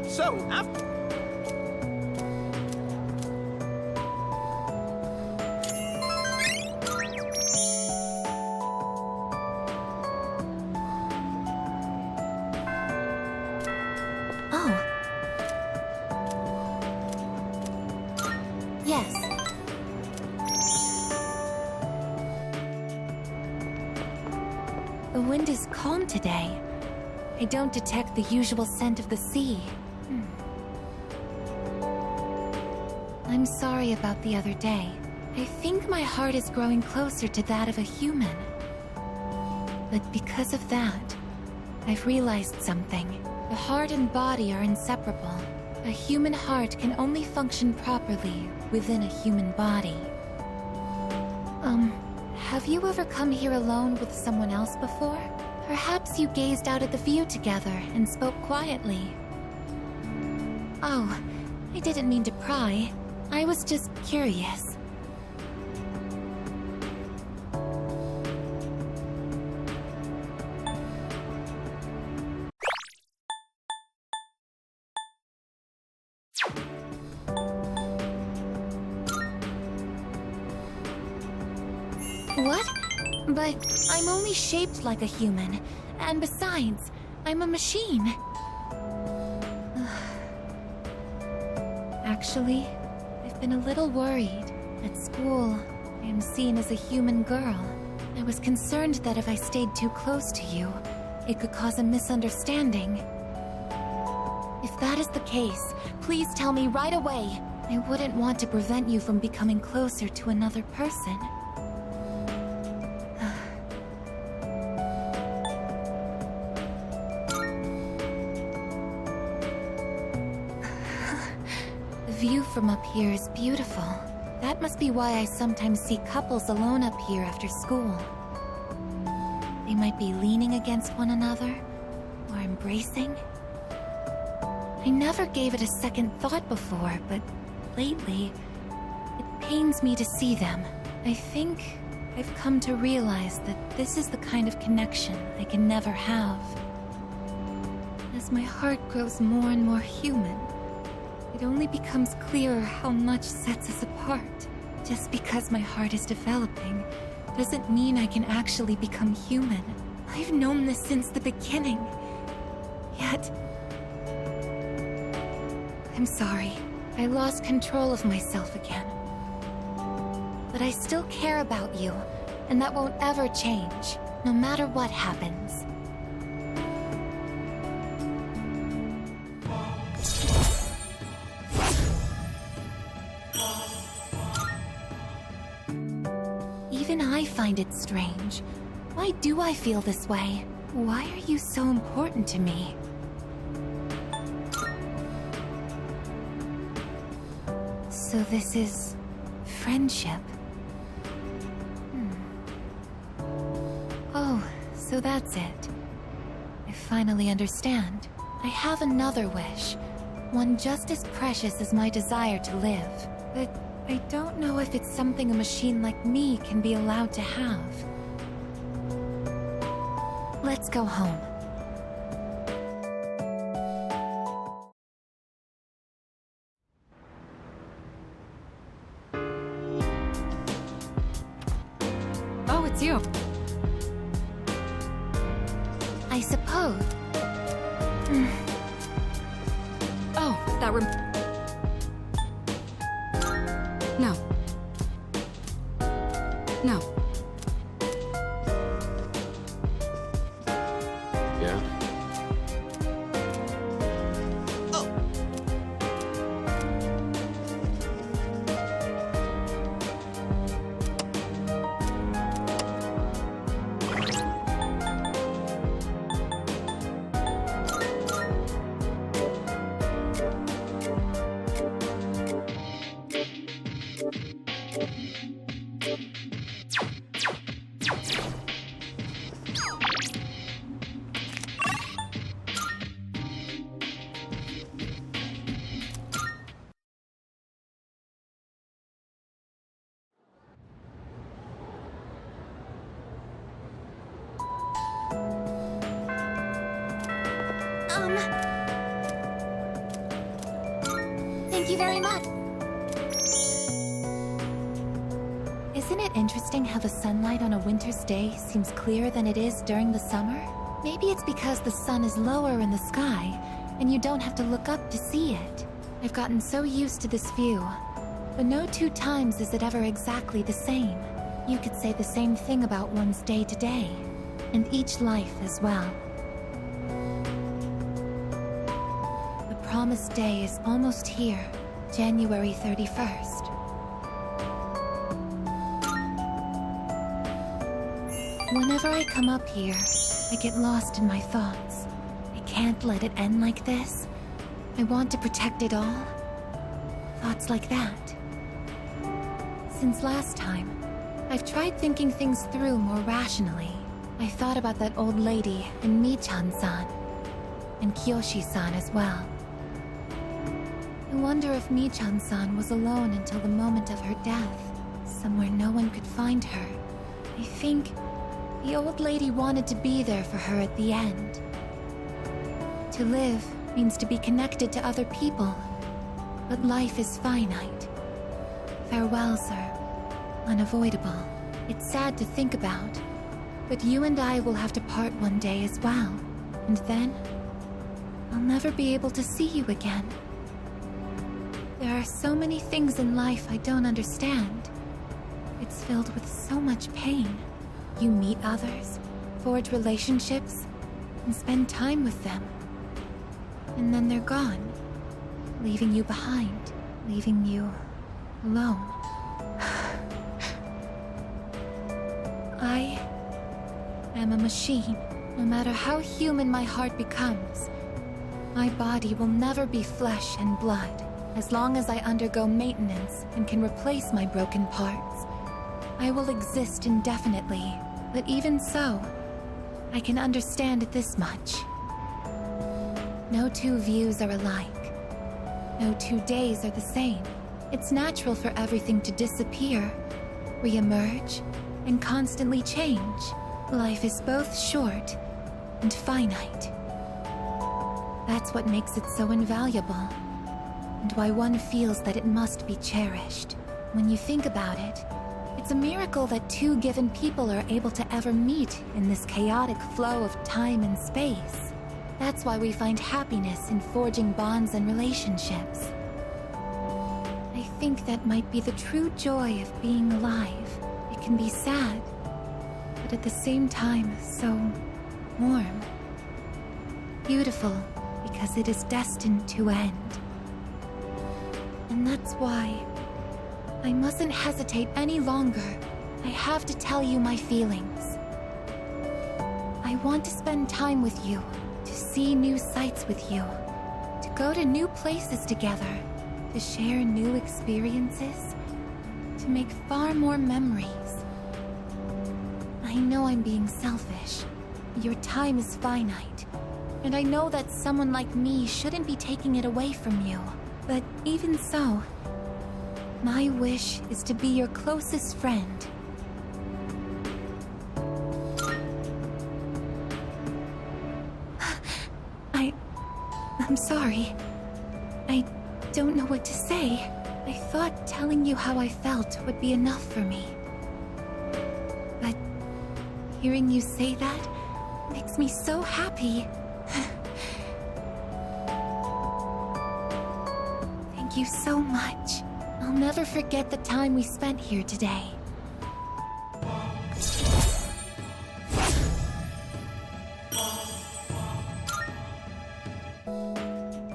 So, after... Oh. Yes. The wind is calm today. I don't detect the usual scent of the sea. I'm sorry about the other day. I think my heart is growing closer to that of a human. But because of that, I've realized something. The heart and body are inseparable. A human heart can only function properly within a human body. Have you ever come here alone with someone else before? Perhaps you gazed out at the view together and spoke quietly. Oh, I didn't mean to pry. I was just curious. What? But I'm only shaped like a human. And besides, I'm a machine. Actually, I've been a little worried. At school, I am seen as a human girl. I was concerned that if I stayed too close to you, it could cause a misunderstanding. If that is the case, please tell me right away. I wouldn't want to prevent you from becoming closer to another person. The view from up here is beautiful. That must be why I sometimes see couples alone up here after school. They might be leaning against one another, or embracing. I never gave it a second thought before, but lately, it pains me to see them. I think I've come to realize that this is the kind of connection I can never have. As my heart grows more and more human, it only becomes clearer how much sets us apart. Just because my heart is developing doesn't mean I can actually become human. I've known this since the beginning. Yet... I'm sorry. I lost control of myself again. But I still care about you, and that won't ever change, no matter what happens. Even I find it strange. Why do I feel this way? Why are you so important to me? So this is... friendship? Oh, so that's it. I finally understand. I have another wish. One just as precious as my desire to live. But I don't know if it's something a machine like me can be allowed to have. Let's go home. Oh, it's you. I suppose. Oh, that room. No. No. Yeah? Thank you very much. Isn't it interesting how the sunlight on a winter's day seems clearer than it is during the summer? Maybe it's because the sun is lower in the sky, and you don't have to look up to see it. I've gotten so used to this view, but no two times is it ever exactly the same. You could say the same thing about one's day to day, and each life as well. The promised day is almost here, January 31st. Whenever I come up here, I get lost in my thoughts. I can't let it end like this. I want to protect it all. Thoughts like that. Since last time, I've tried thinking things through more rationally. I thought about that old lady and Michan-san, and Kyoshi-san as well. I wonder if Michan-san was alone until the moment of her death, somewhere no one could find her. I think the old lady wanted to be there for her at the end. To live means to be connected to other people, but life is finite. Farewells are unavoidable. It's sad to think about, but you and I will have to part one day as well, and then I'll never be able to see you again. There are so many things in life I don't understand. It's filled with so much pain. You meet others, forge relationships, and spend time with them. And then they're gone, leaving you behind, leaving you alone. I am a machine. No matter how human my heart becomes, my body will never be flesh and blood. As long as I undergo maintenance and can replace my broken parts, I will exist indefinitely. But even so, I can understand this much. No two views are alike. No 2 days are the same. It's natural for everything to disappear, re-emerge, and constantly change. Life is both short and finite. That's what makes it so invaluable, and why one feels that it must be cherished. When you think about it, it's a miracle that two given people are able to ever meet in this chaotic flow of time and space. That's why we find happiness in forging bonds and relationships. I think that might be the true joy of being alive. It can be sad, but at the same time, so warm. Beautiful, because it is destined to end. And that's why I mustn't hesitate any longer. I have to tell you my feelings. I want to spend time with you, to see new sights with you, to go to new places together, to share new experiences, to make far more memories. I know I'm being selfish. Your time is finite, and I know that someone like me shouldn't be taking it away from you. But even so, my wish is to be your closest friend. I'm sorry. I don't know what to say. I thought telling you how I felt would be enough for me. But hearing you say that makes me so happy. Thank you so much. I'll never forget the time we spent here today.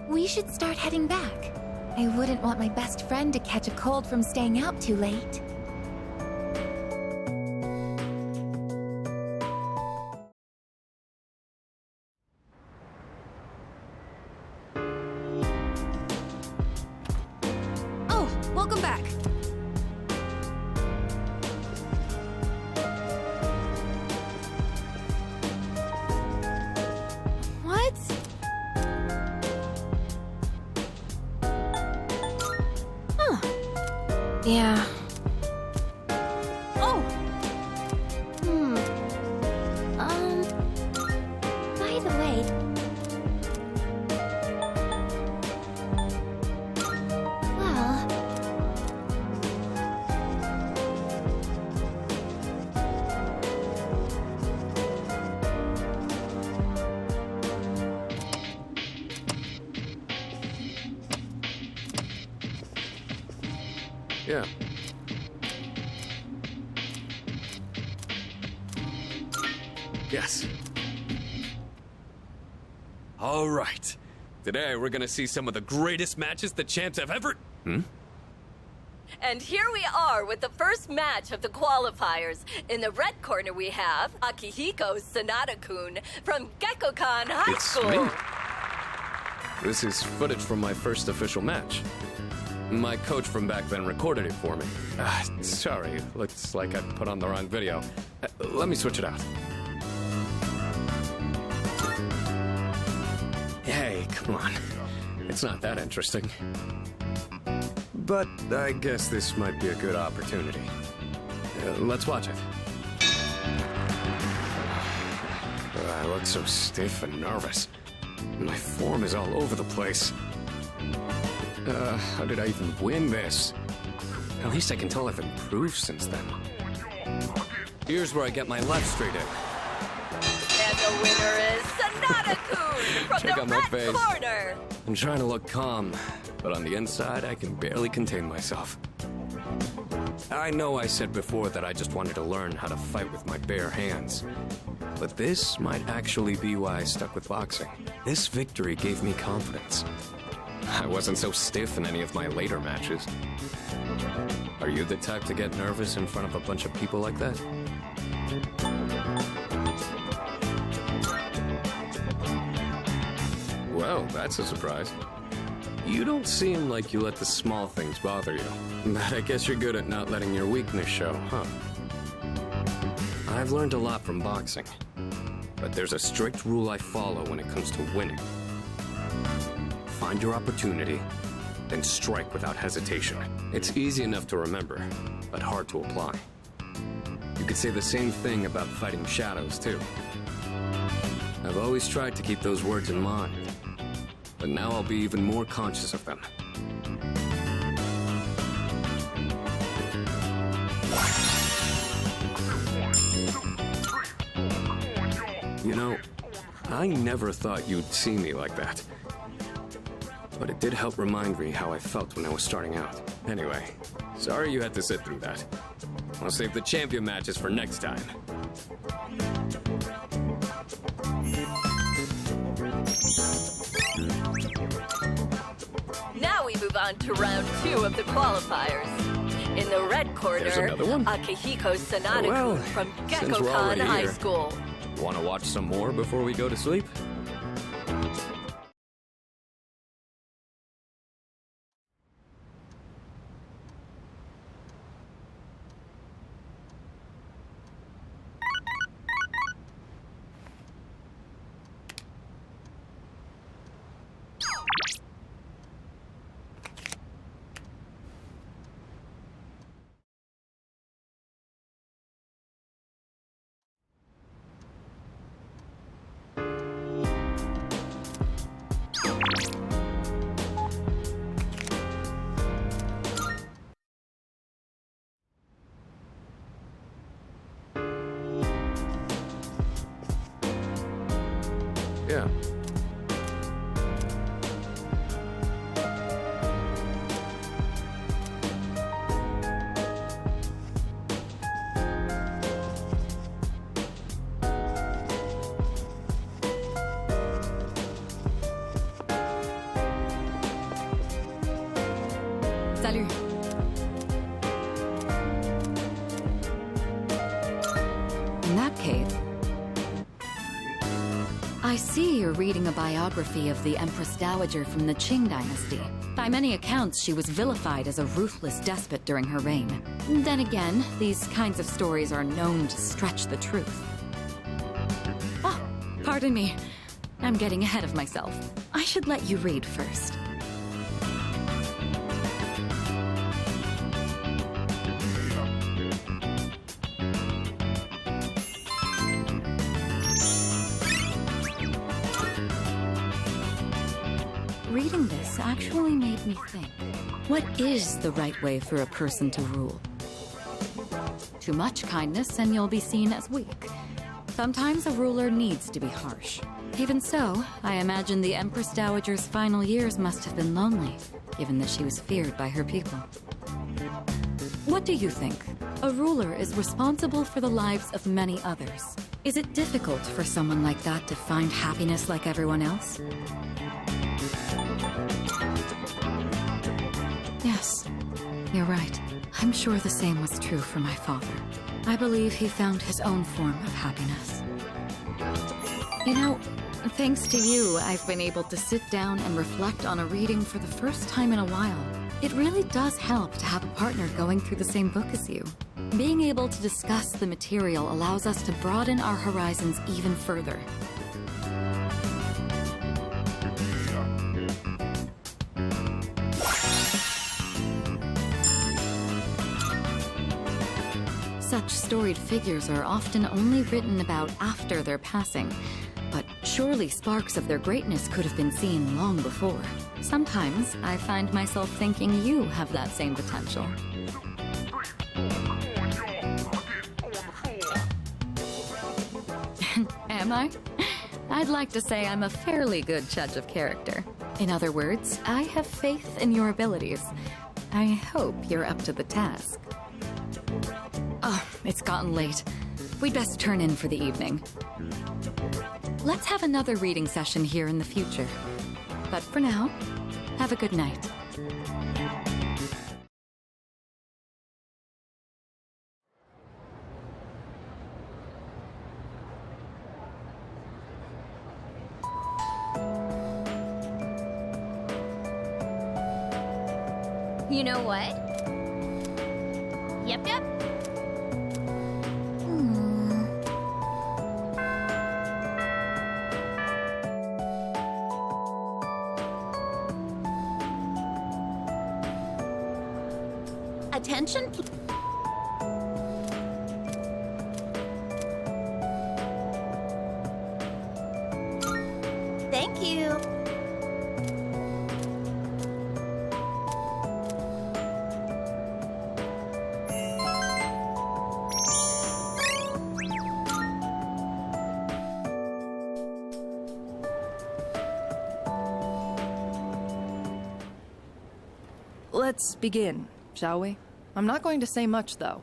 We should start heading back. I wouldn't want my best friend to catch a cold from staying out too late. Oh, welcome back. What? Huh. Yeah. Oh! By the way, Yeah. Yes. All right. Today we're gonna see some of the greatest matches the champs have ever... And here we are with the first match of the qualifiers. In the red corner we have Akihiko Sanada-kun from Gekkokan High It's School. me. This is footage from my first official match. My coach from back then recorded it for me. Sorry, looks like I put on the wrong video. Let me switch it out. Hey, come on. It's not that interesting. But I guess this might be a good opportunity. Let's watch it. I look so stiff and nervous. My form is all over the place. How did I even win this? At least I can tell I've improved since then. Here's where I get my left straight in. And the winner is Sanada-kun from Check the out my red face. corner. I'm trying to look calm, but on the inside, I can barely contain myself. I know I said before that I just wanted to learn how to fight with my bare hands. But this might actually be why I stuck with boxing. This victory gave me confidence. I wasn't so stiff in any of my later matches. Are you the type to get nervous in front of a bunch of people like that? Well, that's a surprise. You don't seem like you let the small things bother you. But I guess you're good at not letting your weakness show, huh? I've learned a lot from boxing. But there's a strict rule I follow when it comes to winning. Find your opportunity, then strike without hesitation. It's easy enough to remember, but hard to apply. You could say the same thing about fighting shadows, too. I've always tried to keep those words in mind, but now I'll be even more conscious of them. You know, I never thought you'd see me like that. But it did help remind me how I felt when I was starting out. Anyway, sorry you had to sit through that. I'll save the champion matches for next time. Now we move on to round 2 of the qualifiers. In the red corner, There's another one? Akihiko Sanada-kun Well, from since we're Gekkokan already High here. School. Want to watch some more before we go to sleep? Yeah. Salut. In that case, I see you're reading a biography of the Empress Dowager from the Qing dynasty. By many accounts, she was vilified as a ruthless despot during her reign. Then again, these kinds of stories are known to stretch the truth. Oh, pardon me. I'm getting ahead of myself. I should let you read first. Reading this actually made me think. What is the right way for a person to rule? Too much kindness and you'll be seen as weak. Sometimes a ruler needs to be harsh. Even so, I imagine the Empress Dowager's final years must have been lonely, given that she was feared by her people. What do you think? A ruler is responsible for the lives of many others. Is it difficult for someone like that to find happiness like everyone else? Yes, you're right. I'm sure the same was true for my father. I believe he found his own form of happiness. You know, thanks to you, I've been able to sit down and reflect on a reading for the first time in a while. It really does help to have a partner going through the same book as you. Being able to discuss the material allows us to broaden our horizons even further. Such storied figures are often only written about after their passing, but surely sparks of their greatness could have been seen long before. Sometimes I find myself thinking you have that same potential. Am I? I'd like to say I'm a fairly good judge of character. In other words, I have faith in your abilities. I hope you're up to the task. Oh, it's gotten late. We'd best turn in for the evening. Let's have another reading session here in the future. But for now, have a good night. You know what? Yep. Attention, Thank you. Let's begin, shall we? I'm not going to say much, though.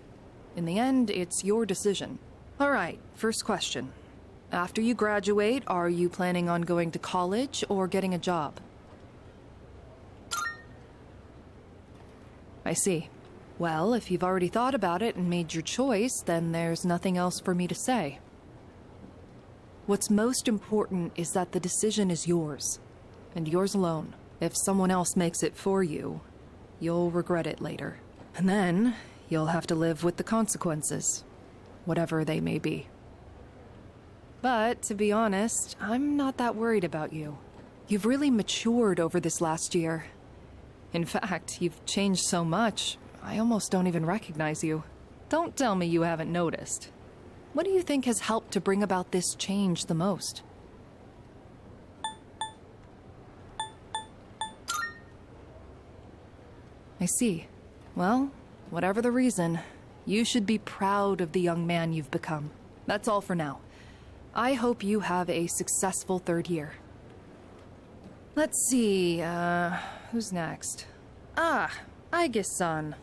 In the end, it's your decision. All right, first question. After you graduate, are you planning on going to college or getting a job? I see. Well, if you've already thought about it and made your choice, then there's nothing else for me to say. What's most important is that the decision is yours, and yours alone. If someone else makes it for you, you'll regret it later. And then, you'll have to live with the consequences, whatever they may be. But, to be honest, I'm not that worried about you. You've really matured over this last year. In fact, you've changed so much, I almost don't even recognize you. Don't tell me you haven't noticed. What do you think has helped to bring about this change the most? I see. Well, whatever the reason, you should be proud of the young man you've become. That's all for now. I hope you have a successful third year. Let's see, who's next? Aigis-san.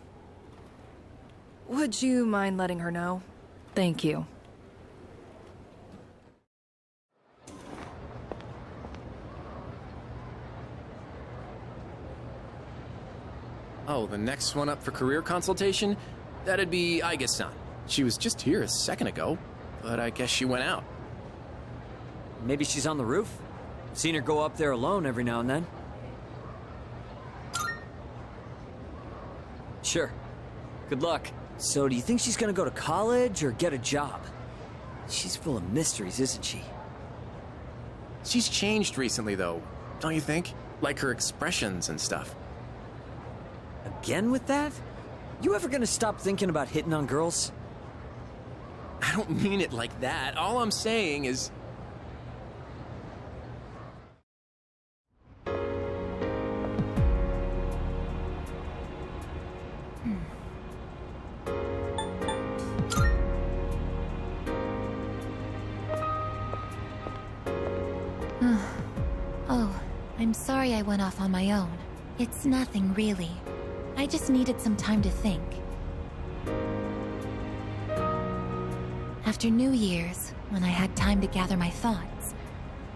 Would you mind letting her know? Thank you. Oh, the next one up for career consultation? That'd be Aigis-san. She was just here a second ago, but I guess she went out. Maybe she's on the roof? Seen her go up there alone every now and then. Sure. Good luck. So do you think she's gonna go to college or get a job? She's full of mysteries, isn't she? She's changed recently, though, don't you think? Like her expressions and stuff. Again with that? You ever gonna stop thinking about hitting on girls? I don't mean it like that. All I'm saying is... Oh, I'm sorry I went off on my own. It's nothing, really. I just needed some time to think. After New Year's, when I had time to gather my thoughts,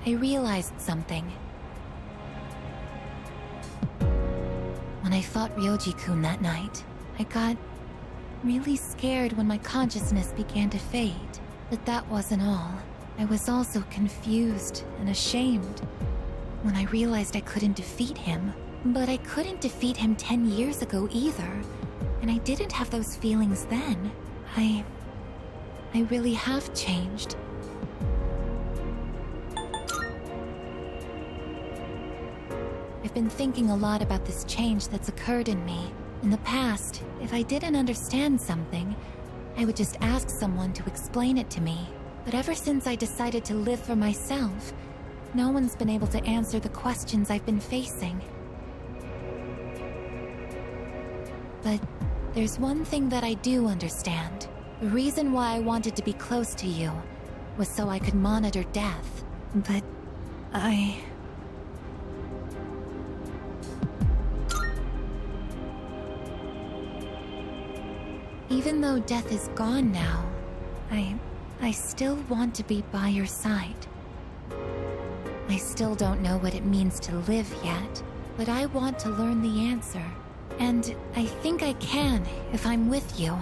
I realized something. When I fought Ryoji-kun that night, I got really scared when my consciousness began to fade. But that wasn't all. I was also confused and ashamed when I realized I couldn't defeat him. But I couldn't defeat him 10 years ago either, and I didn't have those feelings then. I really have changed. I've been thinking a lot about this change that's occurred in me. In the past, if I didn't understand something, I would just ask someone to explain it to me. But ever since I decided to live for myself, no one's been able to answer the questions I've been facing. But there's one thing that I do understand. The reason why I wanted to be close to you was so I could monitor death. But even though death is gone now, I still want to be by your side. I still don't know what it means to live yet, but I want to learn the answer. And I think I can if I'm with you.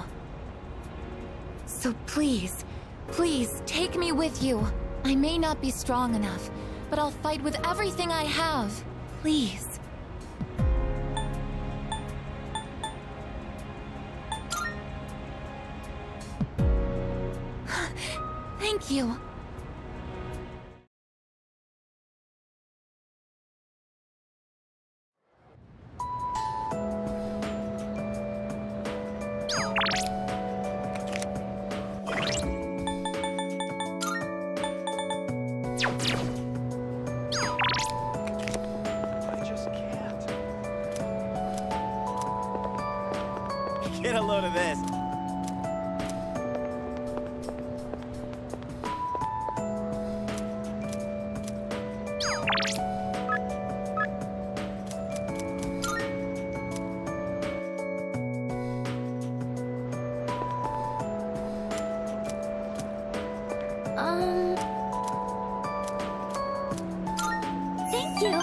So please, please, take me with you. I may not be strong enough, but I'll fight with everything I have. Please. Thank you. Get a load of this. Thank you.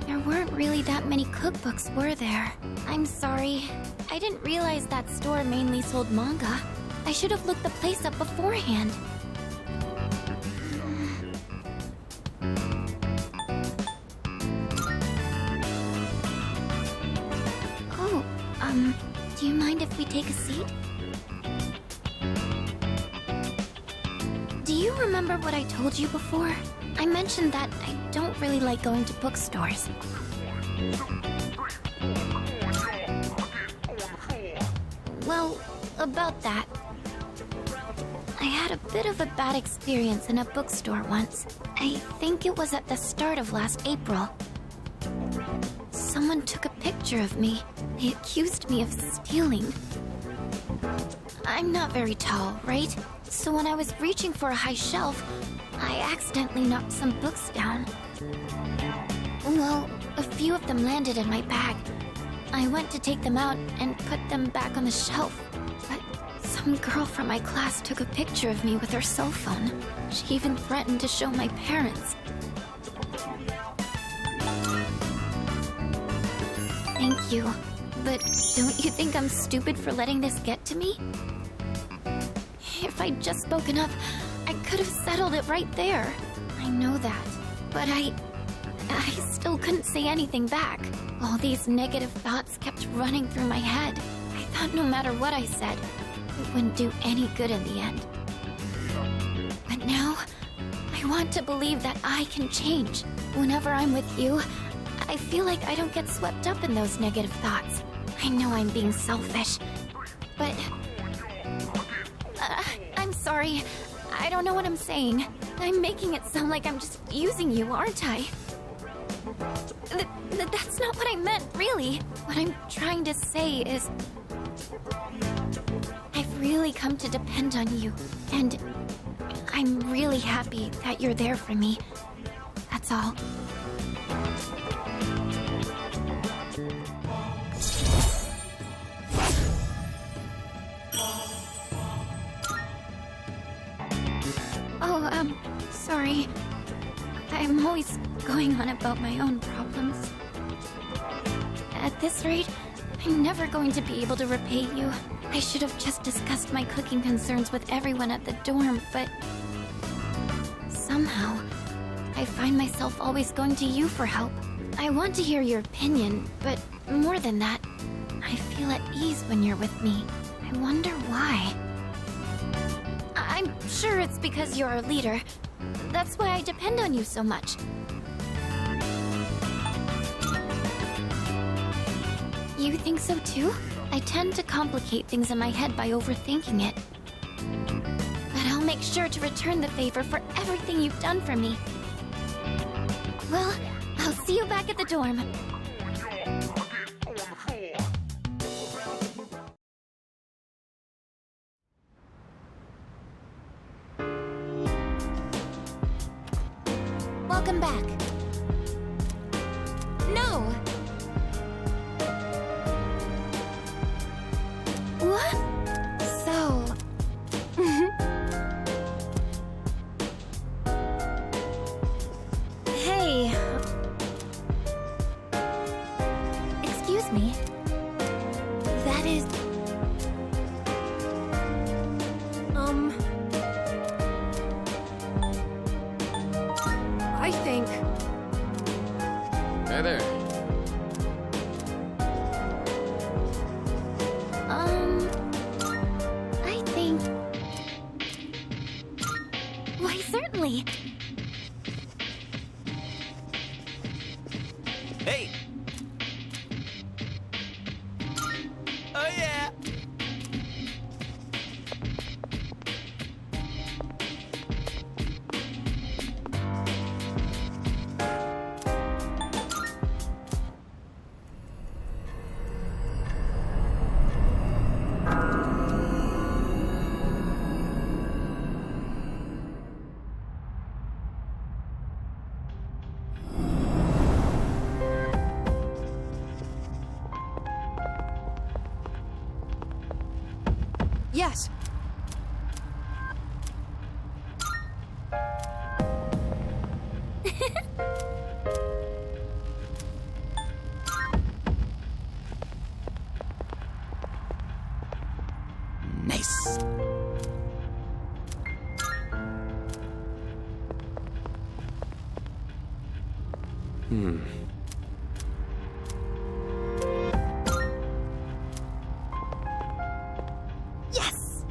There weren't really that many cookbooks, were there? I'm sorry. I didn't realize that store mainly sold manga. I should have looked the place up beforehand. Oh, do you mind if we take a seat? Do you remember what I told you before? I mentioned that I don't really like going to bookstores. Well, about that. I had a bit of a bad experience in a bookstore once. I think it was at the start of last April. Someone took a picture of me. They accused me of stealing. I'm not very tall, right? So when I was reaching for a high shelf, I accidentally knocked some books down. Well, a few of them landed in my bag. I went to take them out and put them back on the shelf. But some girl from my class took a picture of me with her cell phone. She even threatened to show my parents. Thank you. But don't you think I'm stupid for letting this get to me? If I'd just spoken up, I could have settled it right there. I know that. But I still couldn't say anything back. All these negative thoughts kept running through my head. I thought no matter what I said, it wouldn't do any good in the end. But now, I want to believe that I can change. Whenever I'm with you, I feel like I don't get swept up in those negative thoughts. I know I'm being selfish, but... I'm sorry. I don't know what I'm saying. I'm making it sound like I'm just using you, aren't I? That's not what I meant, really. What I'm trying to say is... I've really come to depend on you, and I'm really happy that you're there for me. That's all. Sorry. I'm always going on about my own problems. At this rate, I'm never going to be able to repay you. I should have just discussed my cooking concerns with everyone at the dorm, but... somehow, I find myself always going to you for help. I want to hear your opinion, but more than that, I feel at ease when you're with me. I wonder why. I'm sure it's because you're our leader. That's why I depend on you so much. You think so too? I tend to complicate things in my head by overthinking it. But I'll make sure to return the favor for everything you've done for me. Well, I'll see you back at the dorm. Welcome back. No! What? So... Hey... Excuse me. That is... I think... Hey there. I think... Why, certainly. Hey! Oh yeah! Yes. Nice. Yes!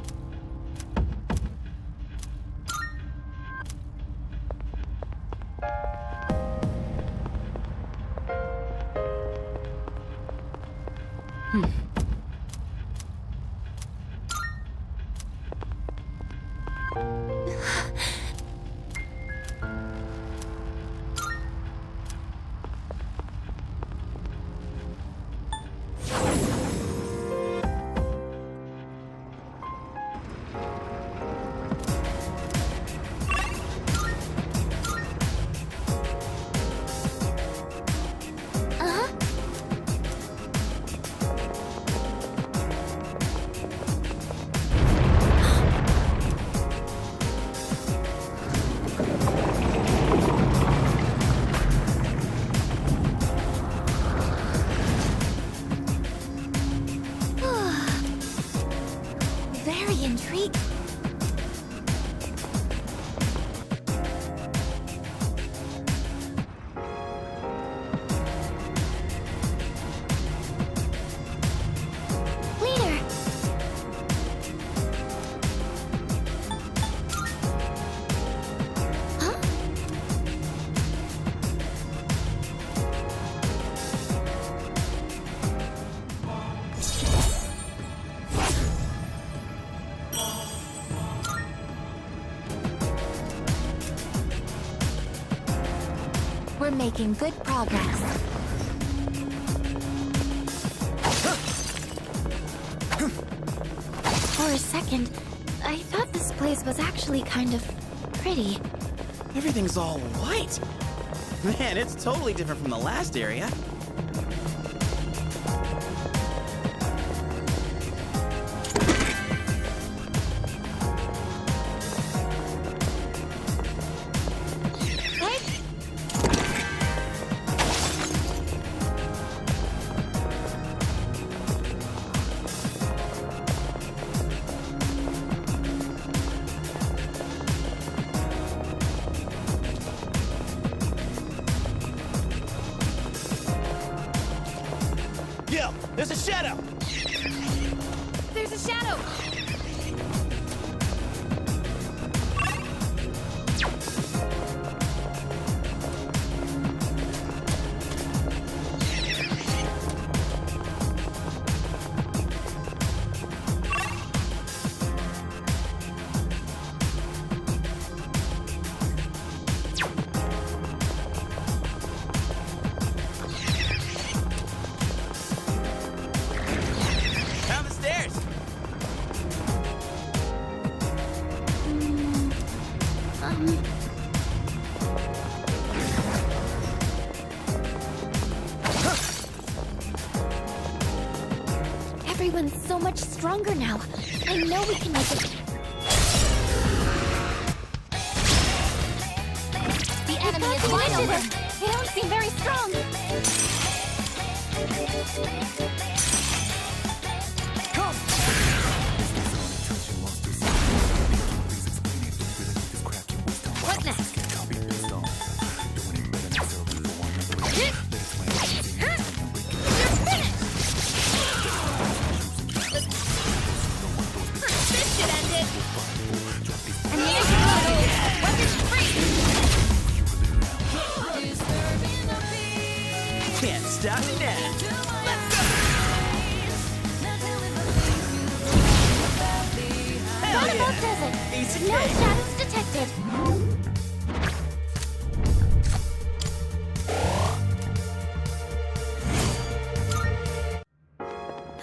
Very intriguing. Leader! Huh? We're making good progress. For a second, I thought this place was actually kind of pretty. Everything's all white. Man, it's totally different from the last area. There's a shadow! There's a shadow! Down the stairs! Everyone's so much stronger now. I know we can make it. The enemy is wide open. They don't seem very strong. What next? This should end it. Ammunition loaded. Weapons free. Can't stop me now. Thought does it. Easy No cake. shadows detected.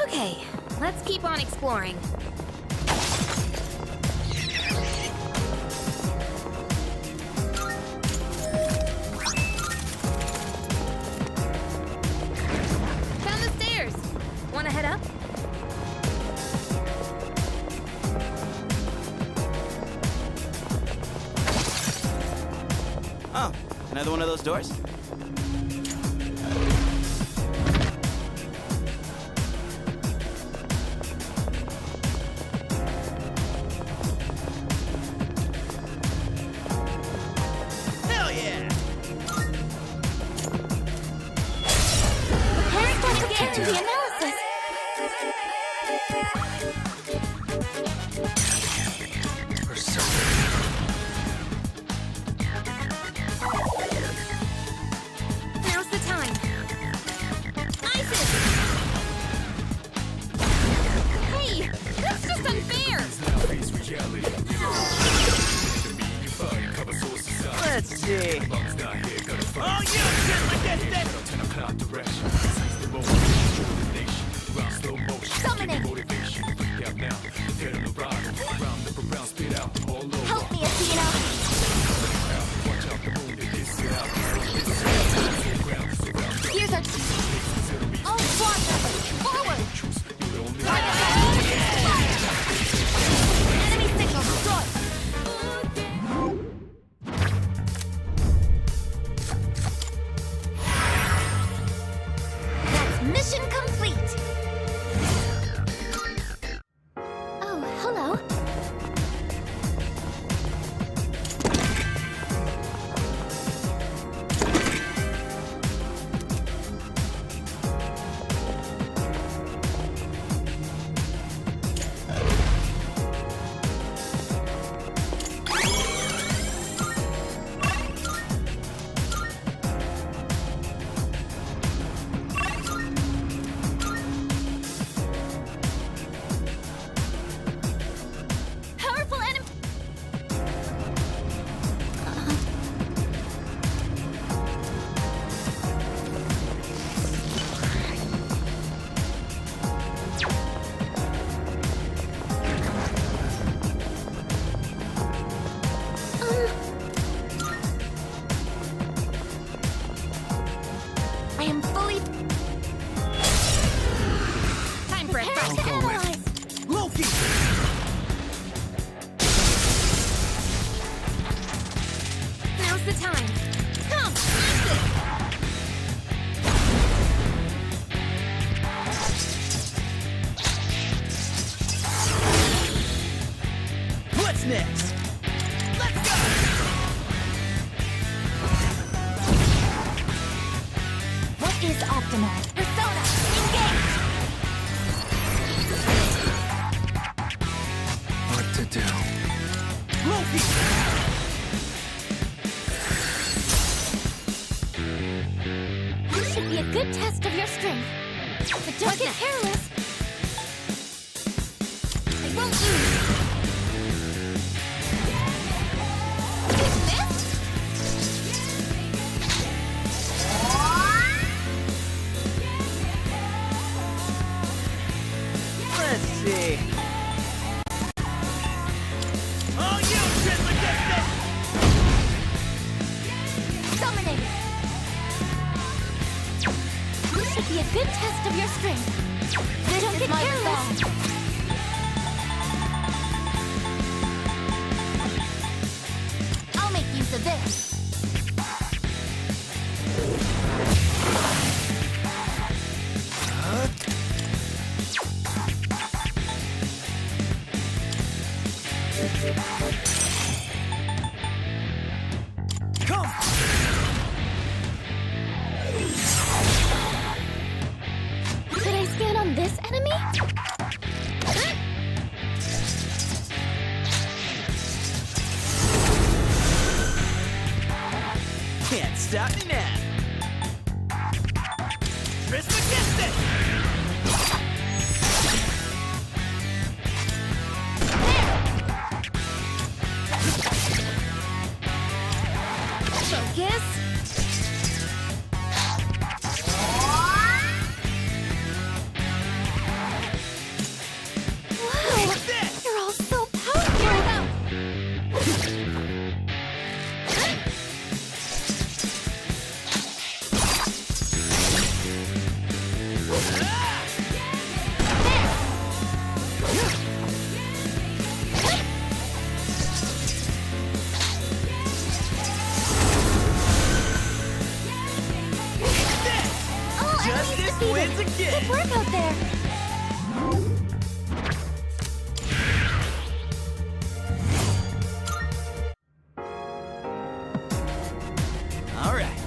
Okay, let's keep on exploring. Found the stairs. Wanna head up? Oh, another one of those doors? Hell yeah! Parents want to get the analysis. Now's the time. ISIS! Hey, that's just unfair! Let's see. Oh, you shit! Summoning. Help me, Athena. Here's our all squad members, forward. Enemy signal destroyed. That's mission complete. Oh, hello. Powerful enemy. I am fully. Time for a Prepare fresh to go. analyze. Loki! Now's the time. Come, ISIS! What's next? Let's go! What is optimal? Persona, engage! good test of your strength. But don't get careless. I won't lose. Let's see. Oh, you Trismegistus! Summoning. This should be a good test of your strength. Don't get careless. I'll make use of this. Come! Could I stand on this enemy? Can't stop me now. Trismegistus! Focus. Wow, you're all so powerful. Justice wins again! Good work out there. All right.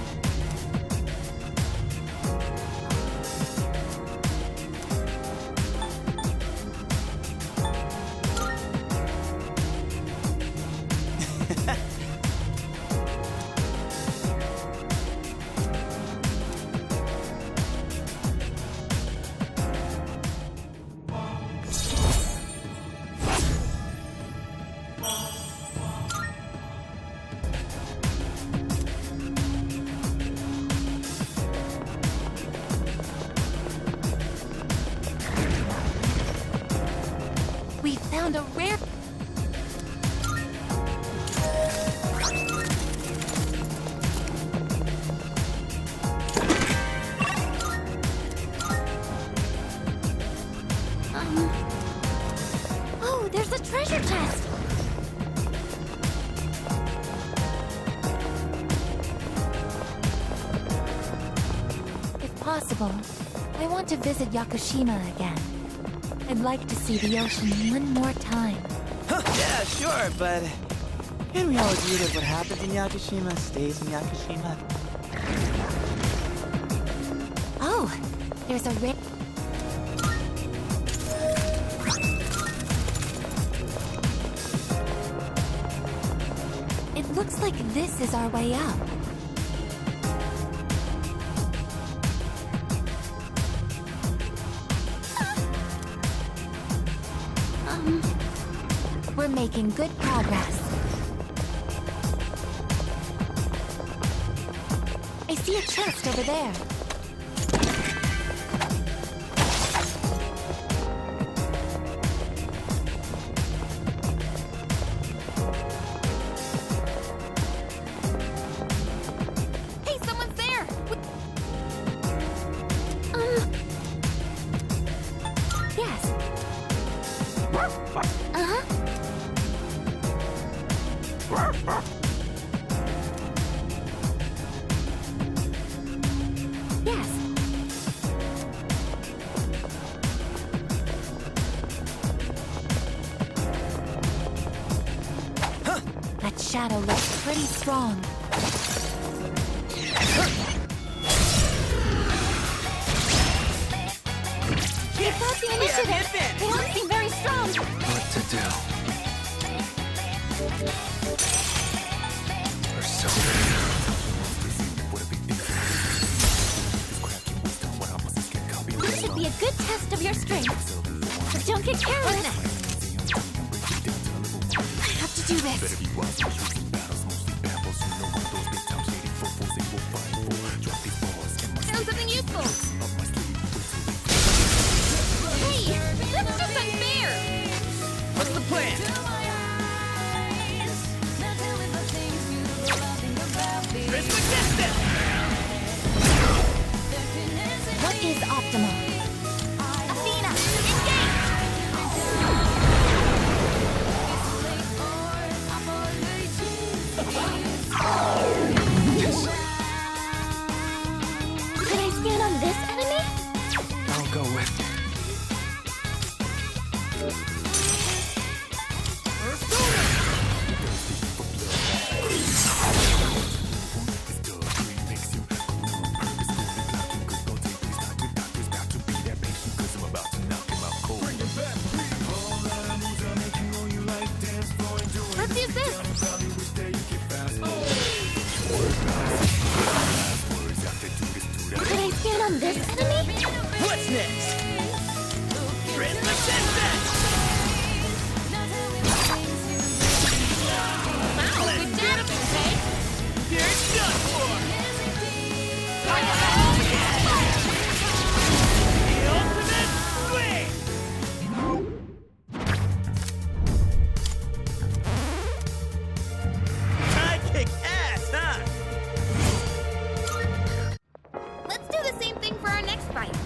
We found a rare... Oh, there's a treasure chest. If possible, I want to visit Yakushima again. I'd like to see the ocean one more time. Yeah, sure, but can we all agree that what happens in Yakushima stays in Yakushima? Oh, there's a rare... It looks like this is our way up. We're making good progress. I see a chest over there. Hey, someone's there. Yes. Uh-huh. Yes. That shadow looks pretty strong. We've got the initiative. They don't seem very strong. What to do? We're so good test of your strength. But don't get careless. I have to do this. Found something useful. Hey, that's just unfair. What's the plan? What is optimal? Athena, engage! Could I stand on this enemy? I'll go with. Let's use this. Could I stand on this enemy? What's next? Translucent! Wow, good job, Junpei. You're done for! The ultimate swing! I kick ass, huh? Let's do the same thing for our next fight.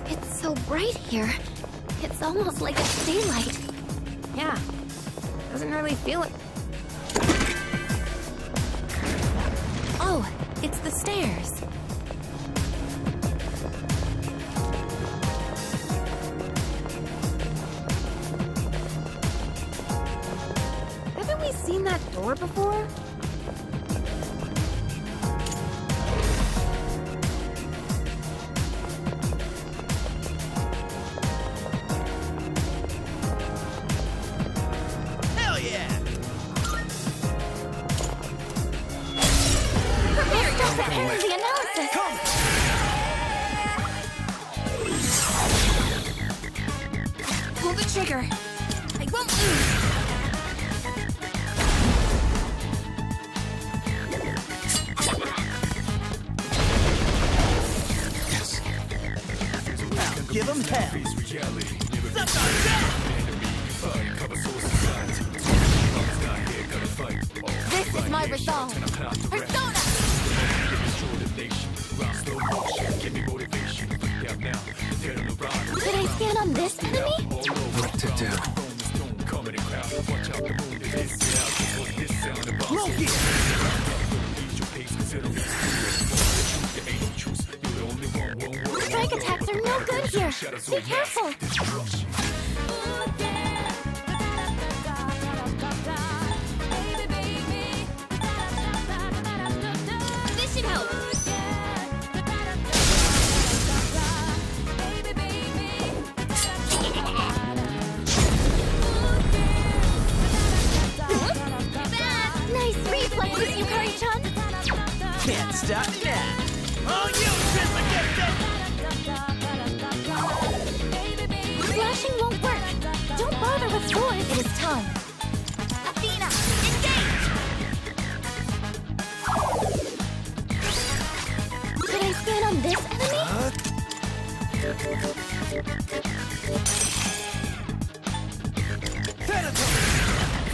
It's so bright here. It's almost like it's daylight. Yeah, doesn't really feel it. Oh, it's the stairs. Haven't we seen that door before? Hell yeah! Prepare yourself to enter the analysis. Pull the trigger. I won't lose. Give him hell! Suck on that! This is my resolve. Persona! Could I stand on this enemy? What to do? Loki! Strike attacks are no good here. Be careful. This should help. Nice reflexes, Yukari-chan. Can't stop now! Oh, you Translucent! Slashing won't work. Don't bother with swords. It is time. Athena, engage! Could I stand on this enemy?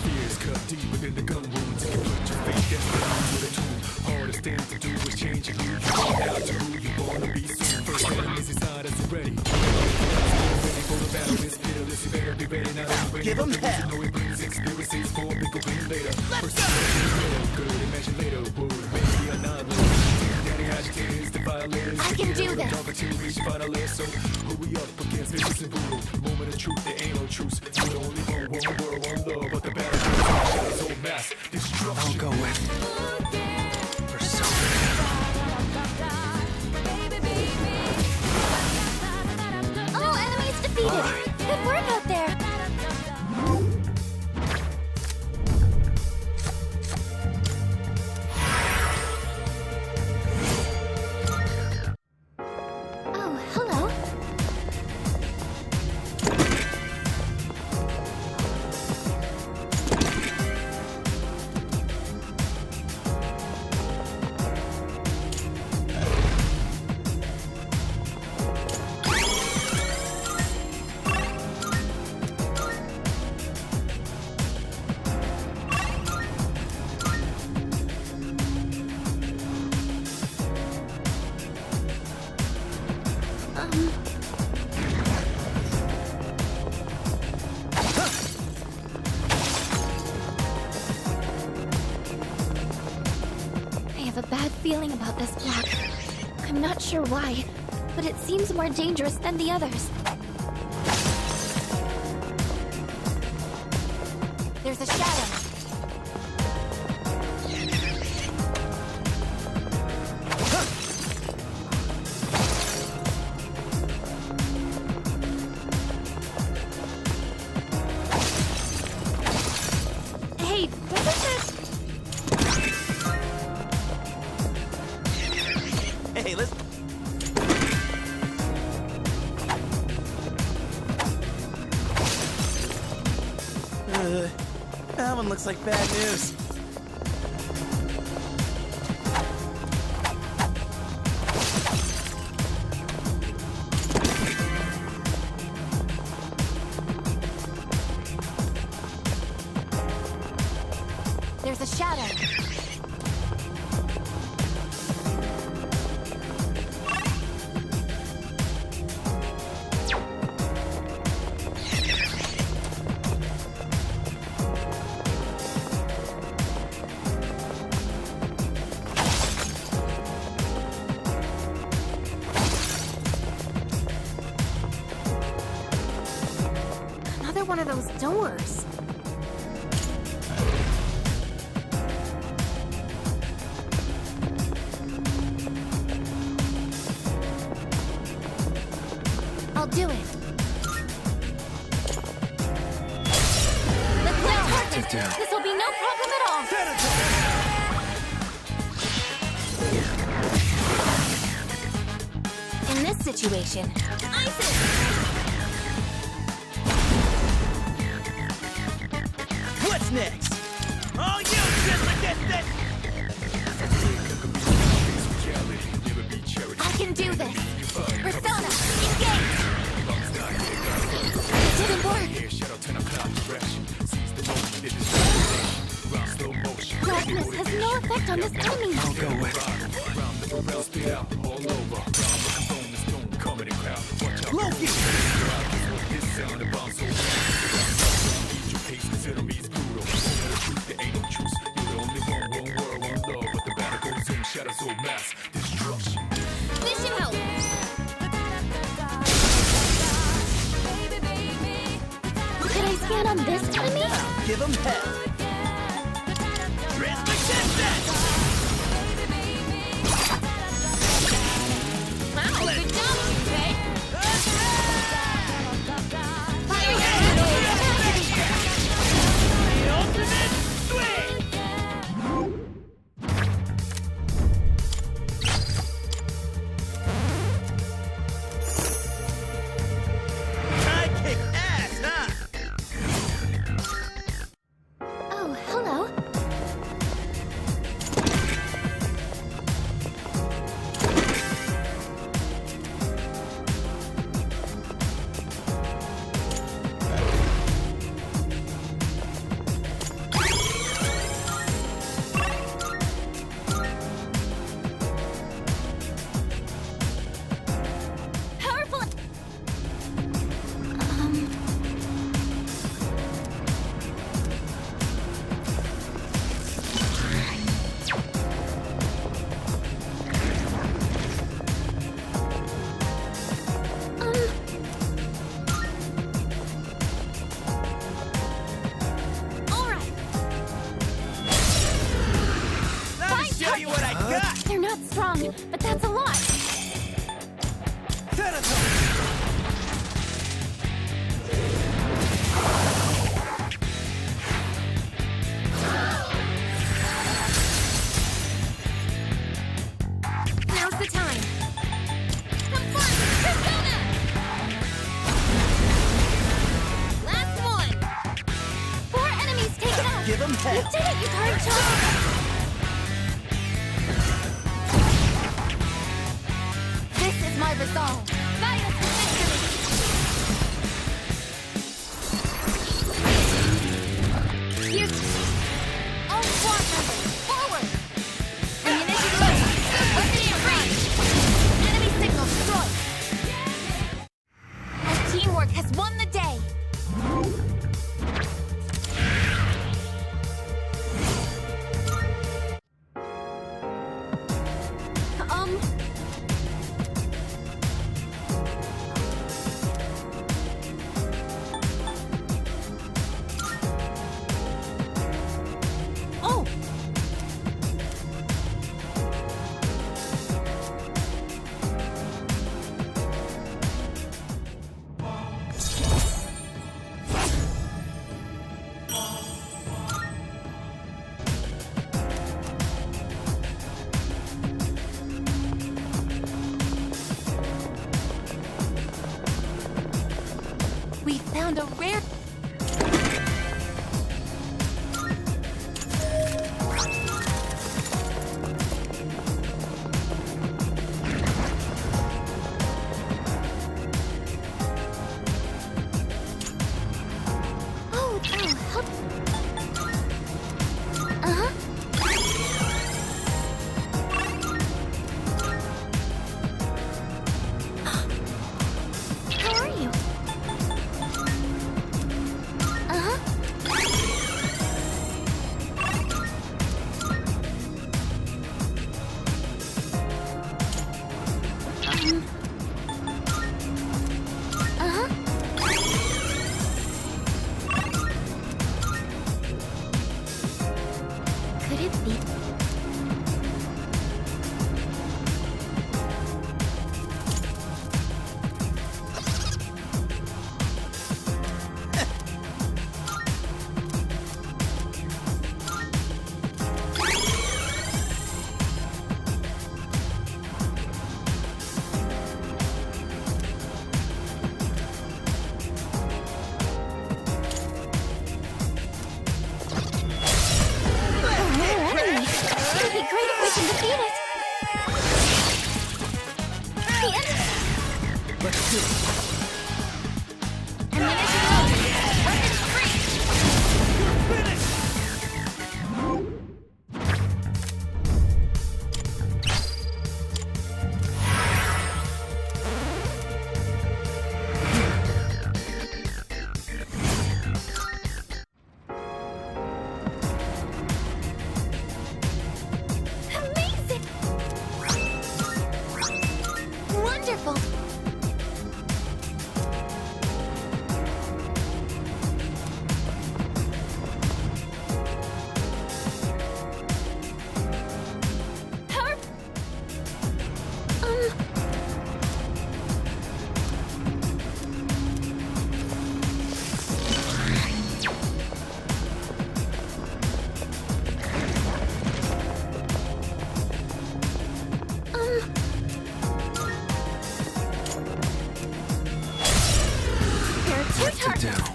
Fears cut deep within the gun wounds. You put your faith destiny with a tool. Hardest thing to do is change who you are now to who you wanna be soon. First enemies inside us already. Ready for the battle, this fearless. You better be ready now. Give him hell! Know it brings experiences for a bigger win later. First good, imagine later. Would maybe a non-living. Daddy agitates the violators. I can do this. Talking to reach finalists. So who we up against? Vicious and brutal. Moment of truth, there ain't no truce. You're the only one world, one love. But the battle is old mass destruction. I'll go with Persona. defeated. Good work out there. Oh, hello. I have a bad feeling about this block. I'm not sure why, but it seems more dangerous than the others. There's a shadow. Hey, doesn't it? Hey, listen. That one looks like bad news. There's a shadow. Another one of those doors. I'll do it. Let's go. This will be no problem at all. In this situation, What's next? Oh, you just against it! I can do this. Persona, engage. It didn't work. Darkness has no effect on this enemy. I'll go with Loki! This should help. Could I scan on this enemy? Give him hell. Wow, good job, Junpei. Oh, hello. Powerful. Show you what I got! They're not strong, but that's a lot. Give him hell. You did it, you darn child! This is my resolve. Fight us to victory! Here's all squad members, forward! The initiative within range! Enemy signal destroyed! And teamwork has won the day! Oh! We found a rare... Oh, help. Uh-huh. How are you? Uh-huh. Uh-huh. Could it be? It'd be great if we can defeat it. The enemy. Let's do it. And the initiative. Weapons free. Amazing! Wonderful! Power... There are two targets.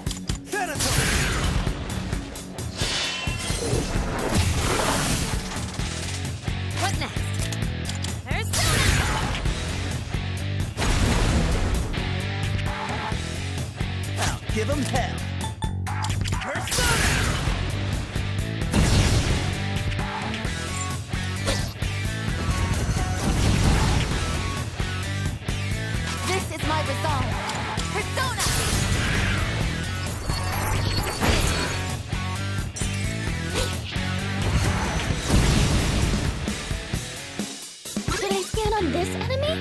What next? There's Now, give him hell. This is my resolve. Persona! Should I scan on this enemy?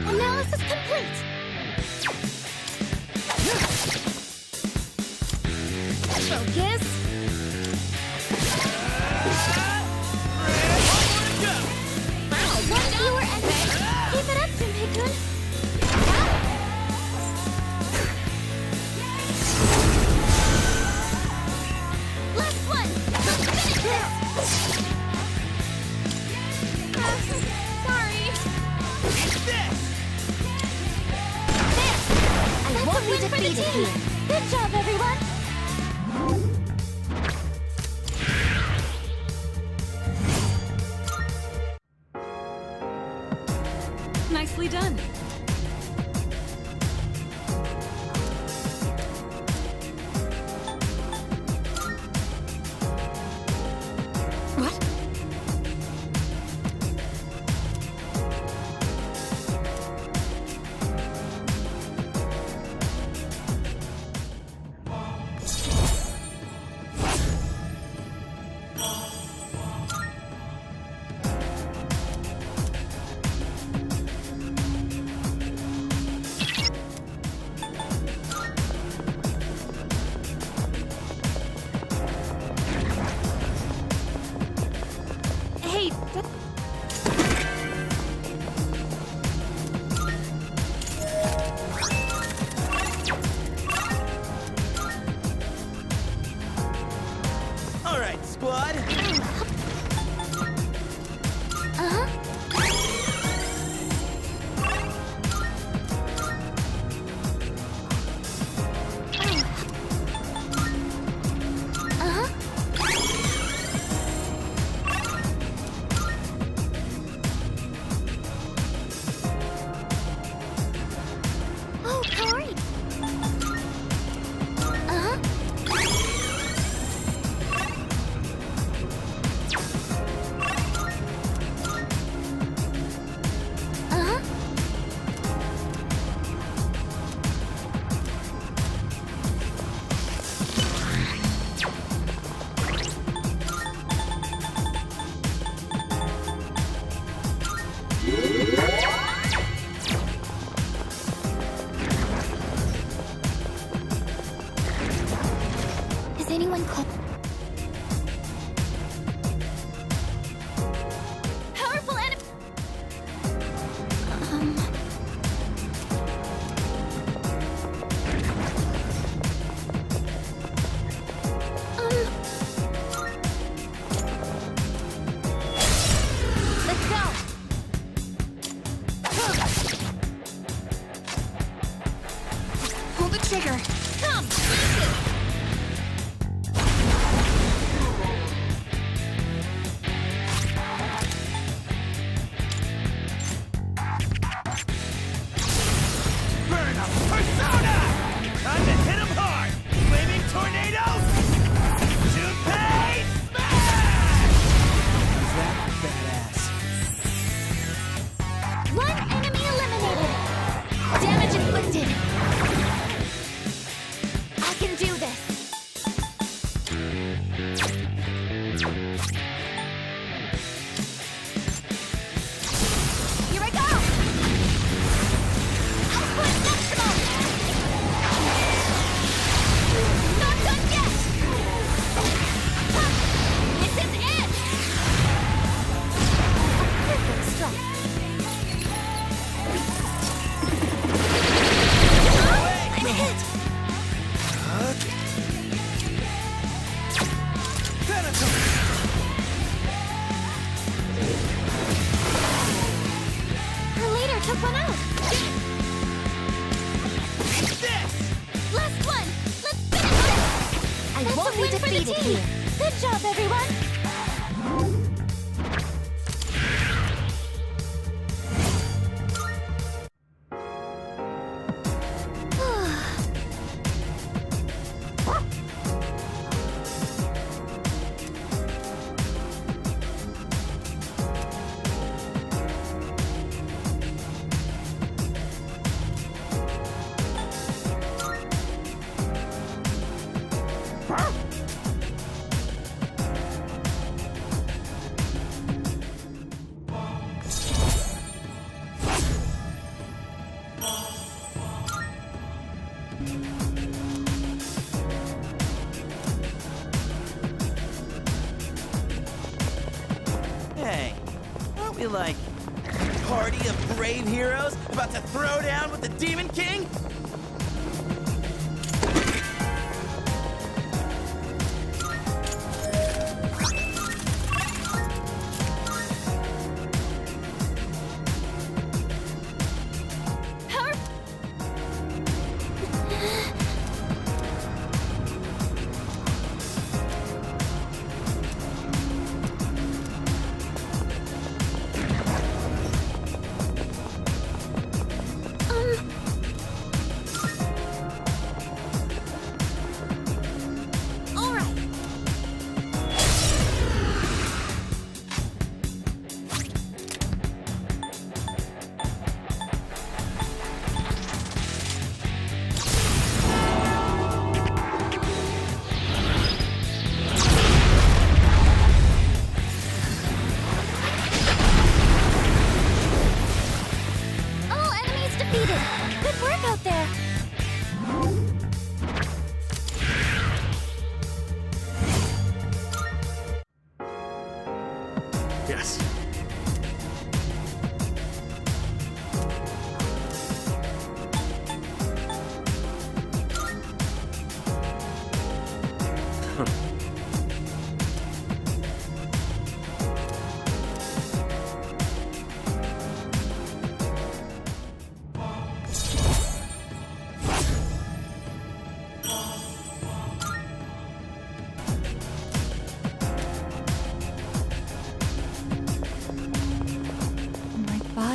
Analysis complete. Focus. Wow, one fewer enemy. Keep it up, Junpei-kun. Last one. Finish this. Sorry. I won't be defeated here. Good job, everyone. bud. Oh, Tori! Is anyone close? Powerful enemy! Let's go! Pull the trigger! Come! Smash it! Burn up Persona! Time to hit him hard! Flaming tornado! Junpei smash! Is that badass? One enemy eliminated! Damage inflicted! I can do this! Here I go! Output maximum! Not done yet! This is it! A perfect strike! I'm hit! Her leader took one out! Last one! Let's finish this! I That's won't a be win for the defeated team. here. Good job, everyone! Hey, aren't we like a party of brave heroes about to throw down with the Demon King?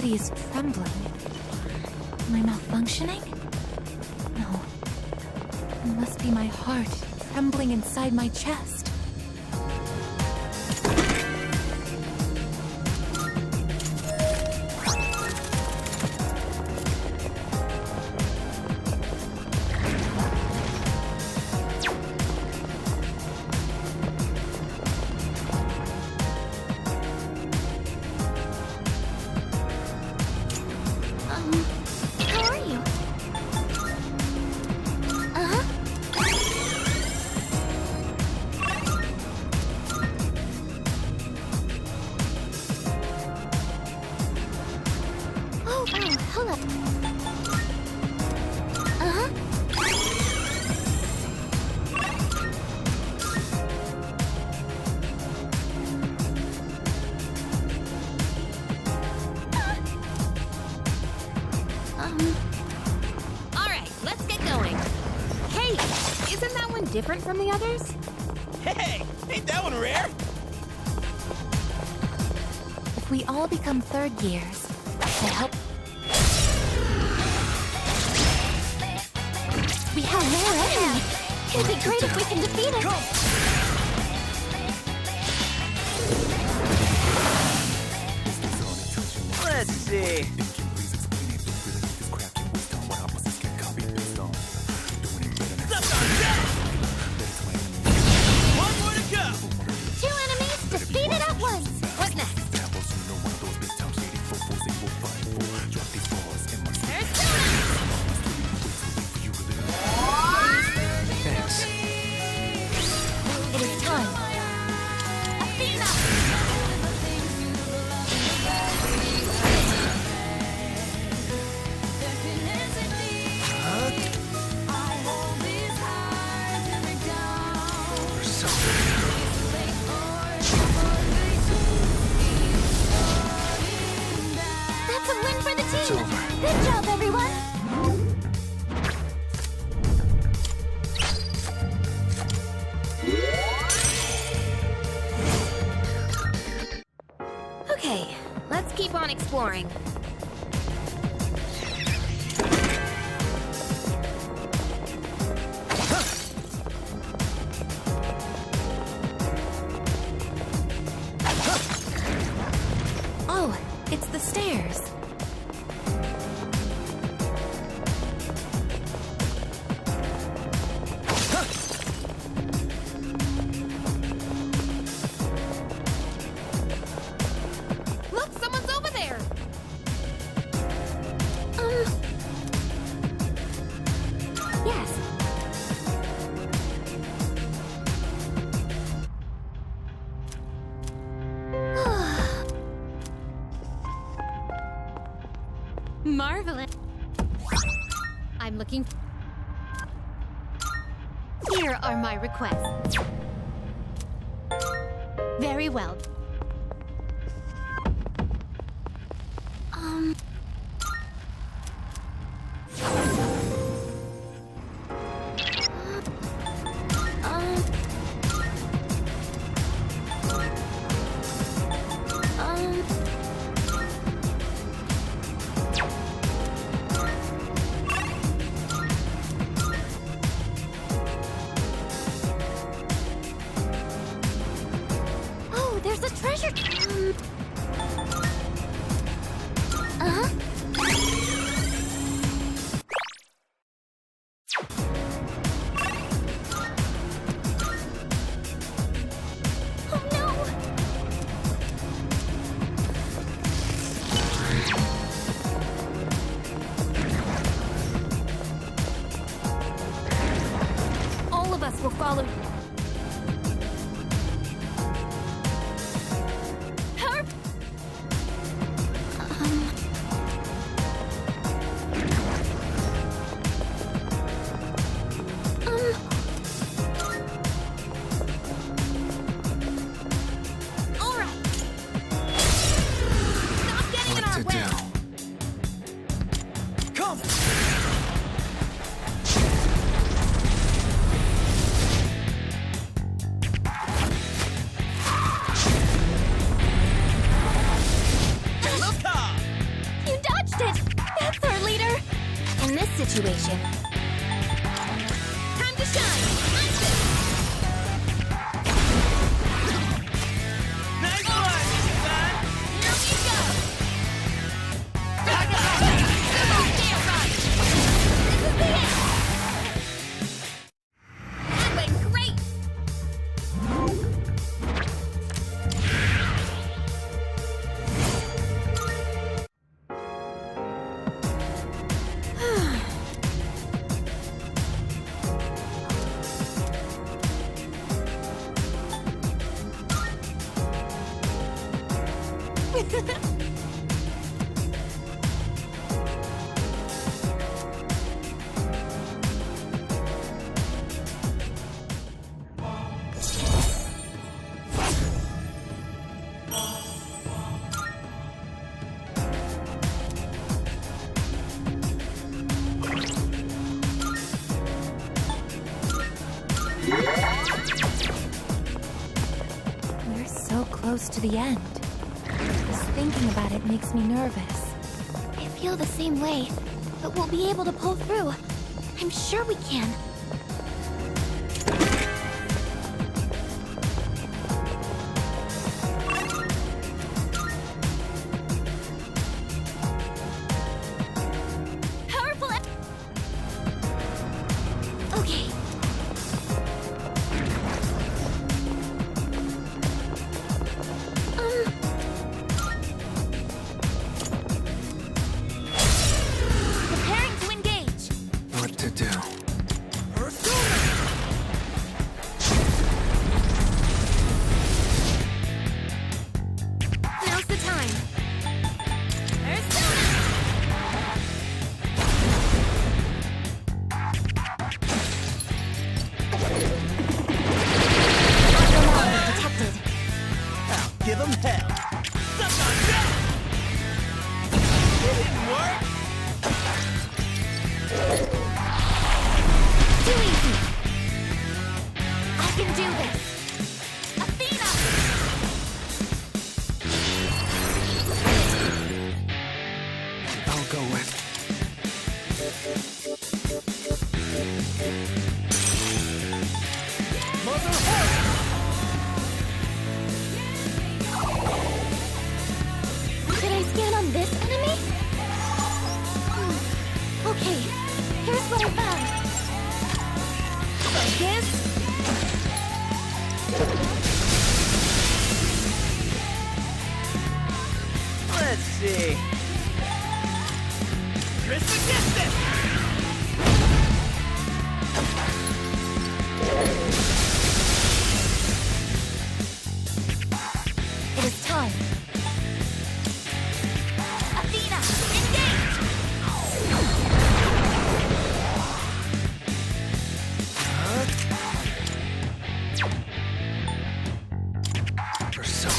body is trembling. Am I malfunctioning? No. It must be my heart trembling inside my chest. How are you? Uh-huh. Oh, hello. Uh-huh. All right, let's get going. Hey, isn't that one different from the others? Hey, ain't that one rare? If we all become third gears, to help. We have more enemy. It'd be great if we can defeat it. Let's see. One more to go. 2 enemies defeated at once. What next? Thanks. It is time. Athena! That's a win for the team! It's over. Good job, everyone! Okay, let's keep on exploring. Oh, it's the stairs. Look, someone's over there. Yes. Marvelous. I'm looking. Here are my requests. Very well. Oh, there's a treasure. Uh-huh. Oh no! All of us will follow. Herb! All right. Stop getting in our way. Come. We're so close to the end. Just thinking about it makes me nervous. I feel the same way, but we'll be able to pull through. I'm sure we can. Powerful. Okay. Preparing to engage. What to do? Now's the time. Detected. I'll give him hell. It didn't work. Too easy. I can do this. Athena! I'll go with. Should I scan on this enemy? Okay, here's what I found. Focus. Let's see. Trismegistus! It is time. Athena, engage! Persona.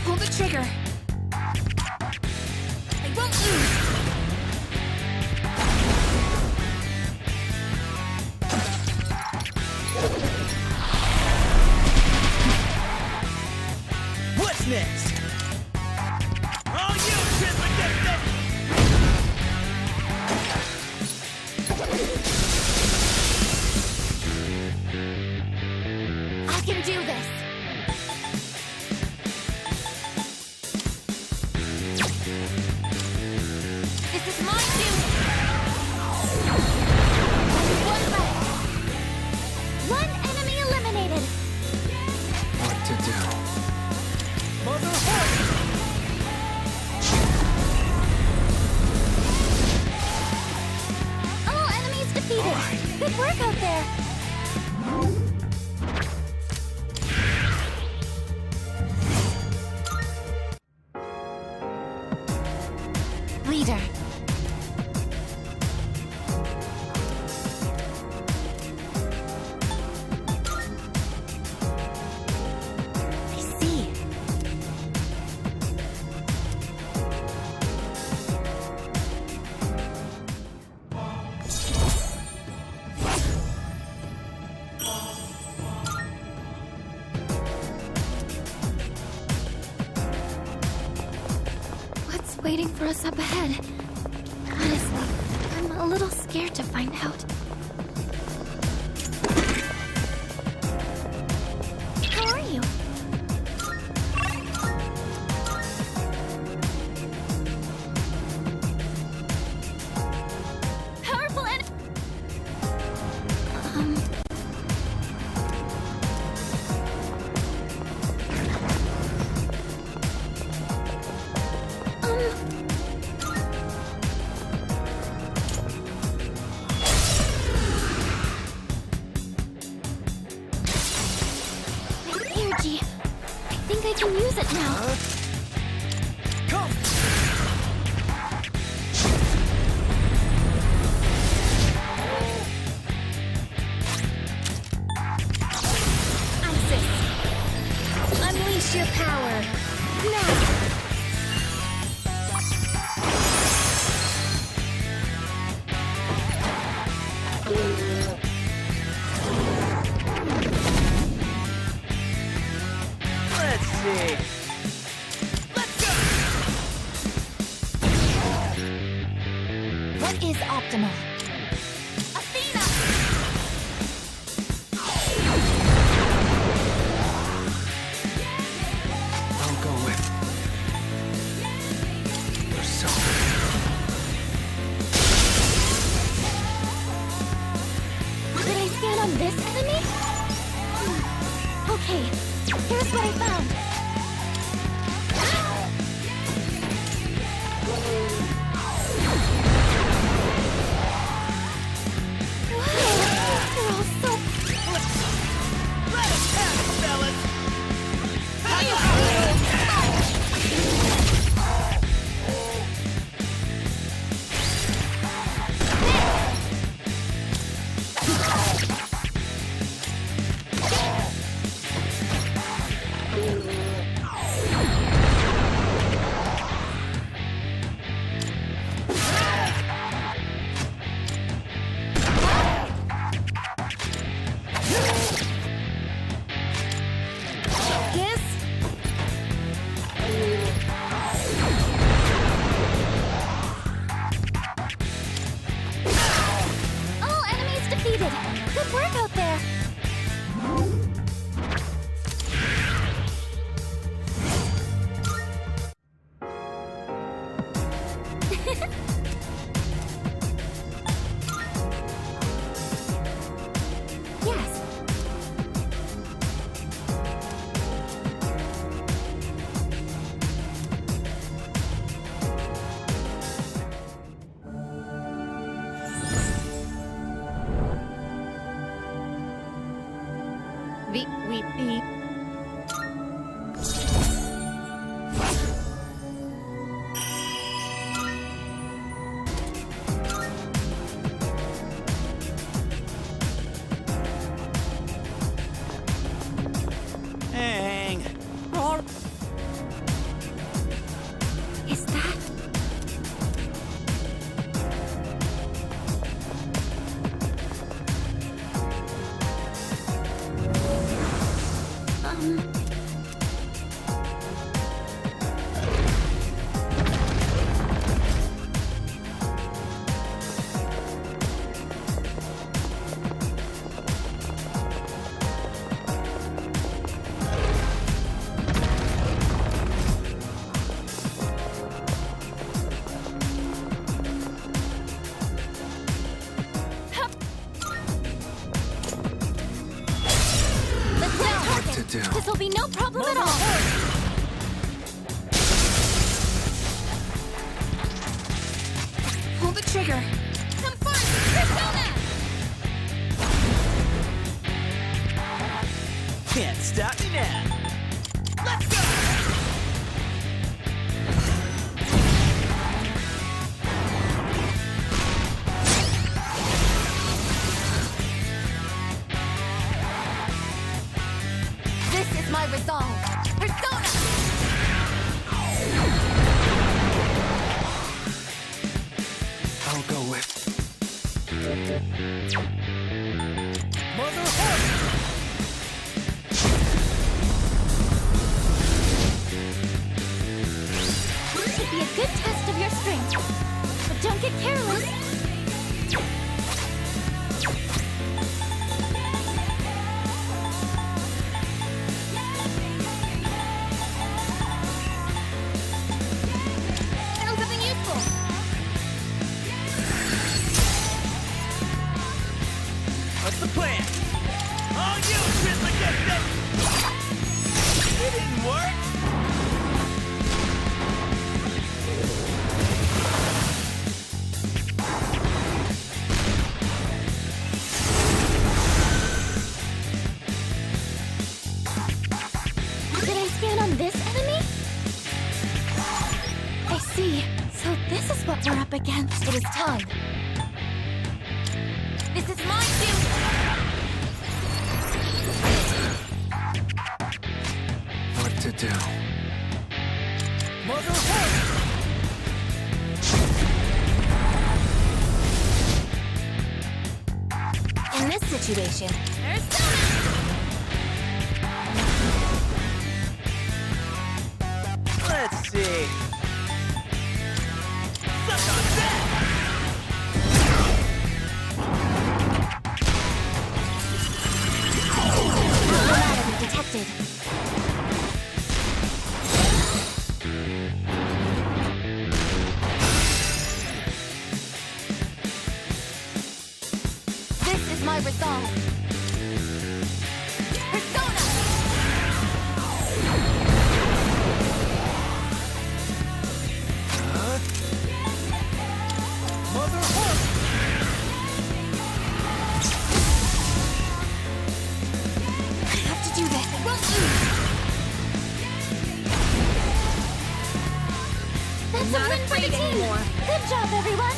Pull the trigger. I won't lose. What's next? All you, Trismegistus! I can do this. This is my duty. One left. One enemy eliminated. What to do? All enemies defeated. Good work out there. Leader. I see. What's waiting for us up ahead? Honestly, I'm a little scared to find out. How are you? Powerful and we can use it now. Come! Isis, unleash your power. Now! Let's see. What is optimal? I'll go with Persona. Did I stand on this enemy? Okay, here's what I found. Wow, they're all so... Let us have it, fellas! Yes? All enemies defeated. Good work out there. Yes. We. Hang. Is that... This will be no problem at all. Pull the trigger. Come fight! Persona! Can't stop me now. Let's go! This is my resolve. Persona! I'll go with Mother Horse! This should be a good test of your strength. But don't get careless. Found something useful. What's the plan? All you, Trismegistus! It didn't work! Did I stand on this we're up against. It is time. This is my cue! What to do? Mother Horse! In this situation, Let's see. Anatomy detected. This is my resolve. Persona! Mother Horse! I have to do this. It won't lose. That's Not a win for the afraid team. anymore. Good job, everyone.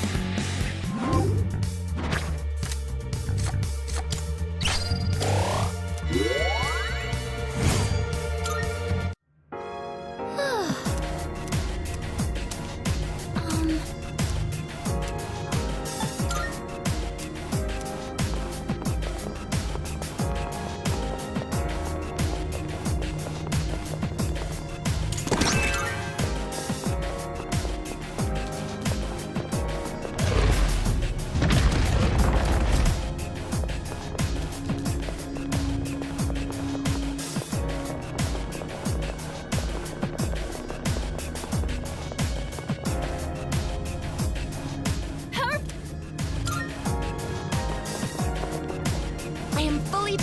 I am fully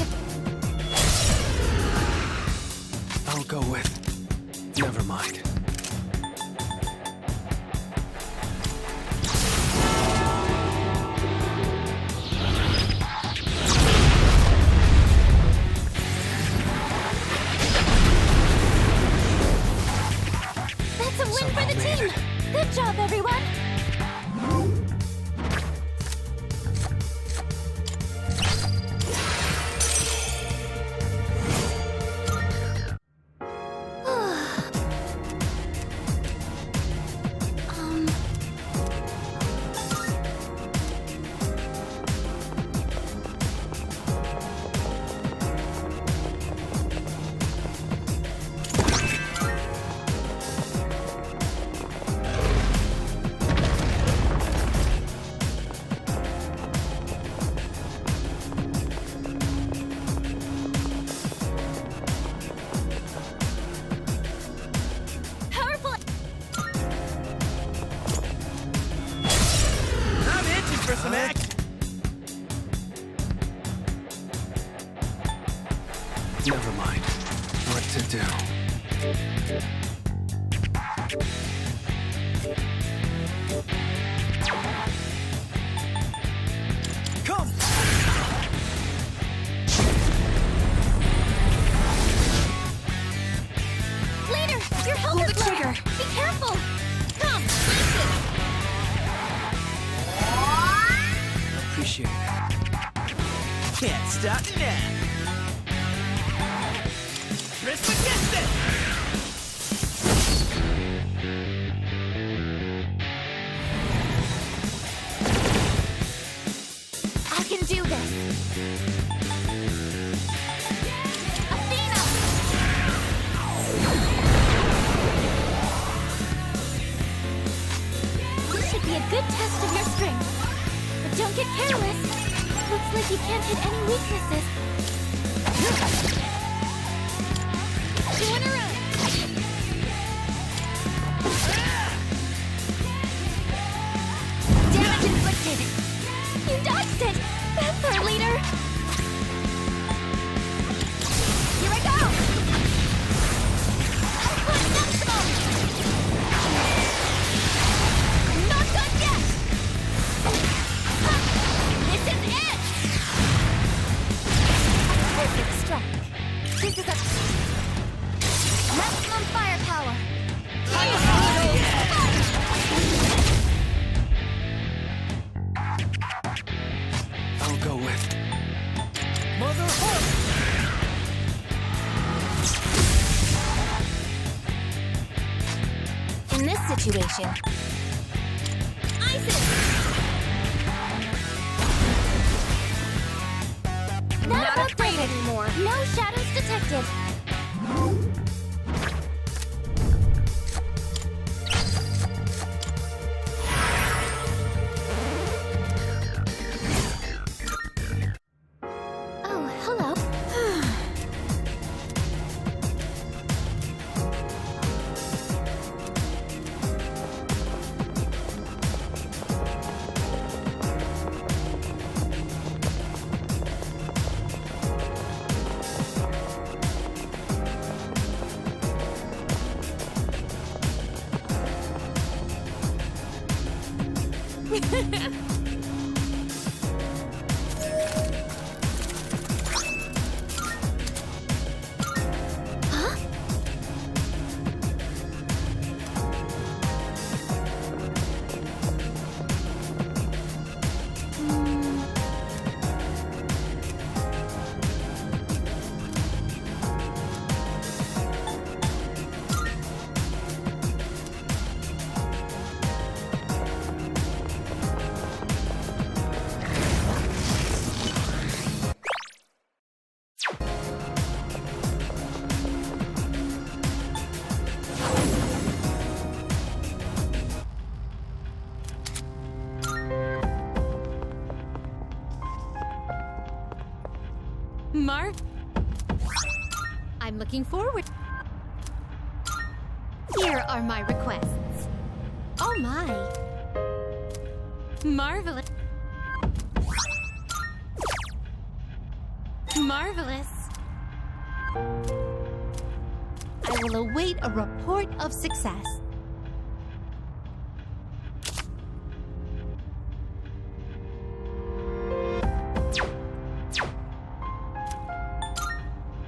I'll go with... Never mind. That's a win for the team! Good job, everyone! Powerful! I'm itching for some action. Never mind. What to do? Come! Leader, your health is low. Trigger. Be careful! Come, smash it! Appreciate it. Can't stop now. Press against it! I can do this! Athena! This should be a good test of your strength. But don't get careless. Looks like you can't hit any weaknesses. Two in a row! Damage inflicted! You dodged it! That's our leader! Here I go! Maximum! I'm not done yet! This is it! situation. Not afraid anymore. No shadows detected. Oh, hello. Marv? I'm looking forward. Here are my requests. Oh my. Marvelous. Marvelous. I will await a report of success.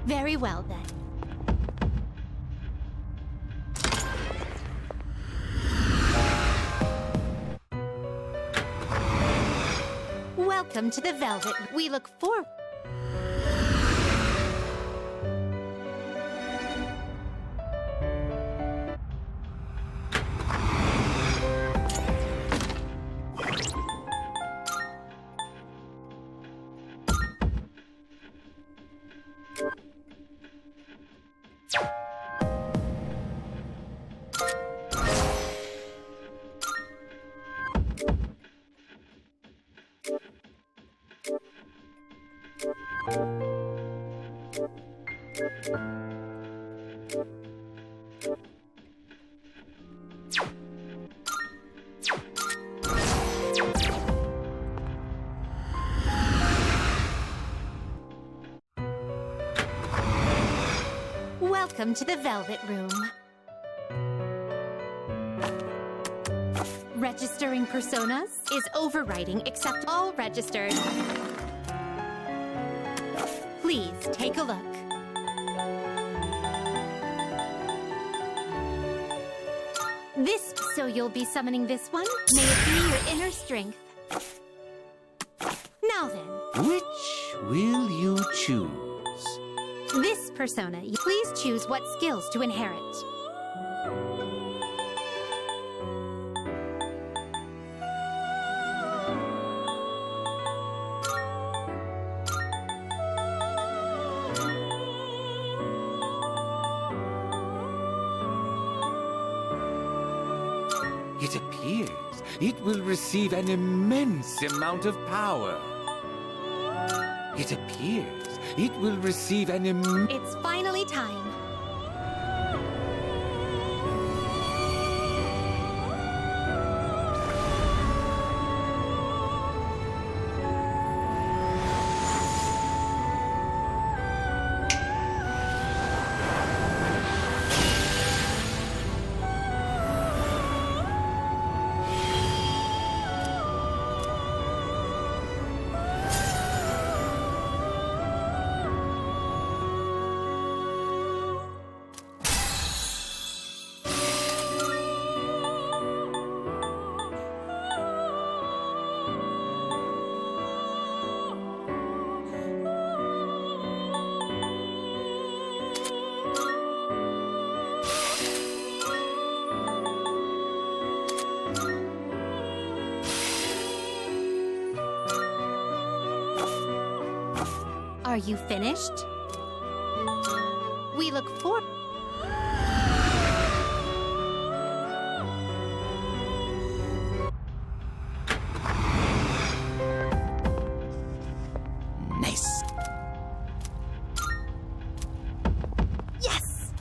Very well, then. Welcome to the Velvet. We look forward. Welcome to the Velvet Room. Registering personas is overwriting except all registered. Please take a look. So you'll be summoning this one? May it be your inner strength. Now then. Which will you choose? This persona, please choose what skills to inherit. It appears it will receive an immense amount of power. It appears it will receive an It's finally time. Are you finished? We look forward. Nice. Yes!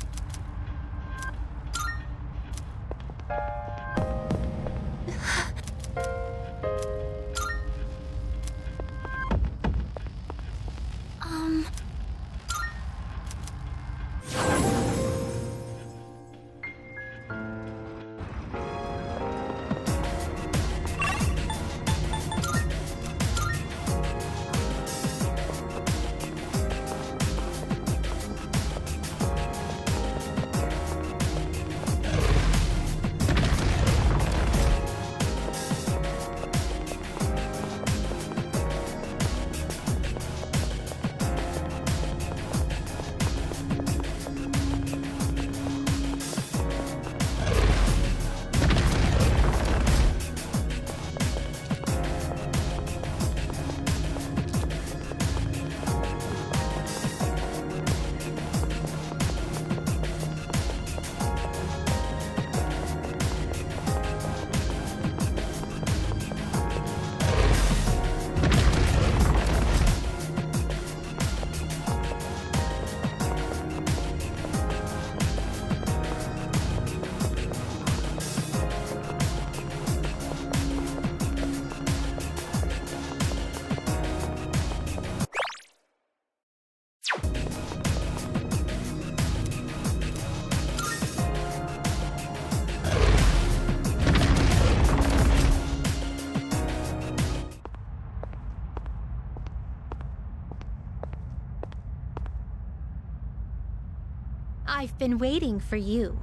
I've been waiting for you.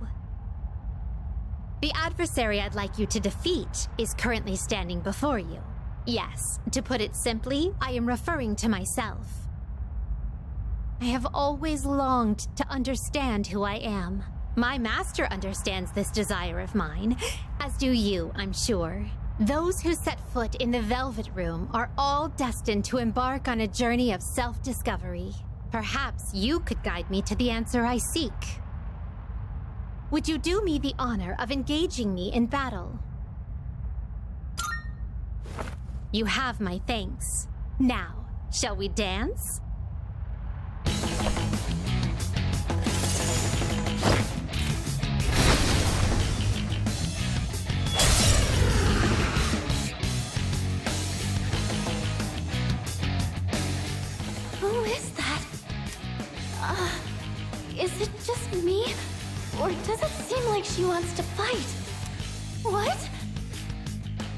The adversary I'd like you to defeat is currently standing before you. Yes, to put it simply, I am referring to myself. I have always longed to understand who I am. My master understands this desire of mine, as do you, I'm sure. Those who set foot in the Velvet Room are all destined to embark on a journey of self-discovery. Perhaps you could guide me to the answer I seek. Would you do me the honor of engaging me in battle? You have my thanks. Now, shall we dance? Who is that? Is it just me? Or does it seem like she wants to fight? What?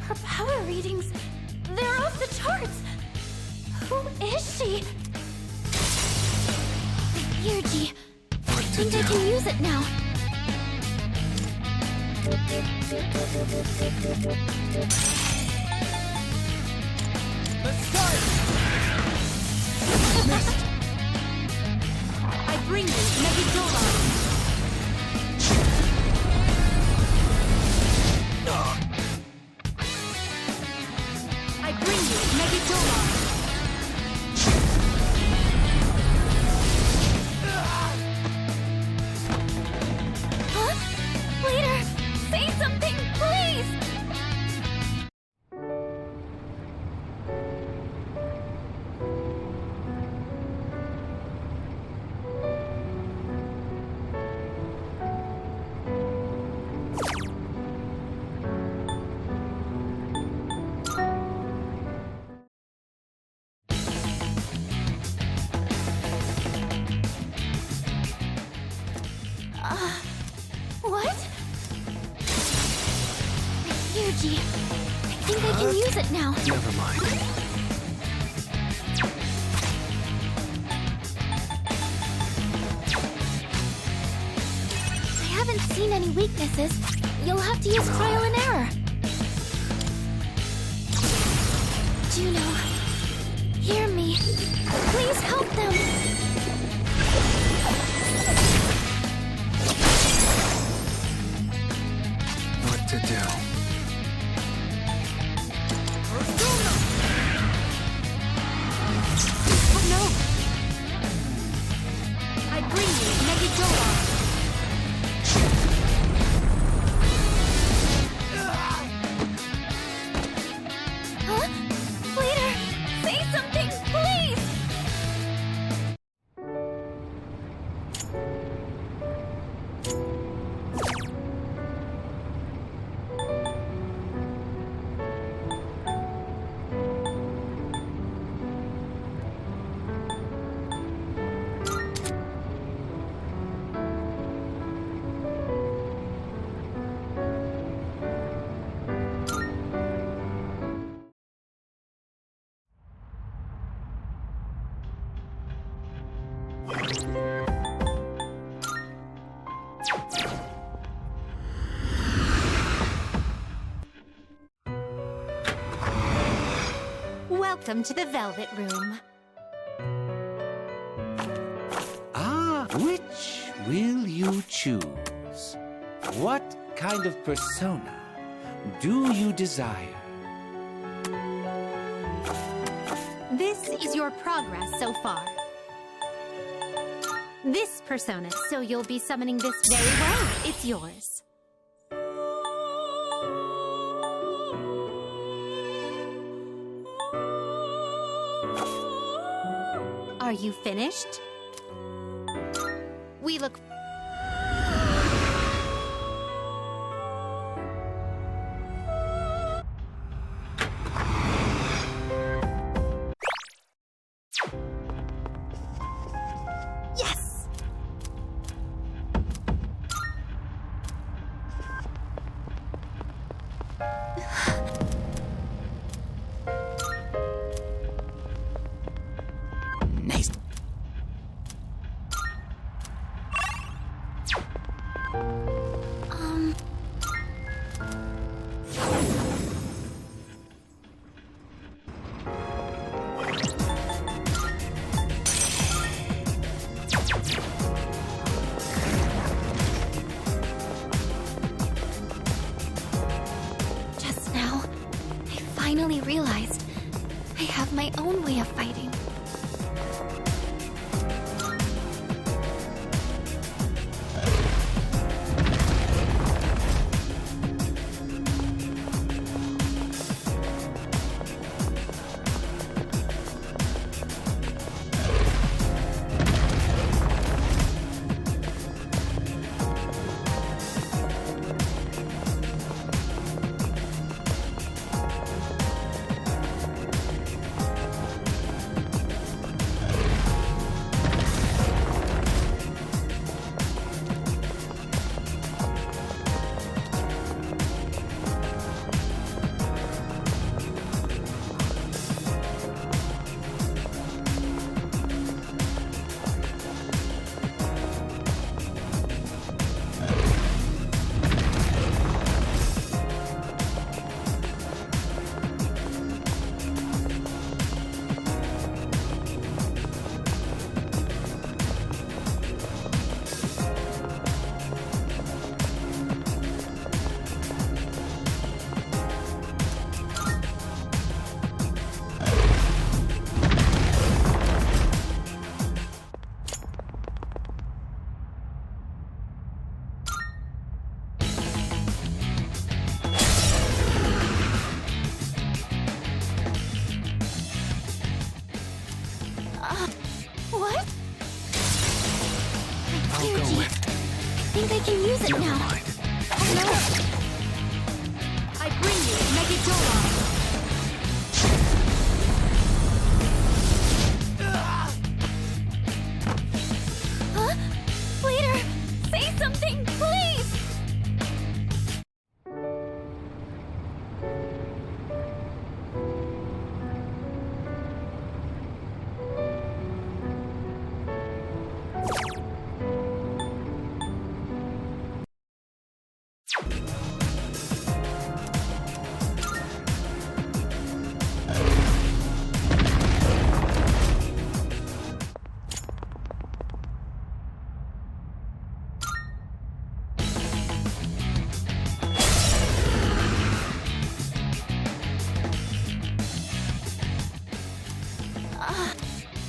Her power readings, they're off the charts! Who is she? Yurgi, I think I can use it now. Let's start! Missed. I bring you Megadola. I bring you Megadola. Huh? Leader, say something, please! What? Yurgi, I think I can use it now. Never mind. I haven't seen any weaknesses. You'll have to use trial and error. Juno, hear me. Please help them. What to do? Oh no! Welcome to the Velvet Room. Ah, which will you choose? What kind of persona do you desire? This is your progress so far. This persona, so you'll be summoning this very well. It's yours. Are you finished? We look... Yes! Nice. Just now, I finally realized I have my own way of fighting. What? My energy. I think I can use it now. Oh no! I bring you Megidora! Huh? Leader, say something, please!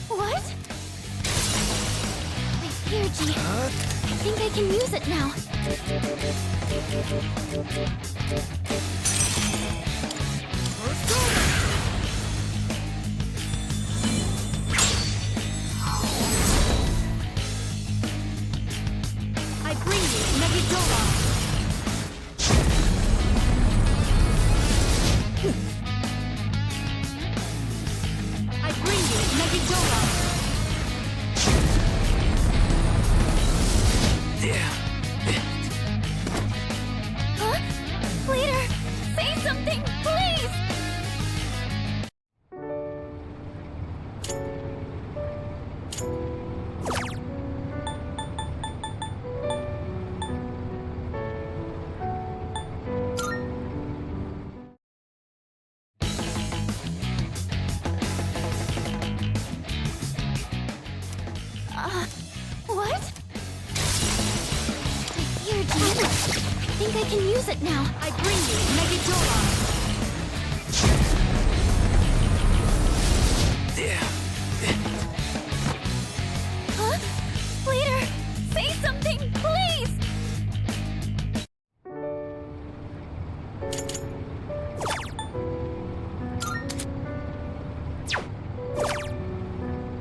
What? My energy. I think I can use it now. I bring you Megidora. I bring you Megidora. Huh? Leader, What? Here, Jean. I think I can use it now. I bring you Megidora. Yeah.